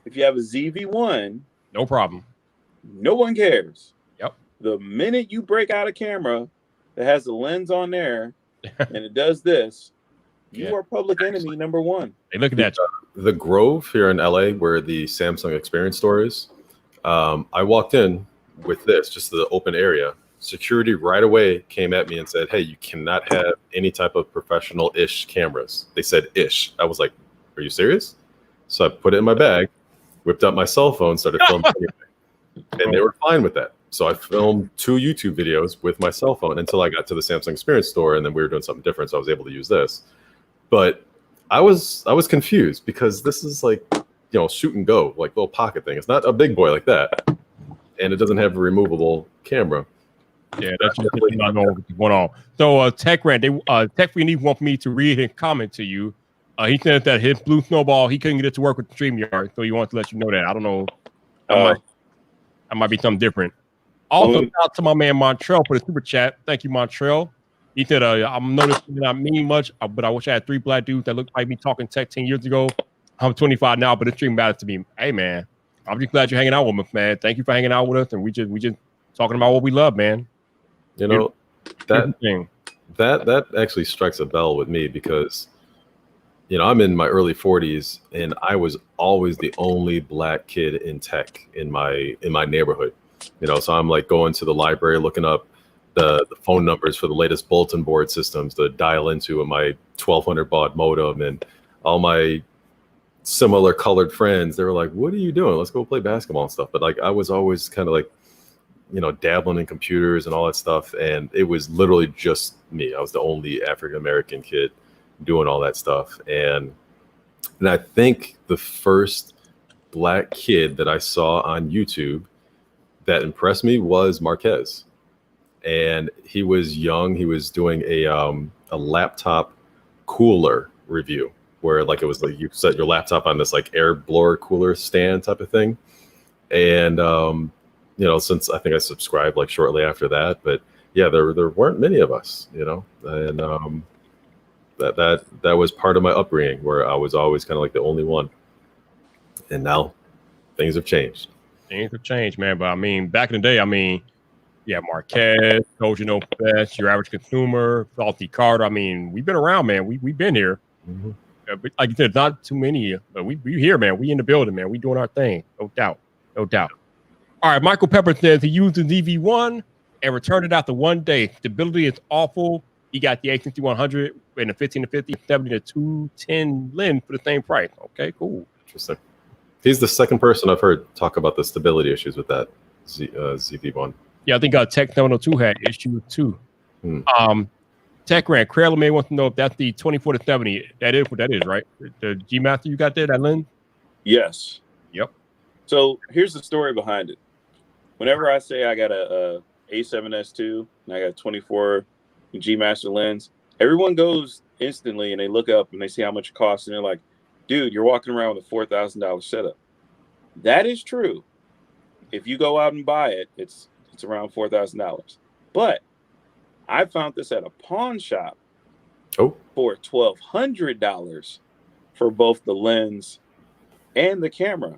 if you have a ZV-1, no problem. No one cares. Yep. The minute you break out a camera that has a lens on there and it does this, you are public enemy number one. Hey, look at that. The Grove here in LA, where the Samsung Experience store is, I walked in with this, just the open area. Security right away came at me and said, hey, you cannot have any type of professional-ish cameras. They said ish. I was like, are you serious? So I put it in my bag, whipped out my cell phone, started filming anyway. And they were fine with that. So I filmed 2 YouTube videos with my cell phone until I got to the Samsung Experience store, and then we were doing something different, so I was able to use this. But I was confused because this is like, you know, shoot and go, like little pocket thing. It's not a big boy like that, and it doesn't have a removable camera. Yeah, that's just not going on. So Tech Rant, Tech Rant want me to read his comment to you. He said that his Blue Snowball, he couldn't get it to work with the StreamYard, so he wants to let you know that. I don't know. That might be something different. Also, shout out to my man Montreal for the super chat. Thank you, Montreal. He said, I'm noticing that I mean much, but I wish I had 3 black dudes that looked like me talking tech 10 years ago. I'm 25 now, but the stream matters to me. Hey, man, I'm just glad you're hanging out with us, man. Thank you for hanging out with us, and we just talking about what we love, man. You know, that actually strikes a bell with me because, you know, I'm in my early 40s, and I was always the only black kid in tech in my neighborhood. You know, so I'm like going to the library, looking up the phone numbers for the latest bulletin board systems to dial into with my 1200 baud modem, and all my similar colored friends, they were like, what are you doing? Let's go play basketball and stuff. But like, I was always kind of like, you know, dabbling in computers and all that stuff. And it was literally just me. I was the only African-American kid doing all that stuff. And I think the first black kid that I saw on YouTube that impressed me was Marquez. And he was young. He was doing a laptop cooler review where like it was like you set your laptop on this like air blower cooler stand type of thing. And you know, since I think I subscribed like shortly after that, but yeah, there weren't many of us, you know, and that was part of my upbringing where I was always kind of like the only one. And now things have changed. Things have changed, man. But I mean, back in the day, I mean, yeah, Marquez, Told You No Best, Your Average Consumer, Flossy Carter. I mean, we've been around, man. We've been here. Mm-hmm. But like you said, not too many, but we here, man. We in the building, man. We doing our thing. No doubt. No doubt. All right, Michael Pepper says he used the ZV-1 and returned it after 1 day. Stability is awful. He got the A6100 and the 15-50, 70-210 lens for the same price. Okay, cool. Interesting. He's the second person I've heard talk about the stability issues with that ZV-1. Yeah, I think Tech 702 had issue too. Tech Rant, Craig may want to know if that's the 24-70. That is what that is, right? The G Master you got there, that lens? Yes. Yep. So here's the story behind it. Whenever I say I got a A7S2 and I got a 24 G Master lens, everyone goes instantly and they look up and they see how much it costs and they're like, dude, you're walking around with a $4,000 setup. That is true. If you go out and buy it, it's around $4,000. But I found this at a pawn shop for $1,200 for both the lens and the camera.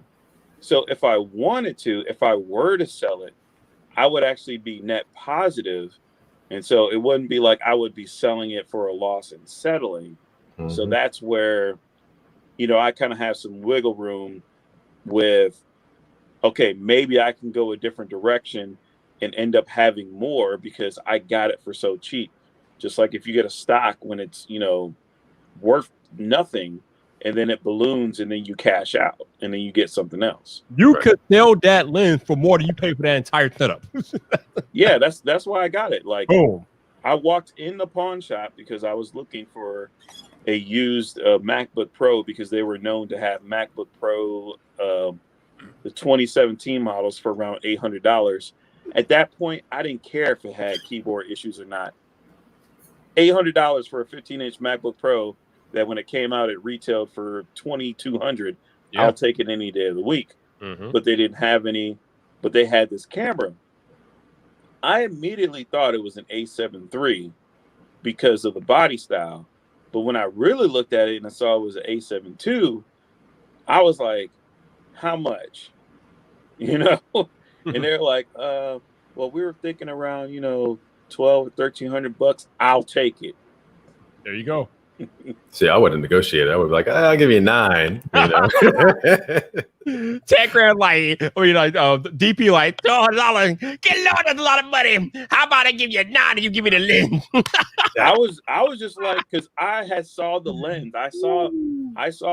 So if I wanted to, if I were to sell it, I would actually be net positive. And so it wouldn't be like I would be selling it for a loss and settling. Mm-hmm. So that's where, you know, I kind of have some wiggle room with, okay, maybe I can go a different direction and end up having more because I got it for so cheap. Just like if you get a stock when it's, worth nothing, and then it balloons, and then you cash out, and then you get something else. You could sell that lens for more than you pay for that entire setup. Yeah, that's why I got it. Like, boom. I walked in the pawn shop because I was looking for a used MacBook Pro because they were known to have MacBook Pro, the 2017 models for around $800. At that point, I didn't care if it had keyboard issues or not. $800 for a 15-inch MacBook Pro that when it came out, it retailed for $2,200. Yeah. I'll take it any day of the week. Mm-hmm. But they didn't have any, but they had this camera. I immediately thought it was an A7 III because of the body style. But when I really looked at it and I saw it was an A7 II, I was like, how much? And they're like, well, we were thinking around, $1,200 or $1,300. I'll take it. There you go. See, I wouldn't negotiate. I would be like, I'll give you 9. Tech Grand DP like $200. Get low, that's a lot of money. How about I give you 9 and you give me the lens? I was just like, because I had saw the lens. I saw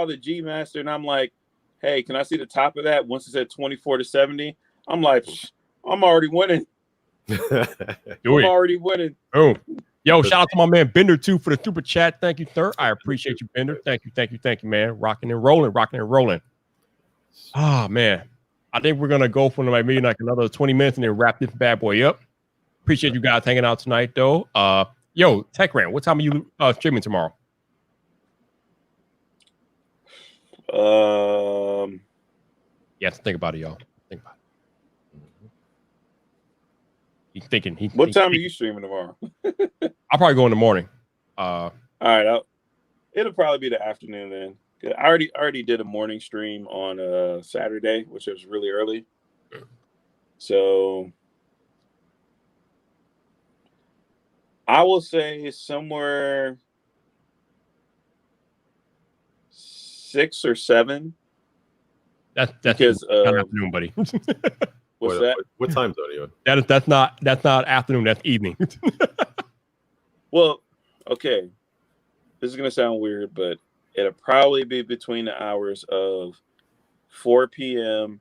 the G Master, and I'm like, hey, can I see the top of that? Once it said 24-70, I'm like, I'm already winning. Already winning. Oh, yo, shout out to my man Bender too for the super chat. Thank you, sir. I appreciate you, Bender. Thank you, man. Rocking and rolling. Ah, man. I think we're gonna go for maybe like another 20 minutes and then wrap this bad boy up. Appreciate you guys hanging out tonight, though. Yo, Tech Rant, what time are you streaming tomorrow? You have to think about it, y'all. Think about it. He's thinking. What time are you streaming tomorrow? I'll probably go in the morning. All right, it'll probably be the afternoon then. I already did a morning stream on Saturday, which was really early. So I will say somewhere 6 or 7. That's because afternoon, buddy. What's that? What time zone are you in? That's not afternoon. That's evening. Well, okay. This is gonna sound weird, but it'll probably be between the hours of 4 p.m.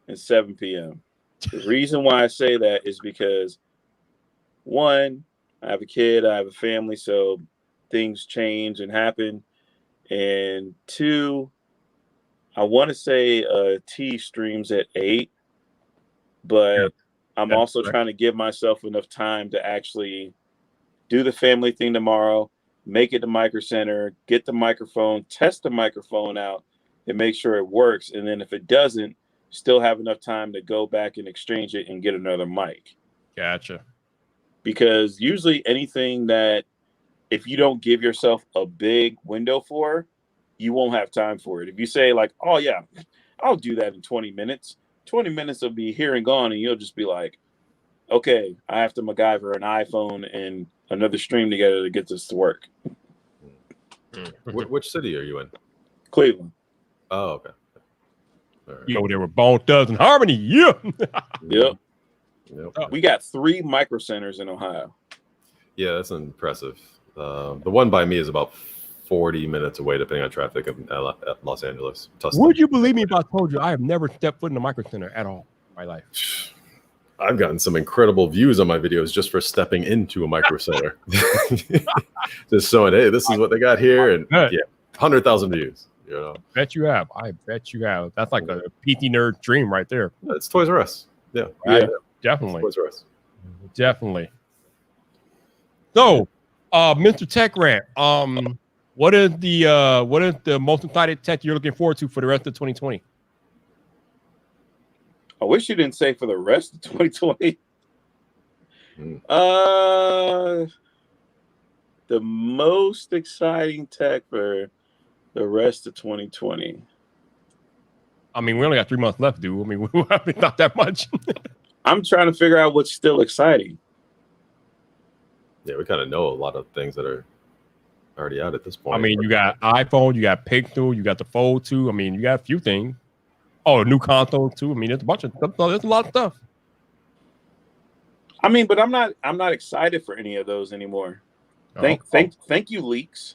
and 7 p.m. The reason why I say that is because, one, I have a kid, I have a family, so things change and happen. And 2, I want to say T streams at 8, but I'm also trying to give myself enough time to actually do the family thing tomorrow, make it to Micro Center, get the microphone, test the microphone out, and make sure it works. And then if it doesn't, still have enough time to go back and exchange it and get another mic. Gotcha. Because usually anything that if you don't give yourself a big window for, you won't have time for it. If you say like, oh yeah, I'll do that in 20 minutes, 20 minutes will be here and gone, and you'll just be like, okay, I have to MacGyver an iPhone and another stream together to get this to work. Which city are you in? Cleveland. Oh, okay. Right. You know, there were Bone Thugs and Harmony. Yeah. Yep. We got 3 Micro Centers in Ohio. Yeah, that's impressive. The one by me is about 40 minutes away, depending on traffic, in Los Angeles. Would you believe me if I told you I have never stepped foot in a Micro Center at all in my life? I've gotten some incredible views on my videos just for stepping into a Micro Center. Just showing, hey, this is what they got here, and yeah, 100,000 views. You know, bet you have. I bet you have. That's like a PT nerd dream right there. It's Toys R Us. Yeah, right? Yeah, definitely. It's Toys R Us. Definitely. So, Mr. Tech Rant, what is the most excited tech you're looking forward to for the rest of 2020? I wish you didn't say for the rest of 2020. The most exciting tech for the rest of 2020. I mean, we only got 3 months left, dude. I mean, not that much. I'm trying to figure out what's still exciting. Yeah, we kind of know a lot of things that are already out at this point. I mean, you got iPhone, you got Pixel, you got the Fold 2. I mean, you got a few things. Oh, new console too. I mean, there's a bunch of stuff. There's a lot of stuff. I mean, but I'm not excited for any of those anymore. Thank you, leaks.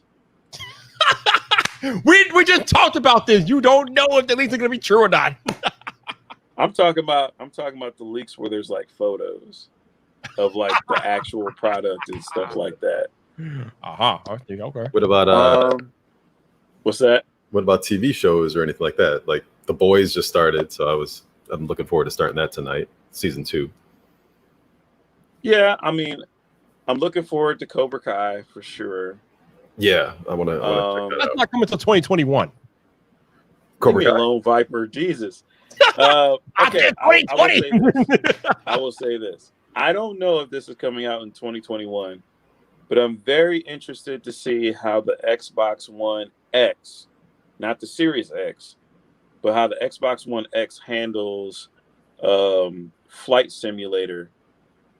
We just talked about this. You don't know if the leaks are gonna be true or not. I'm talking about the leaks where there's like photos of like the actual product and stuff like that. Okay. What about what's that? What about TV shows or anything like that? Like The Boys just started, so I'm looking forward to starting that tonight, season 2. Yeah, I mean, I'm looking forward to Cobra Kai for sure. Yeah, I want to check that That's out. not coming until 2021. Cobra Leave me Kai. alone, Viper. Jesus. Okay, I will say this. I don't know if this is coming out in 2021, but I'm very interested to see how the Xbox One X, not the Series X, but how the Xbox One X handles Flight Simulator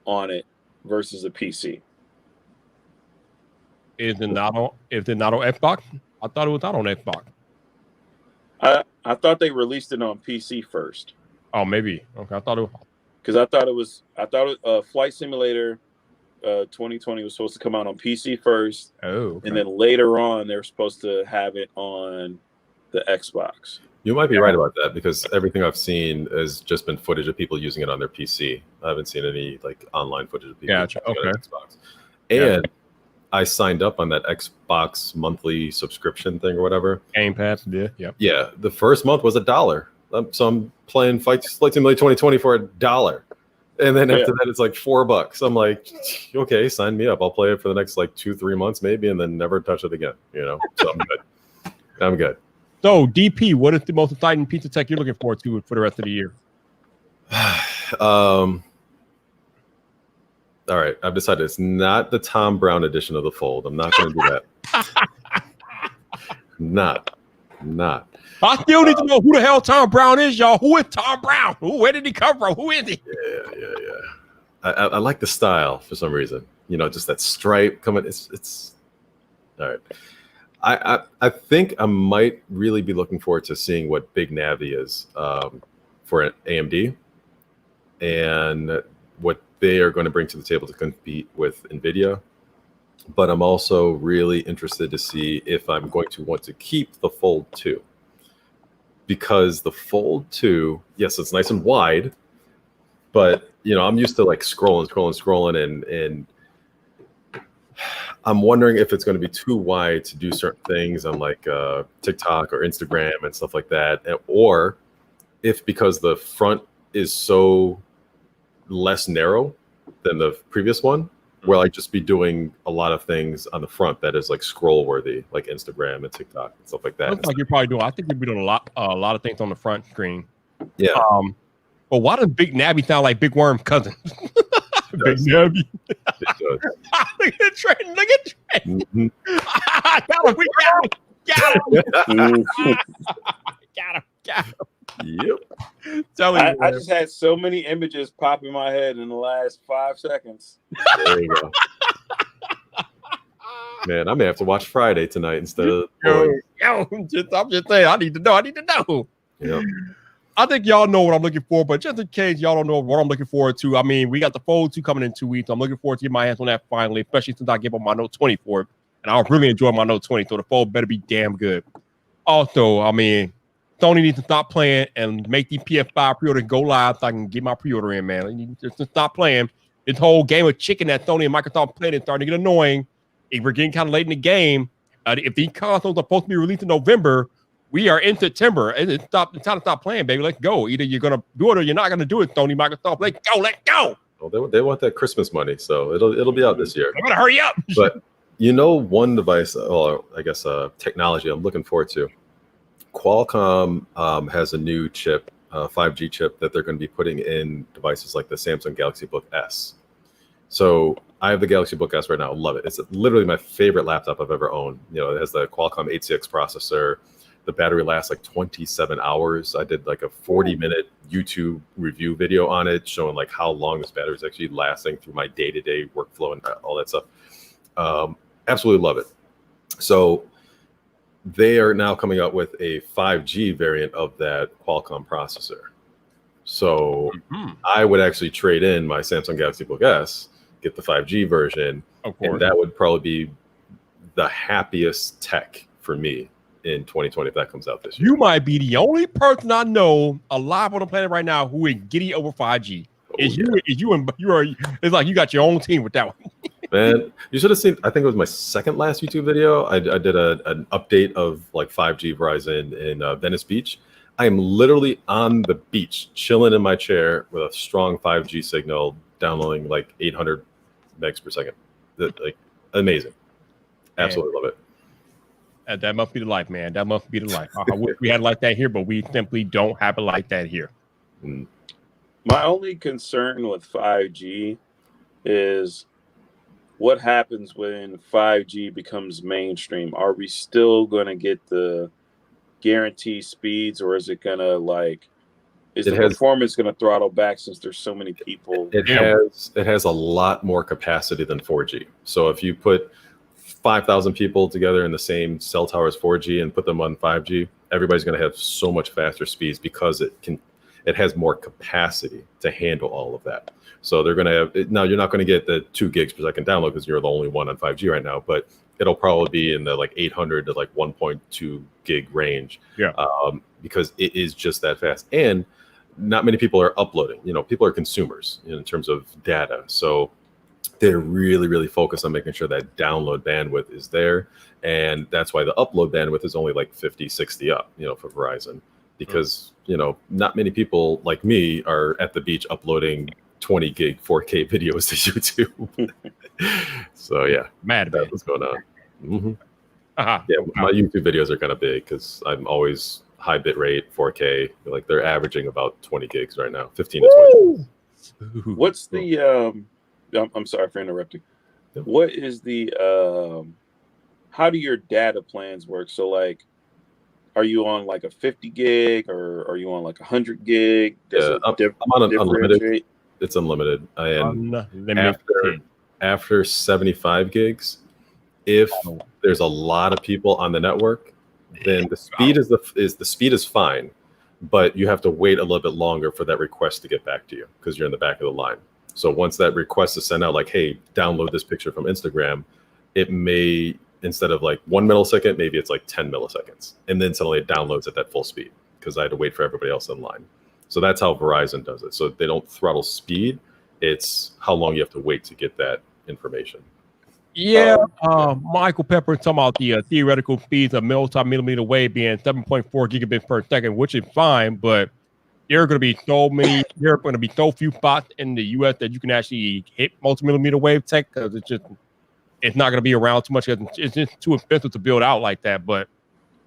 on it versus a PC. Is it not on Xbox? I thought it was not on Xbox. I thought they released it on PC first. Oh, maybe. Okay, I thought it was. Flight Simulator 2020 was supposed to come out on PC first. Oh, okay. And then later on they're supposed to have it on the Xbox. You might be right about that, because everything I've seen has just been footage of people using it on their PC. I haven't seen any like online footage of people using it on Xbox. And I signed up on that Xbox monthly subscription thing or whatever. Game Pass, yeah. Yeah, the first month was $1. So I'm playing Flight Simulator 2020 for $1. And then after that, it's like $4. I'm like, okay, sign me up. I'll play it for the next like 2-3 months maybe, and then never touch it again. So I'm good. I'm good. So DP, what is the most exciting piece of tech you're looking forward to for the rest of the year? All right, I've decided it's not the Tom Brown edition of the Fold. I'm not going to do that. Not. I still need to know who the hell Tom Brown is, y'all. Who is Tom Brown? Where did he come from? Who is he? Yeah. I like the style for some reason. Just that stripe coming. It's all right. I think I might really be looking forward to seeing what Big Navi is for AMD and what they are going to bring to the table to compete with Nvidia. But I'm also really interested to see if I'm going to want to keep the Fold 2. Because the Fold 2, yes, it's nice and wide, but I'm used to like scrolling and I'm wondering if it's going to be too wide to do certain things on like TikTok or Instagram and stuff like that, or if because the front is so less narrow than the previous one, where I just be doing a lot of things on the front that is like scroll worthy, like Instagram and TikTok and stuff like that. Looks like you're probably doing. I think you'll be doing a lot of things on the front screen. Yeah. But why does Big Nabby sound like Big Worm's cousin? Big Nabby. Look at Trent. Mm-hmm. Got him. Yep. I just had so many images pop in my head in the last 5 seconds. There you go. Man, I may have to watch Friday tonight instead of. I'm just saying. I need to know. Yeah. I think y'all know what I'm looking for, but just in case y'all don't know what I'm looking forward to, I mean, we got the Fold 2 coming in 2 weeks. I'm looking forward to getting my hands on that finally, especially since I gave up my Note 20 for it. And I'll really enjoy my Note 20, so the Fold better be damn good. Also, I mean, Sony needs to stop playing and make the PS5 pre-order go live so I can get my pre-order in, man. They need to stop playing. This whole game of chicken that Sony and Microsoft played is starting to get annoying. If we're getting kind of late in the game, if these consoles are supposed to be released in November, we are in September. It's time to stop playing, baby. Let's go. Either you're going to do it or you're not going to do it, Sony, Microsoft. Let's go. Well, they want that Christmas money, so it'll be out this year. I'm going to hurry up. But one device, or I guess technology I'm looking forward to. Qualcomm has a new chip, 5G chip, that they're going to be putting in devices like the Samsung Galaxy Book S. So I have the Galaxy Book S right now. Love it. It's literally my favorite laptop I've ever owned. It has the Qualcomm 8CX processor. The battery lasts like 27 hours. I did like a 40-minute YouTube review video on it, showing like how long this battery is actually lasting through my day-to-day workflow and all that stuff. Absolutely love it. So they are now coming out with a 5G variant of that Qualcomm processor. So I would actually trade in my Samsung Galaxy Book S, get the 5G version, and that would probably be the happiest tech for me in 2020 if that comes out this year. You might be the only person I know alive on the planet right now who is giddy over 5G. It's like you got your own team with that one. Man, you should have seen, I think it was my second last YouTube video. I did an update of like 5G Verizon in Venice Beach. I am literally on the beach, chilling in my chair with a strong 5G signal, downloading like 800 megs per second. Like, amazing. Absolutely love it. That must be the life, man. That must be the life. I wish we had it like that here, but we simply don't have it like that here. My only concern with 5G is what happens when 5G becomes mainstream. Are we still going to get the guaranteed speeds, or is it going to performance going to throttle back since there's so many people? It has a lot more capacity than 4G. So if you put 5,000 people together in the same cell tower as 4G and put them on 5G, everybody's going to have so much faster speeds because it has more capacity to handle all of that. So they're going to have, now you're not going to get the 2 gigs per second download because you're the only one on 5G right now, but it'll probably be in the like 800 to like 1.2 gig range. Because it is just that fast. And not many people are uploading, people are consumers in terms of data. So they're really, really focused on making sure that download bandwidth is there. And that's why the upload bandwidth is only like 50, 60 up, for Verizon. Because, not many people like me are at the beach uploading 20 gig 4K videos to YouTube. So, yeah. Mad that's what's going on. Yeah, my YouTube videos are kind of big because I'm always high bit rate, 4K. Like they're averaging about 20 gigs right now, 15 to 20. What's the... I'm sorry for interrupting. Yep. What is the how do your data plans work? So like, are you on like a 50 gig or are you on like 100 gig? I'm on unlimited. It's unlimited. And after 75 gigs, if there's a lot of people on the network, then the speed is fine, but you have to wait a little bit longer for that request to get back to you because you're in the back of the line. So once that request is sent out, like, hey, download this picture from Instagram, it may, instead of like 1 millisecond, maybe it's like 10 milliseconds. And then suddenly it downloads at that full speed because I had to wait for everybody else in line. So that's how Verizon does it. So they don't throttle speed. It's how long you have to wait to get that information. Yeah, Michael Pepper talking about the theoretical speeds of multi-millimeter wave being 7.4 gigabits per second, which is fine, but there are going to be so few spots in the U.S. that you can actually hit multi-millimeter wave tech because it's not going to be around too much. It's just too expensive to build out like that. But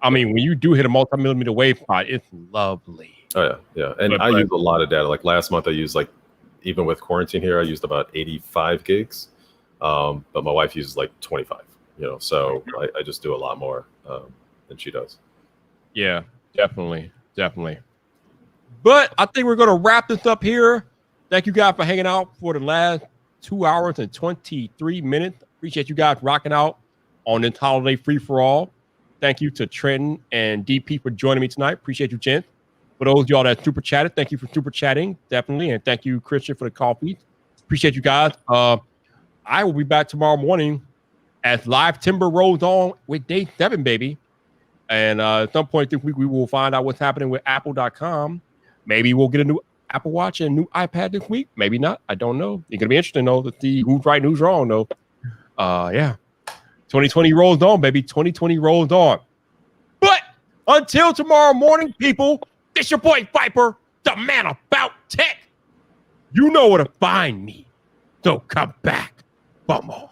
I mean, when you do hit a multi-millimeter wave spot, it's lovely. Oh yeah. And I use a lot of data. Like last month, I used even with quarantine here, I used about 85 gigs. But my wife uses like 25. So I just do a lot more than she does. Yeah, definitely. But I think we're going to wrap this up here. Thank you guys for hanging out for the last 2 hours and 23 minutes. Appreciate you guys rocking out on this holiday free-for-all. Thank you to Trenton and DP for joining me tonight. Appreciate you, gents. For those of y'all that super chatted, thank you for super chatting, definitely. And thank you, Christian, for the coffee. Appreciate you guys. I will be back tomorrow morning as Live Timber rolls on with day 7, baby. And at some point this week, we will find out what's happening with Apple.com. Maybe we'll get a new Apple Watch and a new iPad this week. Maybe not. I don't know. It's going to be interesting, though, to see who's right and who's wrong, though. Yeah. 2020 rolls on, baby. 2020 rolls on. But until tomorrow morning, people, it's your boy Viper, the man about tech. You know where to find me. So come back. Vamos.